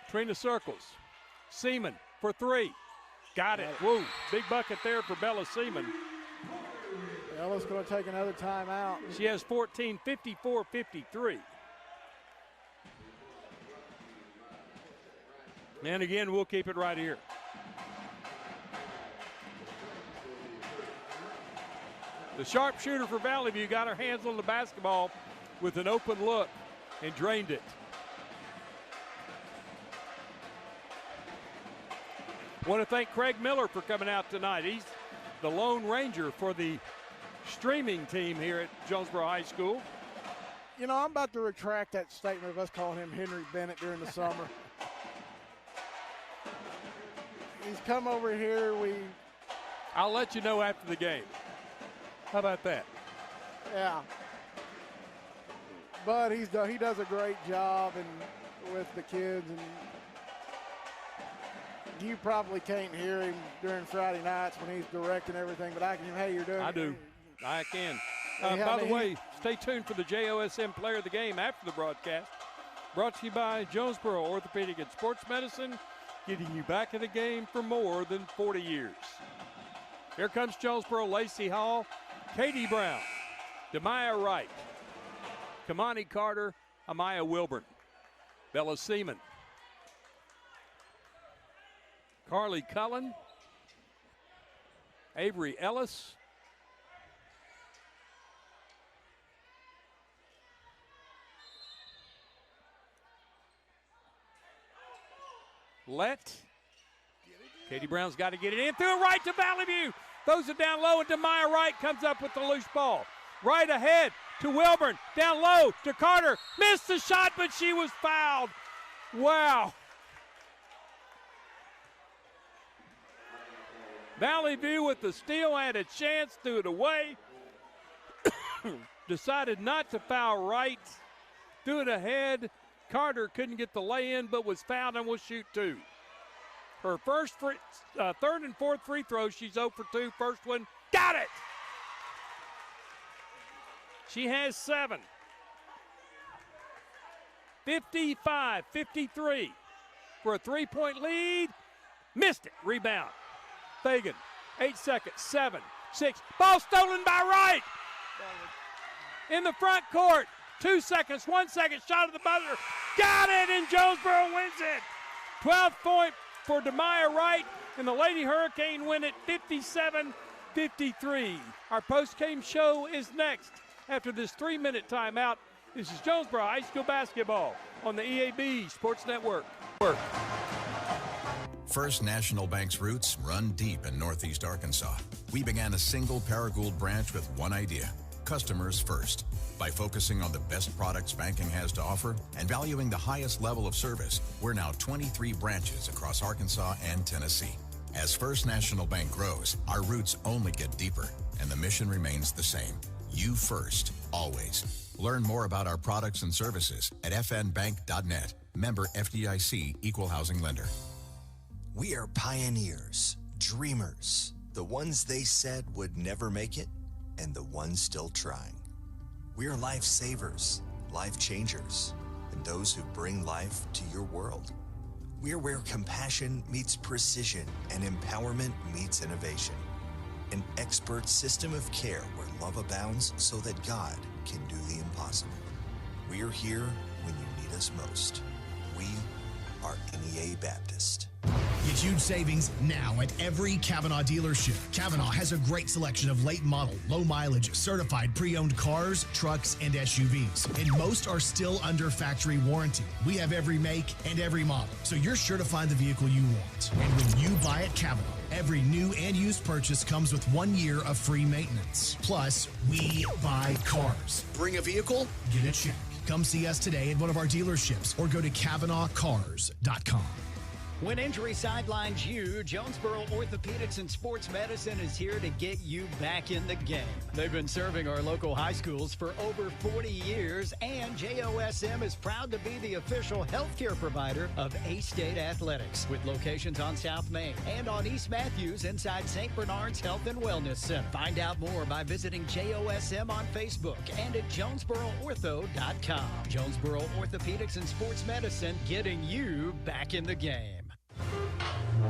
Between the circles. Seaman for 3. Got it. Woo. Big bucket there for Bella Seaman. Bella's going to take another timeout. She has 14, 54-53. And again, we'll keep it right here. The sharpshooter for Valley View got her hands on the basketball with an open look and drained it. Want to thank Craig Miller for coming out tonight. He's the Lone Ranger for the streaming team here at Jonesboro High School. You know, I'm about to retract that statement of us calling him Henry Bennett during the summer. He's come over here. I'll let you know after the game. How about that? Yeah. But he does a great job with the kids, and you probably can't hear him during Friday nights when he's directing everything, but I can hear, hey, you're doing I it. do. I can. Yeah, by the way, stay tuned for the JOSM Player of the Game after the broadcast. Brought to you by Jonesboro Orthopedic and Sports Medicine, getting you back in the game for more than 40 years. Here comes Jonesboro, Lacey Hall, Katie Brown, Demaya Wright, Kamani Carter, Amaya Wilburn, Bella Seaman, Carly Cullen, Avery Ellis, Katie Brown's got to get it in, through it right to Valley View. Throws it down low, and Demaya Wright comes up with the loose ball. Right ahead to Wilburn, down low to Carter. Missed the shot, but she was fouled. Wow. Valley View with the steal, had a chance, threw it away. Decided not to foul Wright. Threw it ahead. Carter couldn't get the lay-in, but was fouled and will shoot two. Her first third and fourth free throws, she's 0 for 2. First one, got it! She has 7. 55-53 for a three-point lead. Missed it. Rebound. Fagan, 8 seconds, 7, 6. Ball stolen by Wright. In the front court. 2 seconds, 1 second, shot at the buzzer. Got it, and Jonesboro wins it. 12th point for Demaya Wright, and the Lady Hurricane win it 57-53. Our post-game show is next after this 3-minute timeout. This is Jonesboro High School basketball on the EAB Sports Network. First National Bank's roots run deep in Northeast Arkansas. We began a single Paragould branch with one idea: customers first. By focusing on the best products banking has to offer and valuing the highest level of service, we're now 23 branches across Arkansas and Tennessee. As First National Bank grows, our roots only get deeper, and the mission remains the same. You first, always. Learn more about our products and services at fnbank.net. Member FDIC, Equal Housing Lender. We are pioneers, dreamers, the ones they said would never make it, and the ones still trying. We're lifesavers, life changers, and those who bring life to your world. We're where compassion meets precision and empowerment meets innovation. An expert system of care where love abounds so that God can do the impossible. We're here when you need us most. We are NEA Baptist. Get huge savings now at every Kavanaugh dealership. Kavanaugh has a great selection of late model, low mileage, certified pre-owned cars, trucks, and SUVs. And most are still under factory warranty. We have every make and every model, so you're sure to find the vehicle you want. And when you buy at Kavanaugh, every new and used purchase comes with 1 year of free maintenance. Plus, we buy cars. Bring a vehicle, get a check. Come see us today at one of our dealerships or go to CavanaughCars.com. When injury sidelines you, Jonesboro Orthopedics and Sports Medicine is here to get you back in the game. They've been serving our local high schools for over 40 years, and JOSM is proud to be the official healthcare provider of A-State Athletics, with locations on South Main and on East Matthews inside St. Bernard's Health and Wellness Center. Find out more by visiting JOSM on Facebook and at JonesboroOrtho.com. Jonesboro Orthopedics and Sports Medicine, getting you back in the game.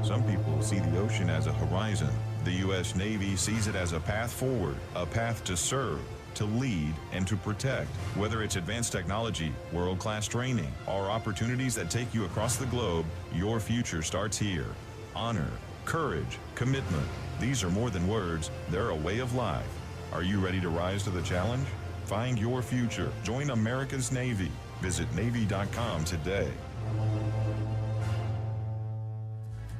Some people see the ocean as a horizon. The U.S. Navy sees it as a path forward, a path to serve. to lead, and to protect. Whether it's advanced technology, world-class training, or opportunities that take you across the globe, your future starts here. Honor, courage, commitment. These are more than words, they're a way of life. Are you ready to rise to the challenge? Find your future. Join America's Navy. Visit Navy.com today.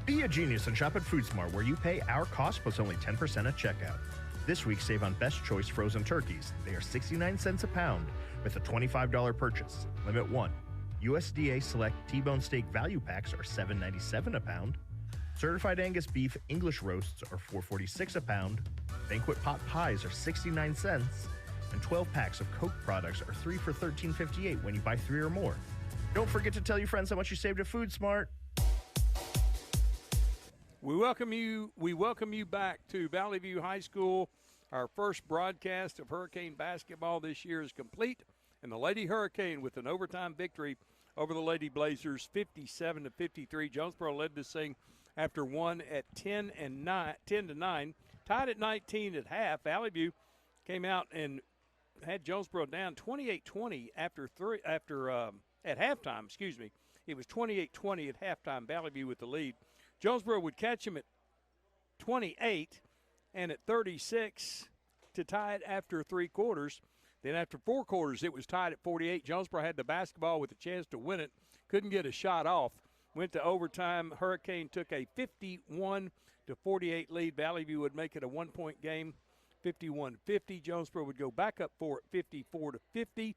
Be a genius and shop at Food Smart, where you pay our cost plus only 10% at checkout. This week, save on Best Choice frozen turkeys. They are 69 cents a pound with a $25 purchase. Limit 1. USDA Select T-bone steak value packs are $7.97 a pound. Certified Angus beef English roasts are $4.46 a pound. Banquet pot pies are 69 cents. And 12 packs of Coke products are 3 for $13.58 when you buy 3 or more. Don't forget to tell your friends how much you saved at Food Smart. We welcome you back to Valley View High School. Our first broadcast of Hurricane basketball this year is complete, and the Lady Hurricane with an overtime victory over the Lady Blazers, 57-53. Jonesboro led this thing after one at 10-9, tied at 19 at half. Valley View came out and had Jonesboro down 28-20 at halftime. Excuse me, it was 28-20 at halftime. Valley View with the lead. Jonesboro would catch him at 28 and at 36 to tie it after 3 quarters. Then after 4 quarters, it was tied at 48. Jonesboro had the basketball with a chance to win it. Couldn't get a shot off. Went to overtime. Hurricane took a 51-48 lead. Valley View would make it a 1-point game, 51-50. Jonesboro would go back up for it, 54-50.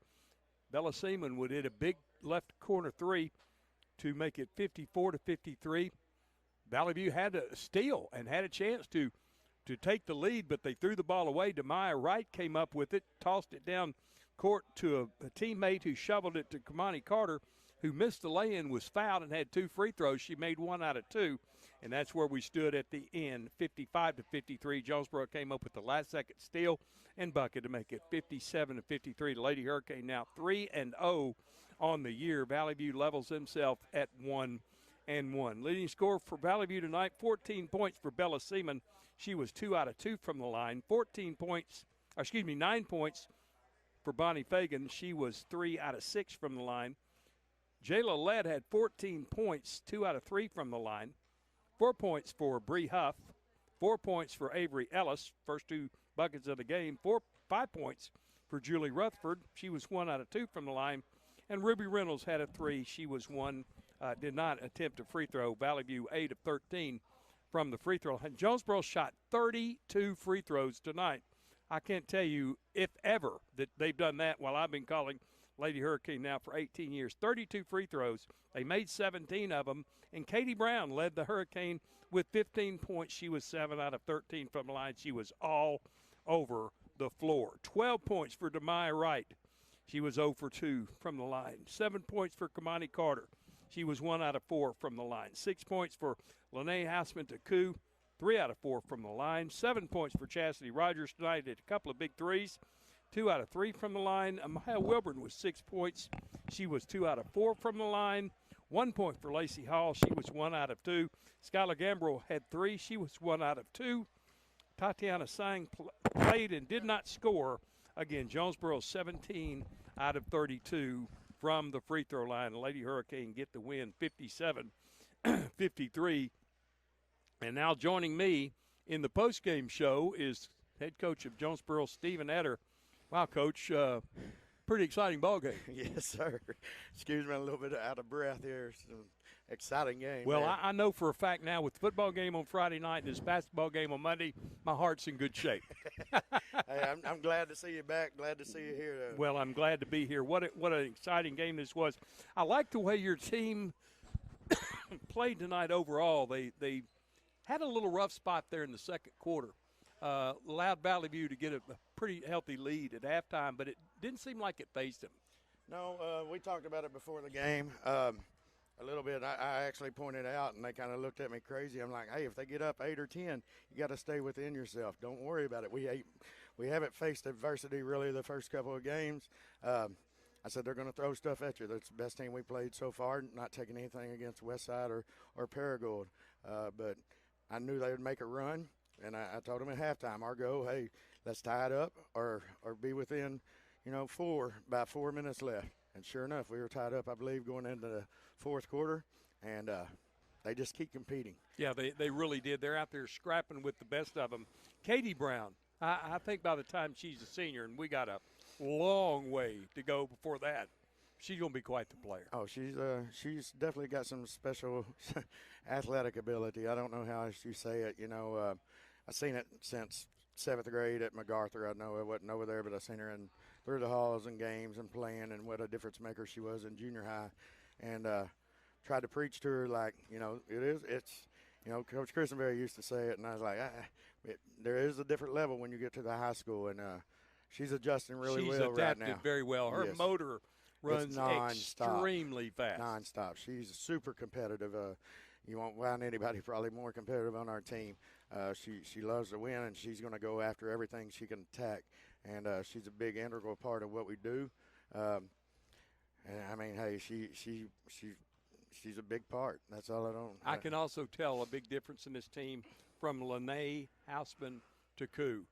Bella Seaman would hit a big left corner 3 to make it 54-53. Valley View had to steal and had a chance to take the lead, but they threw the ball away. Demaya Wright came up with it, tossed it down court to a teammate who shoveled it to Kamani Carter, who missed the lay-in, was fouled, and had 2 free throws. She made 1 out of 2, and that's where we stood at the end, 55-53. Jonesboro came up with the last-second steal and bucket to make it 57-53. The Lady Hurricane now 3-0 on the year. Valley View levels himself at 1-1. Leading scorer for Valley View tonight, 14 points for Bella Seaman. She was 2 out of 2 from the line. 9 points for Bonnie Fagan. She was 3 out of 6 from the line. Jayla Led had 14 points, 2 out of 3 from the line. 4 points for Bree Huff. 4 points for Avery Ellis, first 2 buckets of the game. 5 points for Julie Rutherford. She was 1 out of 2 from the line. And Ruby Reynolds had a 3. She was 1, did not attempt a free throw. Valley View 8 of 13 from the free throw. And Jonesboro shot 32 free throws tonight. I can't tell you, if ever, that they've done that while I've been calling Lady Hurricane now for 18 years. 32 free throws. They made 17 of them. And Katie Brown led the Hurricane with 15 points. She was 7 out of 13 from the line. She was all over the floor. 12 points for Demaya Wright. She was 0 for 2 from the line. 7 points for Kamani Carter. She was 1 out of 4 from the line. 6 points for Lene Hausman-Taku. 3 out of 4 from the line. 7 points for Chastity Rogers tonight. Did a couple of big threes. 2 out of 3 from the line. Amaya Wilburn was 6 points. She was 2 out of 4 from the line. 1 point for Lacey Hall. She was 1 out of 2. Skylar Gambrell had 3. She was 1 out of 2. Tatiana Sang played and did not score. Again, Jonesboro 17 out of 32 from the free throw line. The Lady Hurricane get the win, 57-53. And now joining me in the postgame show is head coach of Jonesboro, Stephen Etter. Wow, Coach, pretty exciting ball game. Yes, sir. Excuse me, I'm a little bit out of breath here. It's an exciting game. Well, I know for a fact now with the football game on Friday night and this basketball game on Monday, my heart's in good shape. Hey, I'm glad to see you back. Glad to see you here, though. Well, I'm glad to be here. What an exciting game this was. I like the way your team played tonight overall. They had a little rough spot there in the second quarter. Allowed Valley View to get a pretty healthy lead at halftime, but it didn't seem like it phased them. No, we talked about it before the game a little bit. I actually pointed out, and they kind of looked at me crazy. I'm like, hey, if they get up 8 or 10, you got to stay within yourself. Don't worry about it. We haven't faced adversity really the first couple of games. I said they're going to throw stuff at you. That's the best team we played so far, not taking anything against Westside or Paragould. But I knew they would make a run. And I told them at halftime, our goal, hey, let's tie it up or be within, 4 minutes left. And sure enough, we were tied up, I believe, going into the fourth quarter, and they just keep competing. Yeah, they really did. They're out there scrapping with the best of them. Katie Brown, I think by the time she's a senior, and we got a long way to go before that, she's going to be quite the player. Oh, she's definitely got some special athletic ability. I don't know how you say it. I've seen it since 7th grade at MacArthur. I know I wasn't over there, but I've seen her through the halls and games and playing, and what a difference maker she was in junior high. And tried to preach to her like, Coach Christenberry used to say it, and I was like, there is a different level when you get to the high school, and she's adjusting really well right now. She's adapted very well. Her motor runs extremely fast. Nonstop. She's super competitive. You won't find anybody probably more competitive on our team. She loves to win, and she's going to go after everything she can attack. And she's a big integral part of what we do. And I mean, hey, she's a big part. That's all I don't. I can also tell a big difference in this team from Lene Hausman to Koo.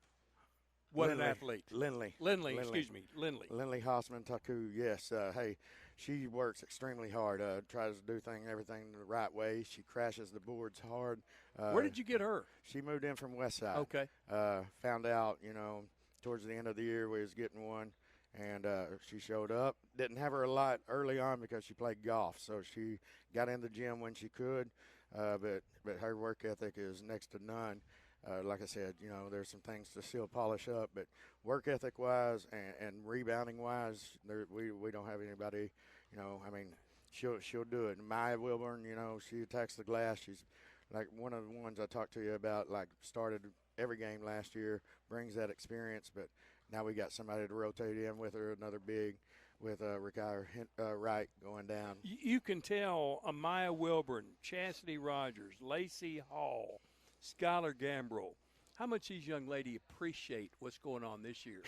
What an athlete. Lindley, excuse me. Lindley Hausman Taku, yes. Hey, she works extremely hard, tries to do everything the right way. She crashes the boards hard. Where did you get her? She moved in from Westside. Okay. Found out, towards the end of the year we was getting one, and she showed up. Didn't have her a lot early on because she played golf, so she got in the gym when she could, but her work ethic is next to none. Like I said, there's some things to still polish up, but work ethic-wise and rebounding-wise, we don't have anybody, she'll do it. Maya Wilburn, she attacks the glass. She's like one of the ones I talked to you about, like started every game last year, brings that experience, but now we got somebody to rotate in with her, another big with Rikai Wright going down. You can tell Maya Wilburn, Chastity Rogers, Lacey Hall, Skylar Gambrell, how much these young ladies appreciate what's going on this year.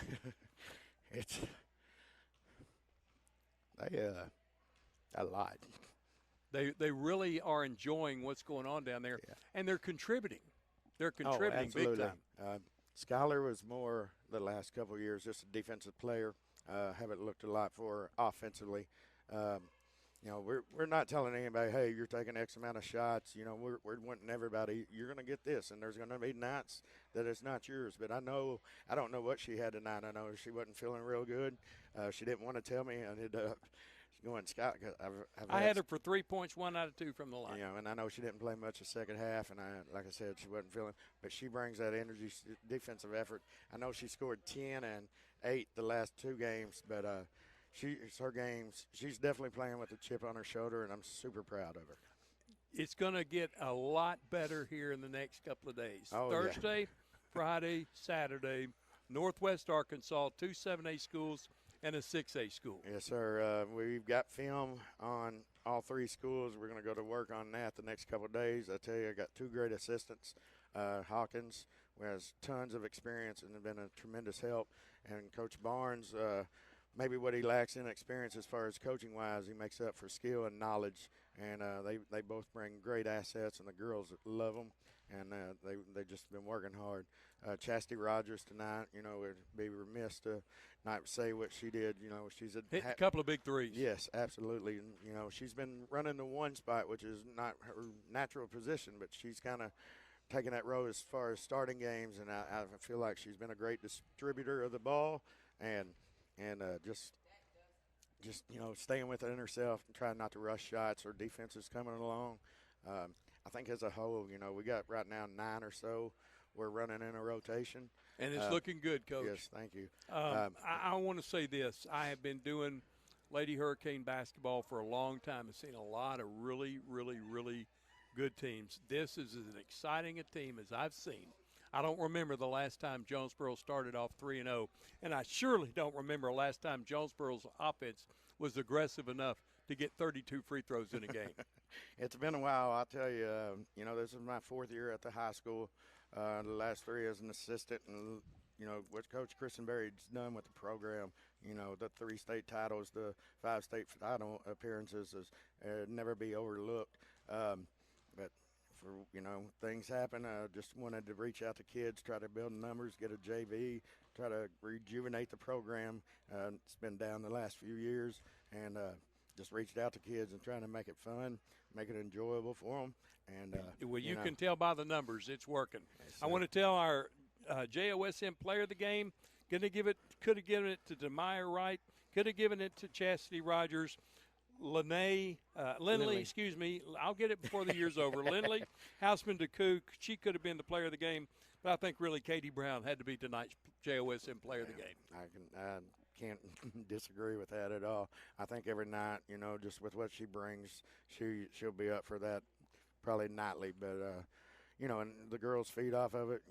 A lot. They really are enjoying what's going on down there, and they're contributing. They're contributing big time. Skylar was more the last couple of years just a defensive player. Haven't looked a lot for her offensively. We're not telling anybody, hey, you're taking X amount of shots. We're wanting everybody, you're going to get this, and there's going to be nights that it's not yours. But I don't know what she had tonight. I know she wasn't feeling real good. She didn't want to tell me. I ended up going, Scott, I had her for 3 points, 1 out of 2 from the line. And I know she didn't play much the second half, and like I said, she wasn't feeling. But she brings that energy, defensive effort. I know she scored 10 and 8 the last 2 games, but her games, she's definitely playing with a chip on her shoulder, and I'm super proud of her. It's going to get a lot better here in the next couple of days. Oh, Thursday, Friday, Saturday, Northwest Arkansas, 2 7A schools and a 6A school. Yes, sir. We've got film on all 3 schools. We're going to go to work on that the next couple of days. I tell you, I got 2 great assistants. Hawkins, who has tons of experience and has been a tremendous help, and Coach Barnes, maybe what he lacks in experience as far as coaching-wise, he makes up for skill and knowledge. And they both bring great assets, and the girls love them, and they've just been working hard. Chastity Rogers tonight, would be remiss to not say what she did. She's hit a couple of big threes. Yes, absolutely. And, she's been running the one spot, which is not her natural position, but she's kind of taking that role as far as starting games, and I feel like she's been a great distributor of the ball, and just staying within herself and trying not to rush shots or defenses coming along. I think as a whole, we got right now 9 or so. We're running in a rotation. And it's looking good, Coach. Yes, thank you. I want to say this. I have been doing Lady Hurricane basketball for a long time. I've seen a lot of really, really, really good teams. This is as exciting a team as I've seen. I don't remember the last time Jonesboro started off 3-0, and I surely don't remember the last time Jonesboro's offense was aggressive enough to get 32 free throws in a game. It's been a while, I'll tell you. This is my 4th year at the high school. The last 3 as an assistant, and what Coach Christenberry's done with the program. The 3 state titles, the 5 state title appearances, is never be overlooked. But things happen. Just wanted to reach out to kids, try to build numbers, get a JV, try to rejuvenate the program. It's been down the last few years, and just reached out to kids and trying to make it fun, make it enjoyable for them. And well, you can tell by the numbers it's working. Yes, I want to tell our JOSM player of the game. Could have given it to Demire Wright. Could have given it to Chastity Rogers. Lindley, excuse me. I'll get it before the year's over. Lindley, Houseman DeCook, she could have been the player of the game, but I think really Katie Brown had to be tonight's JOSM player of the game. I can't disagree with that at all. I think every night, just with what she brings, she'll be up for that probably nightly. But and the girls feed off of it.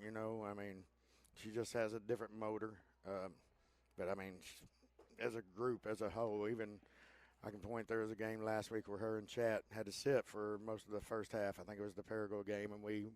She just has a different motor. But as a group, as a whole, even. I can point, there was a game last week where her and Chat had to sit for most of the first half. I think it was the Paragould game, and we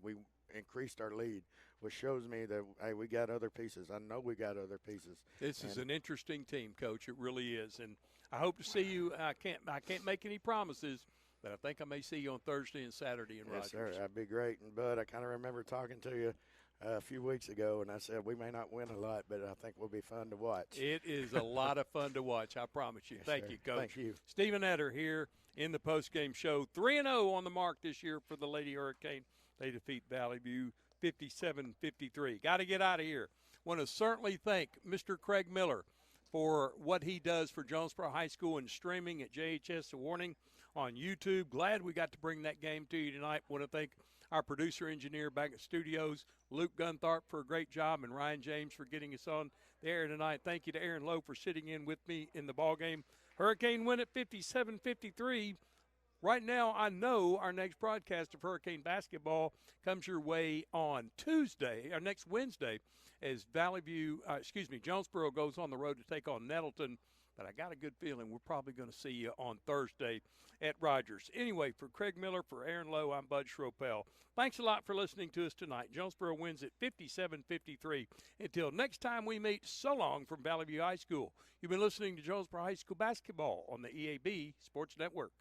increased our lead, which shows me that, hey, we got other pieces. I know we got other pieces. This is an interesting team, Coach. It really is. And I hope to see you. I can't make any promises, but I think I may see you on Thursday and Saturday in Rogers. Yes, sir. That'd be great. And, Bud, I kind of remember talking to you a few weeks ago, and I said we may not win a lot, but I think we'll be fun to watch. It is a lot of fun to watch, I promise you. Yes, Thank sir. you, Coach. Thank you. Stephen Etter here in the postgame show. 3-0 on the mark this year for the Lady Hurricane. They defeat Valley View 57-53. Got to get out of here. Want to certainly thank Mr. Craig Miller for what he does for Jonesboro High School and streaming at JHS Warning on YouTube. Glad we got to bring that game to you tonight. Want to thank our producer engineer back at studios, Luke Gunthorpe, for a great job, and Ryan James for getting us on the air tonight. Thank you to Aaron Lowe for sitting in with me in the ball game. Hurricane win at 57-53. Right now, I know our next broadcast of Hurricane basketball comes your way on Tuesday, or next Wednesday, as Jonesboro goes on the road to take on Nettleton. But I got a good feeling we're probably going to see you on Thursday at Rogers. Anyway, for Craig Miller, for Aaron Lowe, I'm Bud Schropel. Thanks a lot for listening to us tonight. Jonesboro wins at 57-53. Until next time we meet, so long from Valley View High School. You've been listening to Jonesboro High School basketball on the EAB Sports Network.